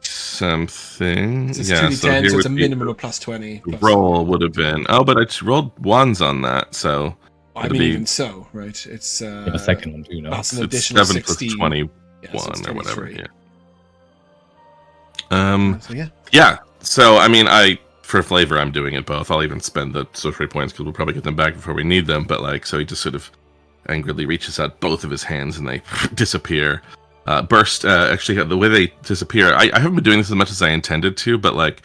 Something. It's Yeah, 2d10, so so here it's a would be minimum of plus 20. Plus roll would have been. Oh, but I rolled 1s on that, so I mean, even so, right? It's a second one too, no? plus an It's additional 7 plus 16. 21 so it's or whatever. 23. Yeah. So yeah. Yeah. So I mean, for flavor, I'm doing it both. I'll even spend the sorcery points because we'll probably get them back before we need them. But like, so he just sort of angrily reaches out both of his hands and they disappear. Burst. Actually, the way they disappear, I haven't been doing this as much as I intended to, but like,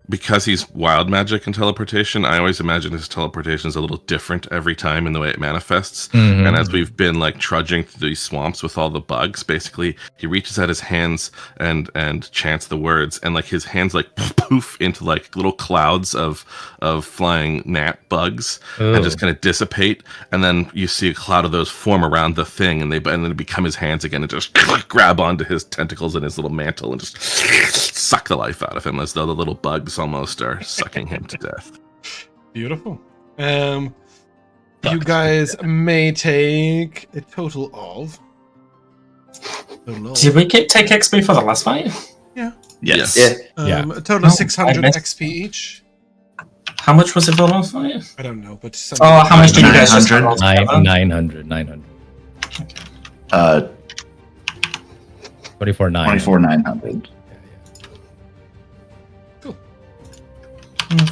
because he's wild magic and teleportation, I always imagine his teleportation is a little different every time in the way it manifests. Mm-hmm. And as we've been like trudging through these swamps with all the bugs, basically he reaches out his hands and chants the words, and like his hands like poof into like little clouds of flying gnat bugs and just kind of dissipate. And then you see a cloud of those form around the thing, and then become his hands again and just grab onto his tentacles and his little mantle and just suck the life out of him, as though the little bugs almost are sucking him to death. Beautiful. You guys may take a total of. Did we take XP for the last fight? Yeah. Yes. Yeah. A total of 600 I missed- XP each. How much was it for the last fight? I don't know, but Oh, how much did you guys just 900? roll together? 900. 24,900. 24,900.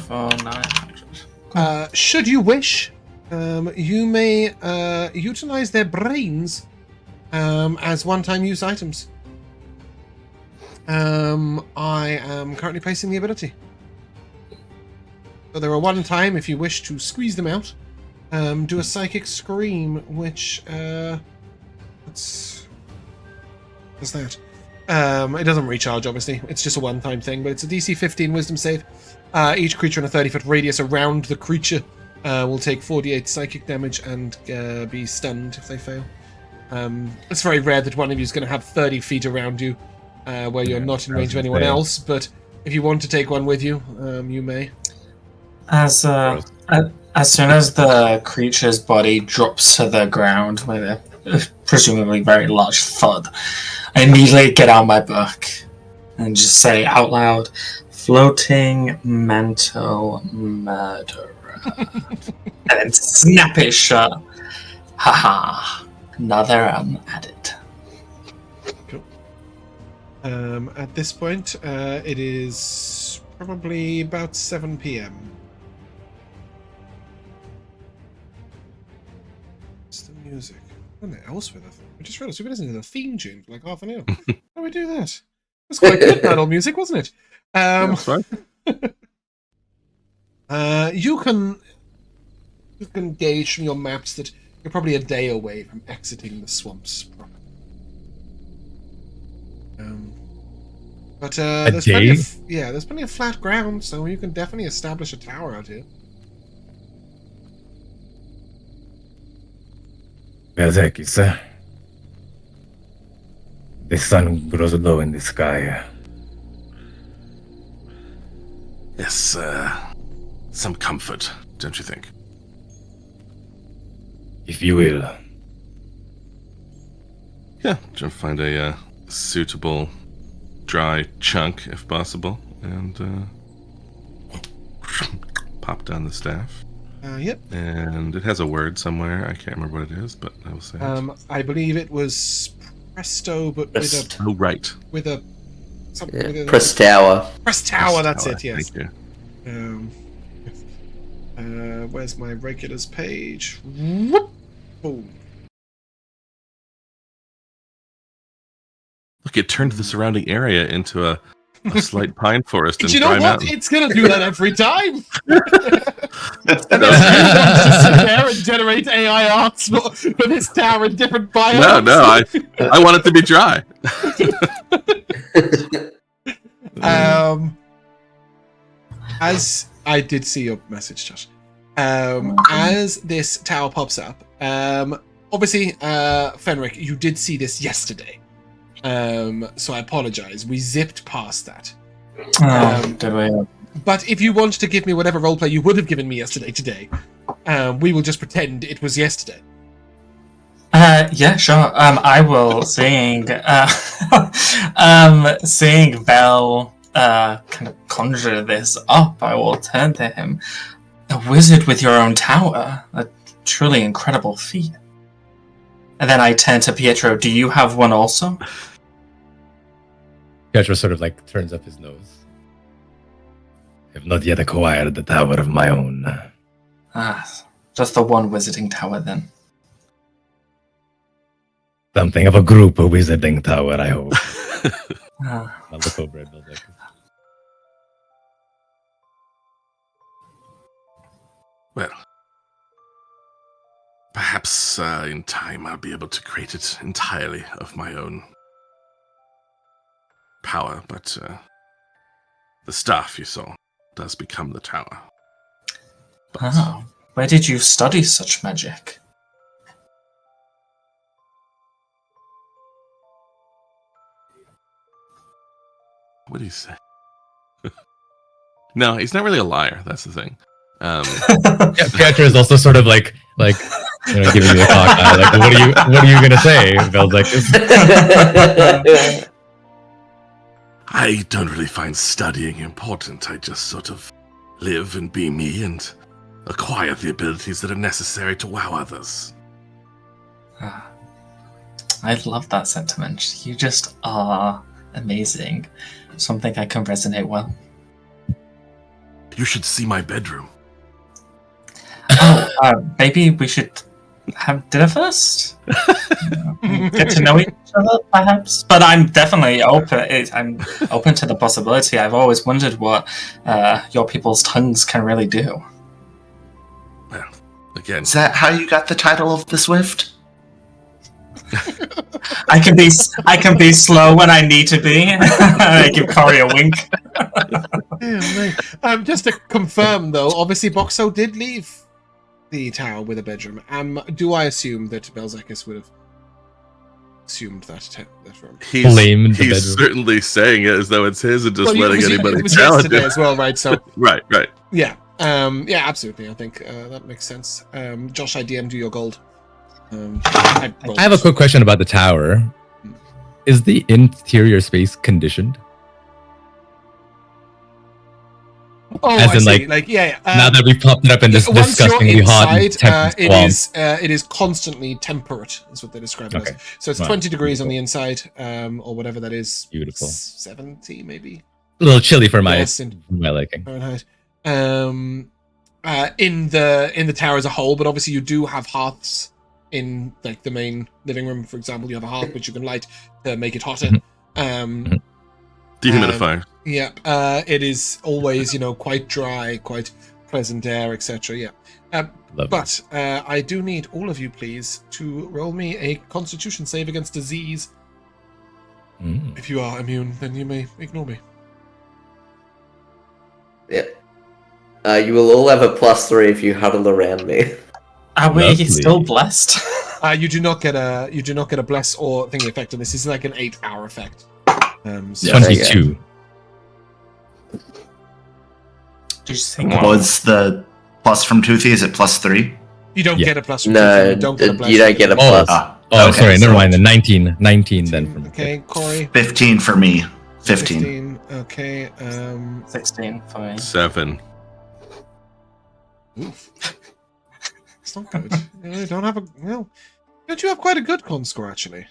For 900. Should you wish, you may utilize their brains as one-time use items. I am currently placing the ability. So there are one time if you wish to squeeze them out. Do a psychic scream, which what's that? It doesn't recharge, obviously. It's just a one-time thing, but it's a DC 15 Wisdom save. Each creature in a 30-foot radius around the creature will take 48 psychic damage and be stunned if they fail. It's very rare that one of you is going to have 30 feet around you where you're not in range of anyone else, but if you want to take one with you, you may. As soon as the creature's body drops to the ground with a presumably very large thud, I immediately get out my book and just say out loud, "Floating mental murderer," and then snap it shut. Haha, another added. Cool. At this point, it is probably about 7 p.m. What's the music? What the Elsewhither? I just realized we've been listening to the theme tune for like half an hour. How do we do that? That's quite good battle music, wasn't it? You can gauge from your maps that you're probably a day away from exiting the swamps proper. But there's plenty of flat ground, so you can definitely establish a tower out here. Vel'zekiss, the sun grows low in the sky. Yes, some comfort, don't you think? If you will. Yeah, try to find a suitable dry chunk, if possible, and pop down the staff. Yep. And it has a word somewhere. I can't remember what it is, but I will say it. I believe it was presto, but with a Oh, right. with a something. Yeah. With a, Press tower. Press tower. That's it. Yes. Thank you. Where's my regulars page? Whoop. Boom. Look, it turned the surrounding area into a slight pine forest and Do you know dry what? mountain. It's gonna do that every time. And then you want to sit there and generate AI arts for this tower in different biomes. No, I want it to be dry. As I did see your message, Josh. As this tower pops up, obviously, Fenric, you did see this yesterday. So I apologize. We zipped past that. Did we? But if you want to give me whatever roleplay you would have given me yesterday today, we will just pretend it was yesterday. Yeah, sure. I will seeing Vel kind of conjure this up. I will turn to him. A wizard with your own tower. A truly incredible feat. And then I turn to Pietro. Do you have one also? Pietro sort of like turns up his nose. I have not yet acquired the tower of my own. Just the one wizarding tower then. Something of a group of wizarding tower, I hope. I'll look over at Vel'zekiss. Well, perhaps in time I'll be able to create it entirely of my own power, but the staff you saw does become the tower. But where did you study such magic? What do you say? No, he's not really a liar. That's the thing. Pietro is also sort of like giving you a talk. Like, what are you gonna say, Vel'zekiss? I don't really find studying important. I just sort of live and be me and acquire the abilities that are necessary to wow others. I love that sentiment. You just are amazing. Something I can resonate well. You should see my bedroom. Maybe we should have dinner first? Get to know each other, perhaps? But I'm definitely open. I'm open to the possibility. I've always wondered what your people's tongues can really do. Well, again... Is that how you got the title of the Swift? I can be slow when I need to be. I give Corrie a wink. Just to confirm, though, obviously Boxxo did leave the tower with a bedroom. Do I assume that Vel'zekiss would have assumed that room? He's certainly saying it as though it's his and just letting anybody challenge it as well, right? So right. Yeah, yeah, absolutely. I think that makes sense. Josh, I DM'd you your gold. I have a quick question about the tower. Is the interior space conditioned? Oh, as in, I see. Now that we've popped it up in this disgustingly hot it is constantly temperate, is what they describe it as. So it's 20 degrees on the inside, or whatever that is. Beautiful. 70, maybe. A little chilly for my liking. Fahrenheit. In the tower as a whole, but obviously you do have hearths in like the main living room. For example, you have a hearth which you can light to make it hotter. Dehumidifier. Yeah, it is always, quite dry, quite pleasant air, etc. Yeah. But I do need all of you, please, to roll me a Constitution save against disease. If you are immune, then you may ignore me. Yeah. You will all have a +3 if you huddle around me. Are we still blessed? You do not get a bless or thingy effect, and this is like an 8-hour effect. 22. Do you think was the plus from Toothy? Is it +3? You don't get a plus. From no, you don't get a bless. You don't get a plus. Okay, sorry, never mind. The 19 then from okay, Corrie. 15 for me. 15. Okay. 16 for me. 7. Oof. It's not good. Don't you have quite a good con score actually?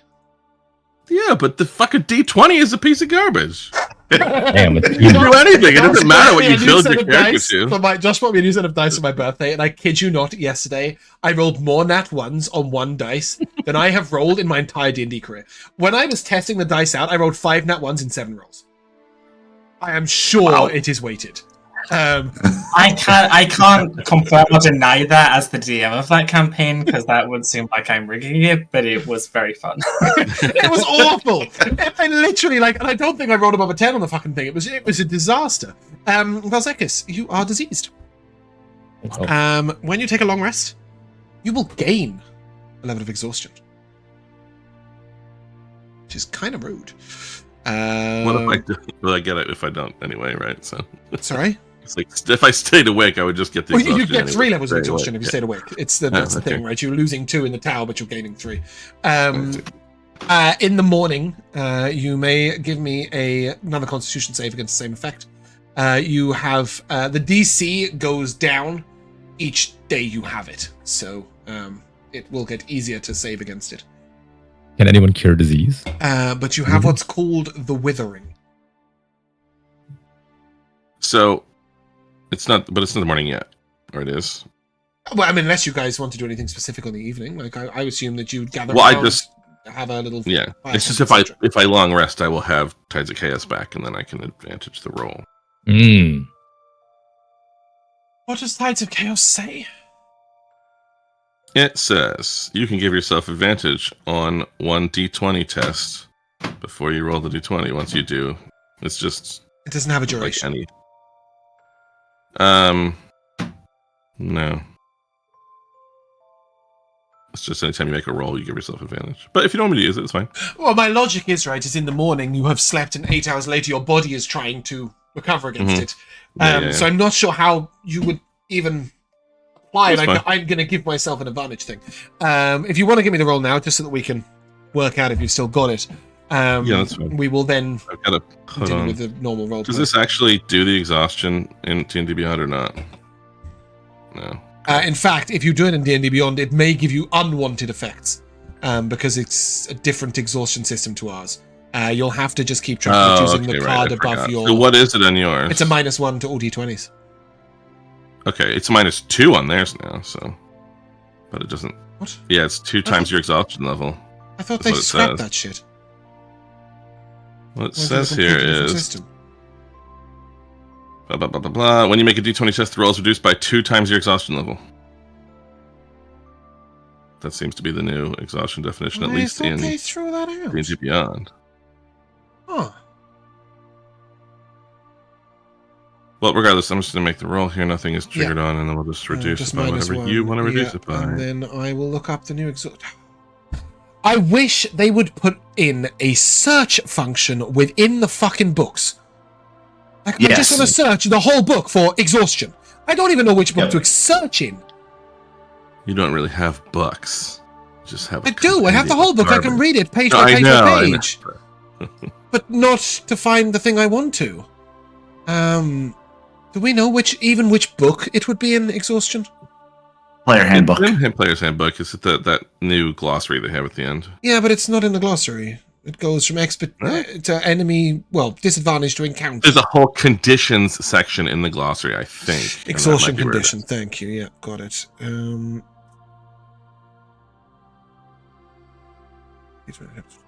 Yeah, but the fucking D20 is a piece of garbage. Damn, you can do anything. It doesn't matter what you build your character to. Josh bought me a new set of dice for my birthday, and I kid you not, yesterday I rolled more nat ones on one dice than I have rolled in my entire D&D career. When I was testing the dice out, I rolled 5 nat ones in 7 rolls. I am sure it is weighted. I can't confirm or deny that as the DM of that campaign, because that would seem like I'm rigging it, but it was very fun. It was awful. I literally and I don't think I rolled above a 10 on the fucking thing. It was a disaster. Vel'zekiss, you are diseased. When you take a long rest, you will gain a level of exhaustion, which is kind of rude. What if I do? Well, I get it if I don't anyway, right? So sorry. It's like if I stayed awake, I would just get the exhaustion. You get anyway. 3 levels of exhaustion if you stayed awake. That's the thing, right? You're losing 2 in the tower, but you're gaining 3. In the morning, you may give me another Constitution save against the same effect. You have the DC goes down each day you have it. So it will get easier to save against it. Can anyone cure disease? But you have what's called the Withering. So, it's not the morning yet, or it is. Well, I mean, unless you guys want to do anything specific on the evening, like I assume that you'd gather. Well, I around, just have a little. Yeah, it's just etc. if I long rest, I will have Tides of Chaos back, and then I can advantage the roll. What does Tides of Chaos say? It says you can give yourself advantage on one d20 test before you roll the d20. Once you do, it's just It doesn't have a duration. like no. It's just anytime you make a roll, you give yourself advantage. But if you don't want me to use it, it's fine. Well, my logic is right. Is in the morning you have slept, and 8 hours later your body is trying to recover against it. Yeah. So I'm not sure how you would even apply it. That's fine. I'm going to give myself an advantage thing. If you want to give me the roll now, just so that we can work out if you've still got it. Yeah, that's fine. We will then I've got to put continue on. with the normal roll. Does this actually do the exhaustion in D&D Beyond or not? No. In fact, if you do it in D&D Beyond, it may give you unwanted effects because it's a different exhaustion system to ours. You'll have to just keep track of using the card above your... So what is it on yours? It's a -1 to all d20s. Okay, it's -2 on theirs now, so... But it doesn't... What? Yeah, it's 2 times your exhaustion level. I thought That's they what it scrapped says. that shit. What it Went to a says here completely different is... system. Blah, blah, blah, blah, blah. When you make a d20 test, the roll is reduced by 2 times your exhaustion level. That seems to be the new exhaustion definition, at least in they threw that out. D&D Beyond. Huh. Well, regardless, I'm just going to make the roll here. Nothing is triggered on, and then we'll just reduce Just it by whatever -1. you want to reduce it by. And then I will look up the new exhaust. I wish they would put in a search function within the fucking books. Like, I just Yes. want to search the whole book for exhaustion. I don't even know which book to search in. You don't really have books. You just have. I do. I have the whole book. I can read it page No, by I page know, by I know. page. But not to find the thing I want to. Do we know which book it would be in exhaustion? Player handbook. Player's handbook is that new glossary they have at the end. Yeah, but it's not in the glossary. It goes from to enemy, disadvantage to encounter. There's a whole conditions section in the glossary, I think. Exhaustion condition. Thank you. Yeah, got it.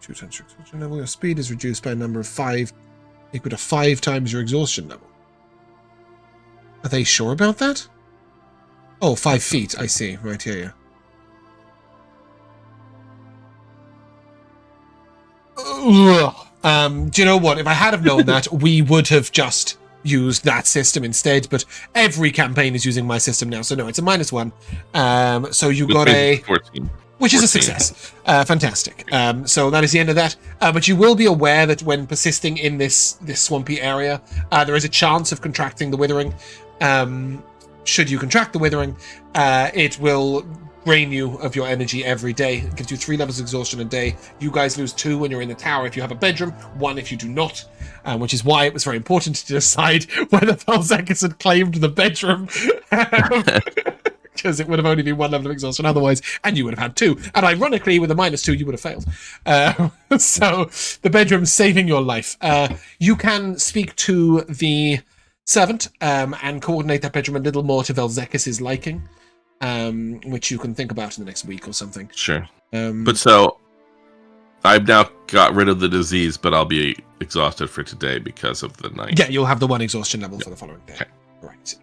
Two times your exhaustion level. Your speed is reduced by a number of 5, equal to 5 times your exhaustion level. Are they sure about that? Oh, 5 feet. I see. Right here, yeah. Do you know what? If I had have known that, we would have just used that system instead. But every campaign is using my system now, so no, it's a -1. So you got a 14. which is a 14. success. Fantastic. So that is the end of that. But you will be aware that when persisting in this swampy area, there is a chance of contracting the Withering. Should you contract the Withering, it will drain you of your energy every day. It gives you 3 levels of exhaustion a day. You guys lose 2 when you're in the tower if you have a bedroom, 1 if you do not, which is why it was very important to decide whether Vel'zekiss had claimed the bedroom. Because it would have only been 1 level of exhaustion otherwise, and you would have had 2. And ironically, with a -2, you would have failed. So the bedroom's saving your life. You can speak to the servant and coordinate that bedroom a little more to Vel'zekiss' liking. Which you can think about in the next week or something. Sure. But so, I've now got rid of the disease, but I'll be exhausted for today because of the night. Yeah, you'll have the 1 exhaustion level for the following day. Okay. Right.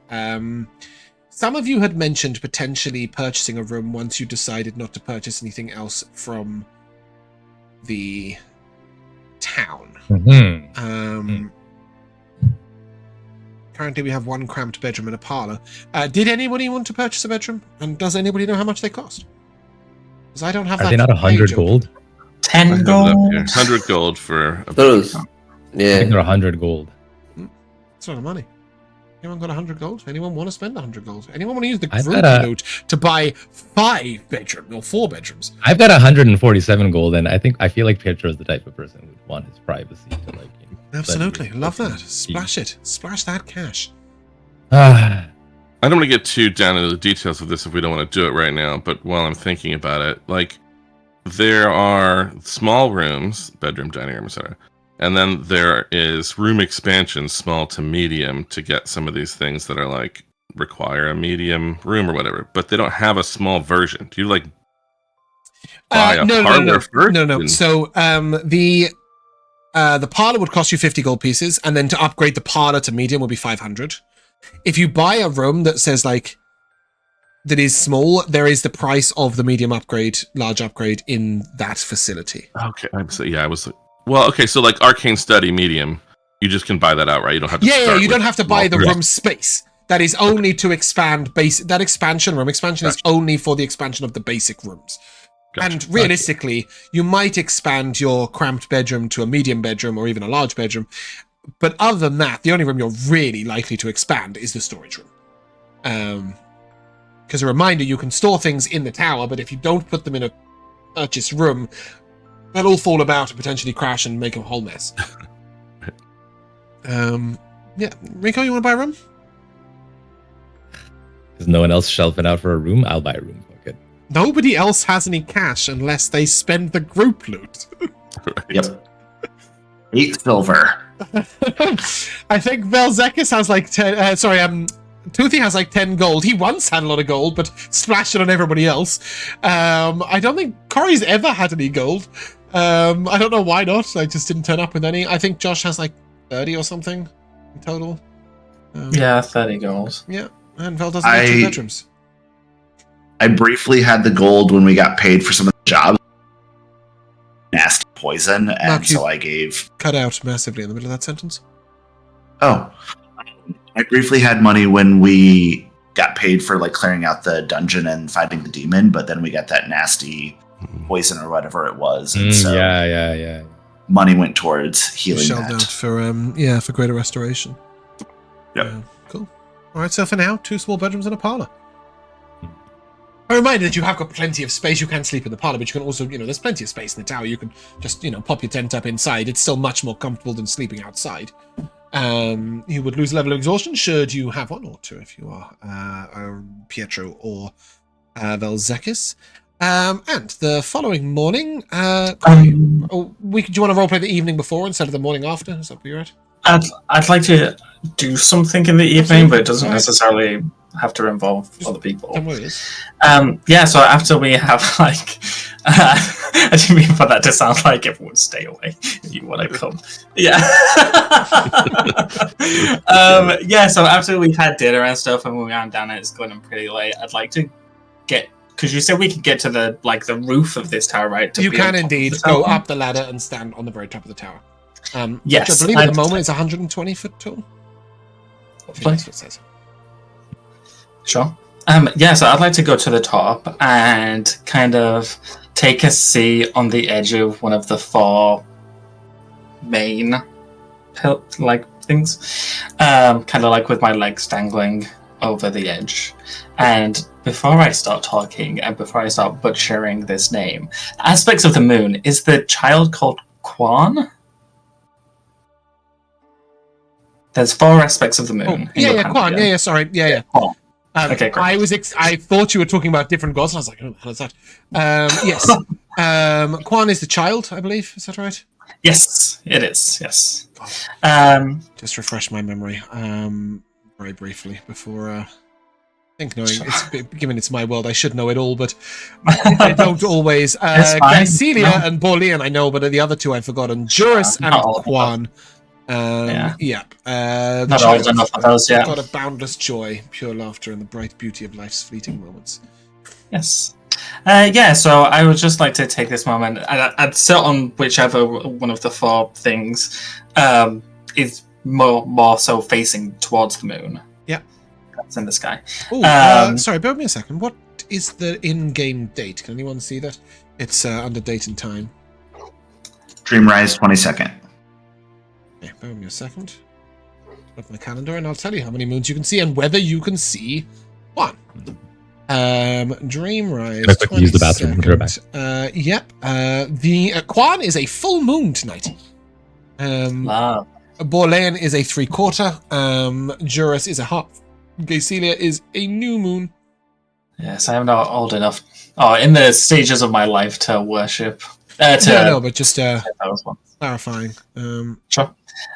Some of you had mentioned potentially purchasing a room once you decided not to purchase anything else from the town. Currently, we have 1 cramped bedroom and a parlor. Did anybody want to purchase a bedroom? And does anybody know how much they cost? Because I don't have that. Are they not 100 gold? 10 gold. 100 gold for a Those. I Yeah. think they're 100 gold. It's a lot of money. Anyone got 100 gold? Anyone want to spend 100 gold? Anyone want to use the I've group got a- loot to buy 5 bedrooms or 4 bedrooms? I've got 147 gold, and I feel like Pietro is the type of person who would want his privacy to like. Absolutely. Love that. Splash it. Splash that cash. I don't want to get too down into the details of this if we don't want to do it right now, but while I'm thinking about it, like, there are small rooms, bedroom, dining room, etc. And then there is room expansion, small to medium, to get some of these things that are like require a medium room or whatever. But they don't have a small version. Do you like buy a parlor first? No. So the parlor would cost you 50 gold pieces, and then to upgrade the parlor to medium would be 500. If you buy a room that says like that is small, there is the price of the medium upgrade, large upgrade in that facility. Okay, so like Arcane Study medium, you just can buy that outright. You don't have to. Yeah, you don't have to buy the room space. That is only to expand basic. That room expansion is only for the expansion of the basic rooms. Gotcha. And realistically, you might expand your cramped bedroom to a medium bedroom or even a large bedroom. But other than that, the only room you're really likely to expand is the storage room. Because a reminder, you can store things in the tower, but if you don't put them in a purchased room, they'll all fall about and potentially crash and make a whole mess. Yeah, Rico, you want to buy a room? Is no one else shelving out for a room? I'll buy a room. Okay. Nobody else has any cash unless they spend the group loot. Right. Yep. 8 silver. I think Vel'zekiss has like 10. Toothy has like 10 gold. He once had a lot of gold, but splashed it on everybody else. I don't think Corrie's ever had any gold. I don't know why not. I just didn't turn up with any. I think Josh has like 30 or something in total. 30 gold. Yeah, and Vel doesn't have 2 bedrooms. I briefly had the gold when we got paid for some of the jobs. Nasty poison, and Mark, so I gave... Cut out massively in the middle of that sentence. Oh. I briefly had money when we got paid for like clearing out the dungeon and fighting the demon, but then we got that nasty poison or whatever it was. And so yeah. money went towards healing Shelled that. out for greater restoration. Yep. Cool. All right, so for now, 2 small bedrooms and a parlor. A reminder that you have got plenty of space. You can sleep in the parlor, but you can also, there's plenty of space in the tower. You can just, pop your tent up inside. It's still much more comfortable than sleeping outside. You would lose a level of exhaustion should you have 1 or 2 if you are Pietro or Vel'zekiss. And the following morning, do you want to roleplay the evening before instead of the morning after? Is that where you're at? I'd like to do something in the evening, but it doesn't necessarily have to involve other people. So after we have I didn't mean for that to sound like everyone stay away if you want to come. Yeah. So after we've had dinner and stuff and we ran down and it's going pretty late, I'd like to get, because you said we could get to the roof of this tower, right? You can indeed go up the ladder and stand on the very top of the tower. Yes. Which I believe at the moment is 120 foot tall. That's what it says. Sure. So I'd like to go to the top and kind of take a seat on the edge of one of the 4 main things. Kind of like with my legs dangling over the edge. And before I start talking and before I start butchering this name, aspects of the moon, is the child called Quan? There's 4 aspects of the moon. Quan. Yeah, sorry. Yeah. Quan. Okay, great. I thought you were talking about different gods, and I was like, "Oh, how's that?" Yes. Quan is the child, I believe. Is that right? Yes, it is. Yes. Just refresh my memory, very briefly before. I think given it's my world, I should know it all, but I don't always. Celia and Borlean I know, but the other 2 I've forgotten. Juris and Quan. Not old enough for those yet. Got a boundless joy, pure laughter, and the bright beauty of life's fleeting moments. Yes. So I would just like to take this moment. I'd sit on whichever one of the 4 things is more so facing towards the moon. Yeah. That's in the sky. Sorry, bear with me a second. What is the in-game date? Can anyone see that? It's under date and time. Dreamrise 22nd. Okay, bear with me a second. Look at my calendar and I'll tell you how many moons you can see and whether you can see 1. Dreamrise. Use the bathroom. The Quan is a full moon tonight. Wow. Borlean is a 3/4. Juris is a half. Gacelia is a new moon. Yes, I am not old enough. In the stages of my life to worship. No, but just those ones. clarifying. Sure.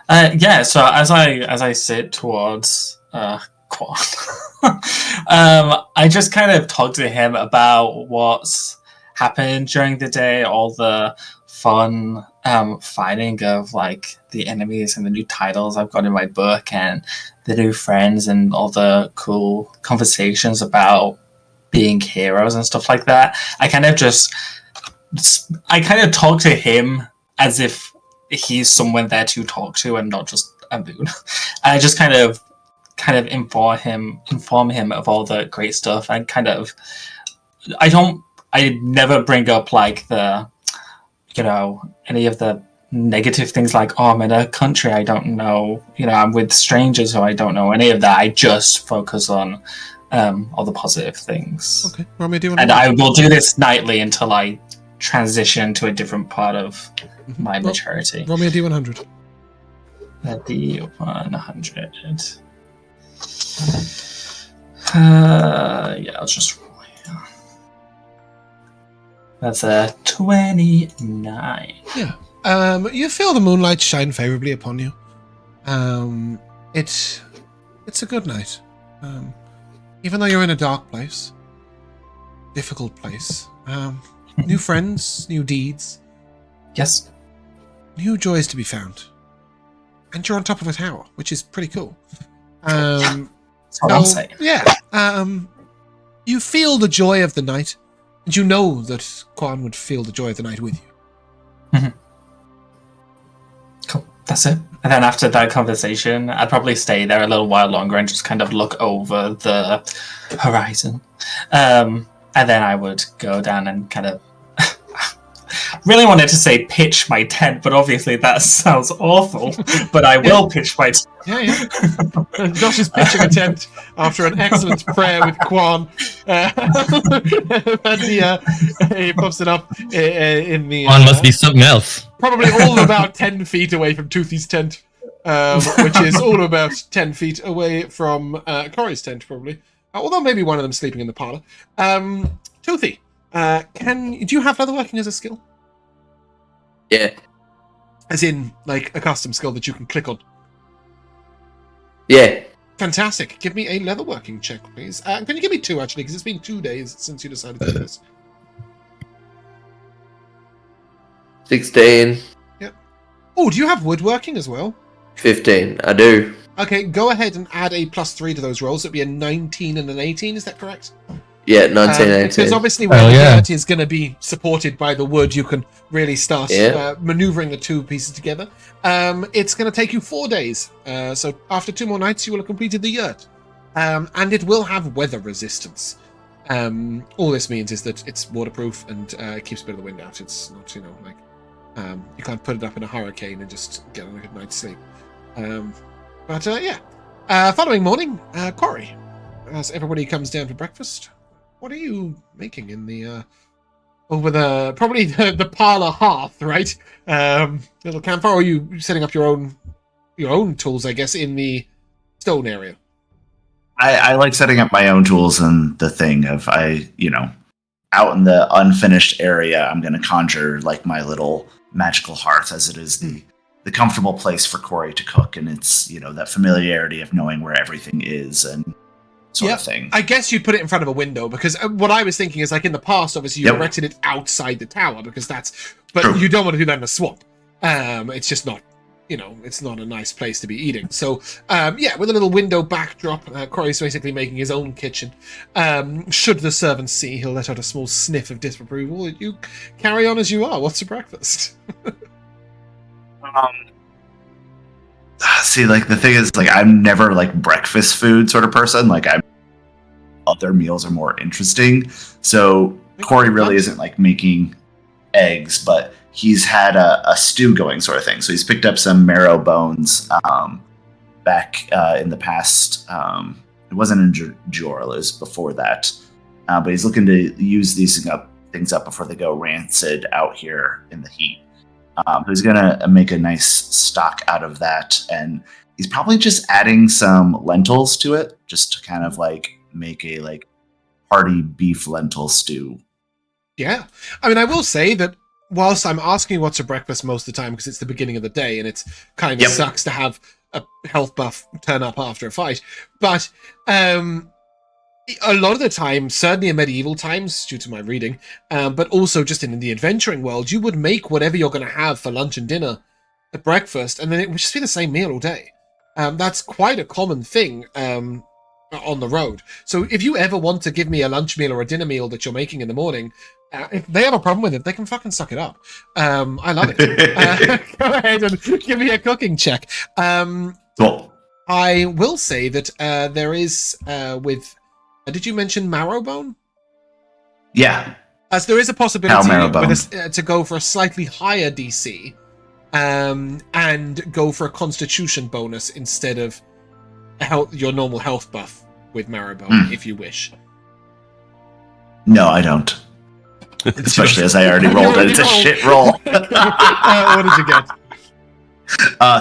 Yeah. So as I sit towards Quan, I just kind of talk to him about what's happened during the day, all the fun fighting of like the enemies and the new titles I've got in my book and the new friends and all the cool conversations about being heroes and stuff like that. I kind of talk to him as if he's someone there to talk to and not just a moon. I just kind of inform him of all the great stuff and I never bring up like the, any of the negative things like, I'm in a country I don't know, I'm with strangers who I don't know, any of that. I just focus on all the positive things. Okay, Roll me a D100. And I will do this nightly until I transition to a different part of my maturity. Roll me a D100. A D100. Yeah, I'll just roll here. That's a 29. Yeah. You feel the moonlight shine favorably upon you. It's a good night. Even though you're in a dark place, difficult place, new friends, new deeds. Yes. New joys to be found. And you're on top of a tower, which is pretty cool. That's what I'm saying. Yeah. You feel the joy of the night, and you know that Quan would feel the joy of the night with you. Mm-hmm. Cool. That's it. And then after that conversation, I'd probably stay there a little while longer and just kind of look over the horizon. And then I would go down and kind of really wanted to say pitch my tent, but obviously that sounds awful. But I will pitch my tent. Yeah. Josh is pitching a tent after an excellent prayer with Quan. And he pops it up in the... Quan must be something else. Probably all about 10 feet away from Toothy's tent, which is all about 10 feet away from Corrie's tent, probably. Although maybe one of them sleeping in the parlor. Toothy, do you have leatherworking as a skill? Yeah. As in, like, a custom skill that you can click on? Yeah. Fantastic. Give me a leatherworking check, please. Can you give me 2, actually, because it's been 2 days since you decided to do this. 16. Yep. Oh, do you have woodworking as well? 15. I do. Okay, go ahead and add a +3 to those rolls. It'd be a 19 and an 18, is that correct? Yeah, 19, 18. Because obviously when the dirt is going to be supported by the wood, you can really start maneuvering the two pieces together. It's going to take you 4 days. So after 2 more nights, you will have completed the yurt. And it will have weather resistance. All this means is that it's waterproof and it keeps a bit of the wind out. It's not, you can't put it up in a hurricane and just get a good night's sleep. Following morning, Corrie, as everybody comes down for breakfast, what are you making in the over the probably the parlor hearth, right? Little campfire. Or are you setting up your own tools, I guess, in the stone area? I like setting up my own tools and the thing of out in the unfinished area, I'm going to conjure like my little magical hearth, as it is the comfortable place for Corrie to cook, and it's that familiarity of knowing where everything is and sort of thing. I guess you'd put it in front of a window, because what I was thinking is, like, in the past, obviously you erected it outside the tower because but True. You don't want to do that in a swamp. It's just not, it's not a nice place to be eating. So with a little window backdrop, Corey's basically making his own kitchen. Should the servants see, he'll let out a small sniff of disapproval. You carry on as you are. What's for breakfast? See, like, the thing is, like, I'm never like breakfast food sort of person. Like, other meals are more interesting. So Corey really isn't like making eggs, but he's had a stew going sort of thing. So he's picked up some marrow bones back in the past. It wasn't in Jorl, it was before that. But he's looking to use these things up before they go rancid out here in the heat. He's going to make a nice stock out of that, and he's probably just adding some lentils to it, just to kind of like make a like hearty beef lentil stew. Yeah. I mean, I will say that whilst I'm asking you what's for breakfast most of the time because it's the beginning of the day and it's kind of sucks to have a health buff turn up after a fight, but a lot of the time, certainly in medieval times, due to my reading, but also just in the adventuring world, you would make whatever you're going to have for lunch and dinner at breakfast, and then it would just be the same meal all day. That's quite a common thing on the road. So if you ever want to give me a lunch meal or a dinner meal that you're making in the morning, if they have a problem with it, they can fucking suck it up. I love it. Go ahead and give me a cooking check. Cool. I will say that there is with... did you mention marrowbone? Yeah. As there is a possibility to go for a slightly higher DC and go for a constitution bonus instead of your normal health buff with marrowbone, if you wish. No, I don't. Especially as I already rolled it. It's a shit roll. What did you get?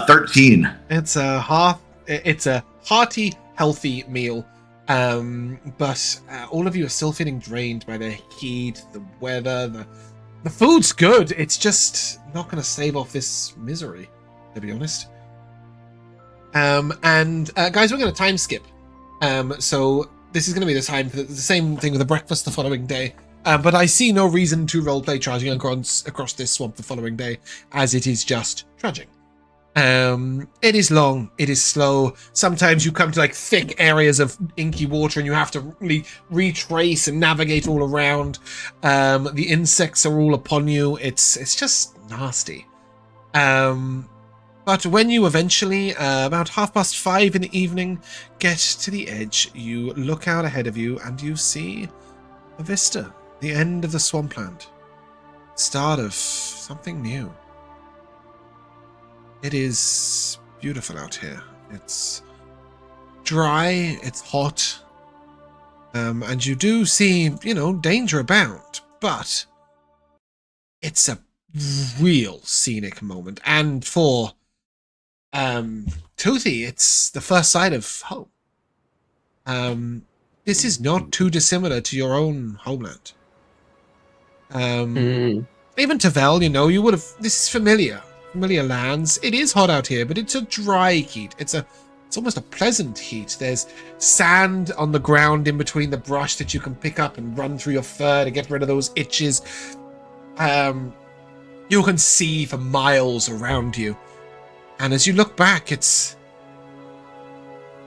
13. It's a hearty, healthy meal. But all of you are still feeling drained by the heat, the weather, the food's good. It's just not going to stave off this misery, to be honest. And guys, we're going to time skip. So this is going to be the time for the same thing with the breakfast the following day. But I see no reason to roleplay trudging across this swamp the following day, as it is just trudging. It is long, it is slow. Sometimes you come to like thick areas of inky water and you have to really retrace and navigate all around. The insects are all upon you. It's just nasty. But when you eventually, about 5:30 in the evening, get to the edge, you look out ahead of you and you see a vista, the end of the swampland, start of something new. It is beautiful out here. It's dry, it's hot, and you do see, danger abound, but it's a real scenic moment. And for Toothy, it's the first sight of home. This is not too dissimilar to your own homeland. Even to Vel, you would have, this is familiar lands. It is hot out here, but it's a dry heat. It's almost a pleasant heat. There's sand on the ground in between the brush that you can pick up and run through your fur to get rid of those itches. You can see for miles around you. And as you look back, it's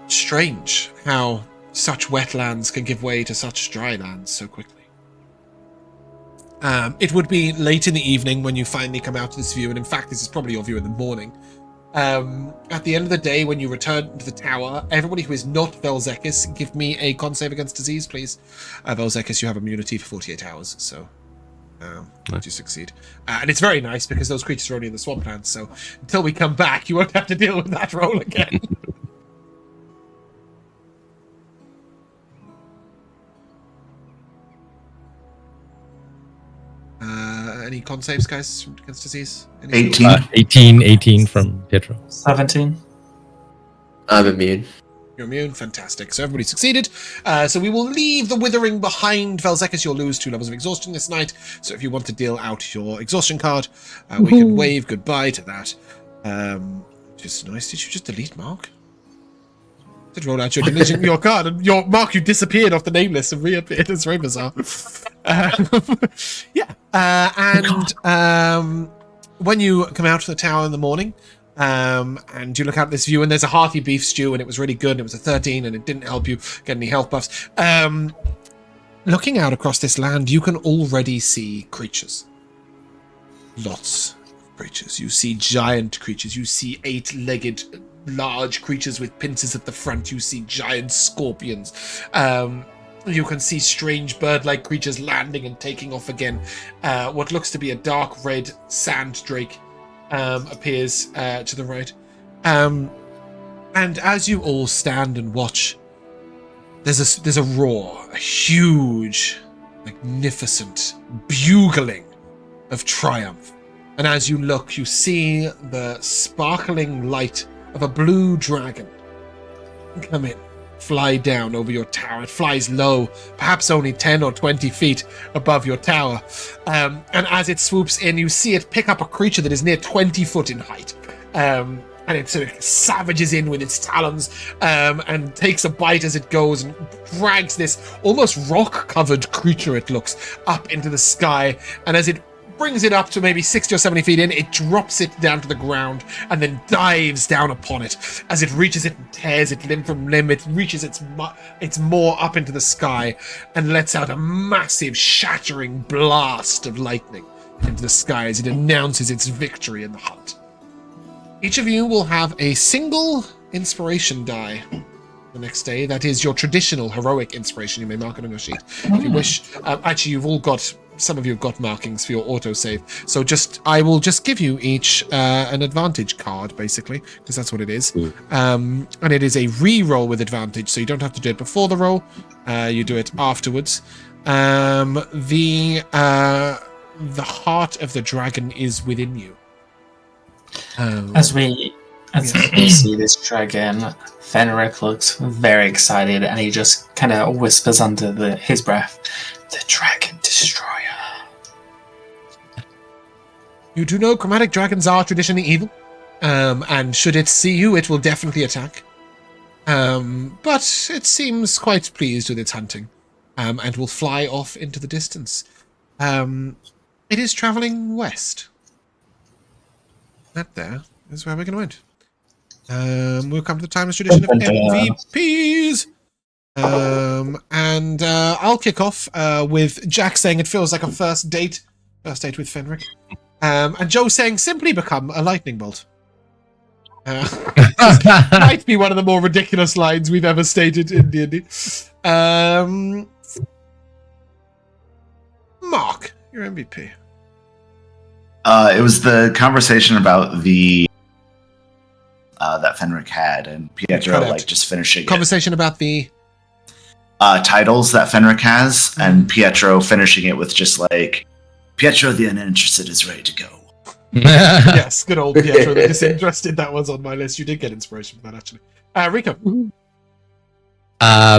strange how such wetlands can give way to such dry lands so quickly. It would be late in the evening when you finally come out to this view, and in fact, this is probably your view in the morning. At the end of the day, when you return to the tower, everybody who is not Vel'zekiss, give me a con save against disease, please. Vel'zekiss, you have immunity for 48 hours, so you succeed. And it's very nice because those creatures are only in the swamplands, so until we come back, you won't have to deal with that roll again. Any con saves, guys, against disease? 18 from Pietro. 17. I'm immune. You're immune, fantastic. So everybody succeeded. So we will leave the withering behind. Vel'zekiss, you'll lose 2 levels of exhaustion this night. So if you want to deal out your exhaustion card, we can wave goodbye to that. Which is nice. Did you just delete Mark? Did roll out your card, and your Mark, you disappeared off the name list and reappeared. It's very bizarre. When you come out of the tower in the morning, and you look out at this view, and there's a hearty beef stew, and it was really good, and it was a 13, and it didn't help you get any health buffs. Looking out across this land, you can already see creatures. Lots of creatures. You see giant creatures. You see 8-legged large creatures with pincers at the front. You see giant scorpions. You can see strange bird-like creatures landing and taking off again. What looks to be a dark red sand drake appears to the right. And as you all stand and watch, there's a roar, a huge, magnificent bugling of triumph. And as you look, you see the sparkling light of a blue dragon come in, fly down over your tower. It flies low, perhaps only 10 or 20 feet above your tower. And as it swoops in, you see it pick up a creature that is near 20 foot in height. And it sort of savages in with its talons and takes a bite as it goes and drags this almost rock-covered creature, it looks, up into the sky. And as it brings it up to maybe 60 or 70 feet in, it drops it down to the ground and then dives down upon it. As it reaches it and tears it limb from limb, it reaches its maw up into the sky and lets out a massive shattering blast of lightning into the sky as it announces its victory in the hunt. Each of you will have a single inspiration die the next day. That is your traditional heroic inspiration. You may mark it on your sheet if you wish. Actually, some of you have got markings for your autosave. So I will just give you each an advantage card, basically, because that's what it is. And it is a re-roll with advantage, so you don't have to do it before the roll. You do it afterwards. The heart of the dragon is within you. As we see this dragon, Fenric looks very excited, and he just kind of whispers under his breath, "The Dragon Destroyer." You do know chromatic dragons are traditionally evil, and should it see you, it will definitely attack. But it seems quite pleased with its hunting, and will fly off into the distance. It is traveling west. That there is where we're going to end. We'll come to the timeless tradition of MVPs. And I'll kick off with Jack saying it feels like a first date with Fenric. And Joe saying simply become a lightning bolt. Might be one of the more ridiculous lines we've ever stated in D&D. Mark, your MVP. It was the conversation about the that Fenric had and Pietro just finishing conversation about the titles that Fenric has and Pietro finishing it with just like Pietro the uninterested is ready to go. Yes, good old Pietro the disinterested. That was on my list. You did get inspiration from that actually. Rico. I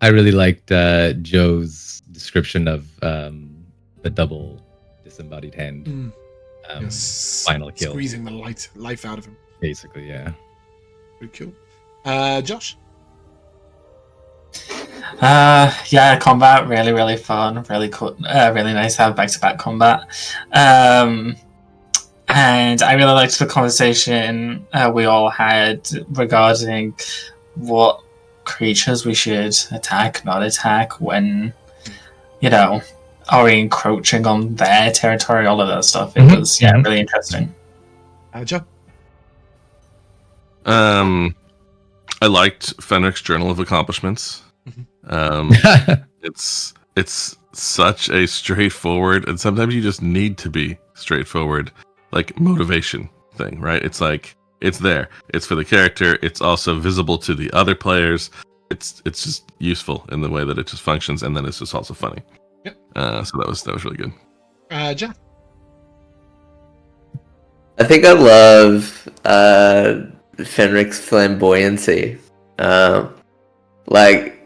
really liked Joe's description of the double disembodied hand. Yes. Final kill. Squeezing the life out of him. Basically, yeah. Pretty cool. Josh? Yeah, combat, really fun, really cool, really nice to have back-to-back combat. And I really liked the conversation we all had regarding what creatures we should attack, not attack, when, are we encroaching on their territory, all of that stuff. It was, really interesting. Joe? I liked Fenric's Journal of Accomplishments. It's such a straightforward, and sometimes you just need to be straightforward, like motivation thing, right? It's like, it's there. It's for the character. It's also visible to the other players. It's just useful in the way that it just functions, and then it's just also funny. Yep. So that was really good. Jack? I think I love Fenric's flamboyancy,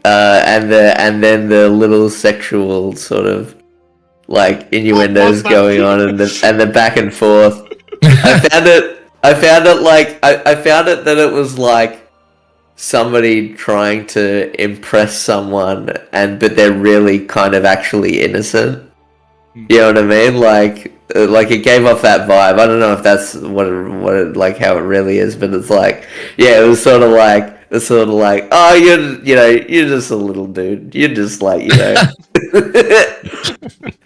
and then the little sexual sort of like innuendos going on, and the back and forth. I found it that it was like somebody trying to impress someone, but they're really kind of actually innocent. You know what I mean? Like it gave off that vibe. I don't know if that's what it like how it really is, but it's like, yeah, it was sort of like, oh, you're just a little dude. You're just like, you're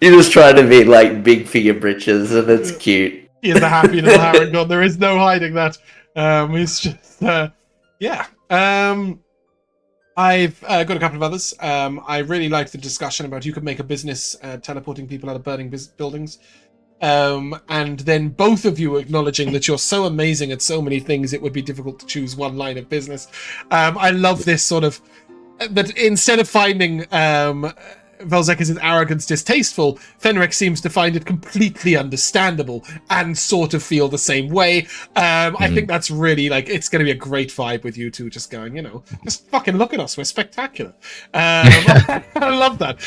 just trying to be like big for your britches, and it's cute. He is a happy little Harangon. There is no hiding that. It's just, yeah. I've got a couple of others. I really liked the discussion about you could make a business teleporting people out of burning buildings. And then both of you acknowledging that you're so amazing at so many things, it would be difficult to choose one line of business. I love this sort of, that instead of finding Vel'zekiss' arrogance distasteful, Fenric seems to find it completely understandable and sort of feel the same way. I think that's really, like, it's going to be a great vibe with you two just going, just fucking look at us, we're spectacular. I love that.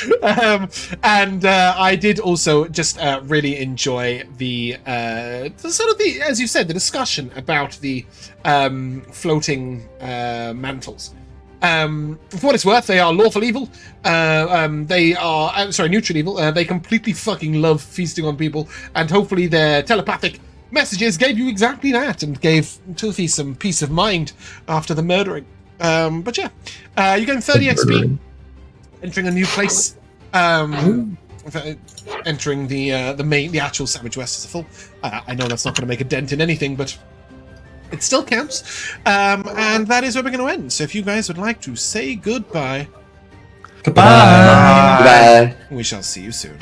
And I did also just really enjoy the sort of the, as you said, the discussion about the floating mantles. For what it's worth, they are lawful evil. They are, neutral evil. They completely fucking love feasting on people, and hopefully their telepathic messages gave you exactly that, and gave Toothy some peace of mind after the murdering. But yeah, you're getting 30 XP, entering a new place. Entering the actual Savage West as a full. I know that's not going to make a dent in anything, but it still counts. And that is where we're going to end. So if you guys would like to say goodbye. Goodbye. Bye. We shall see you soon.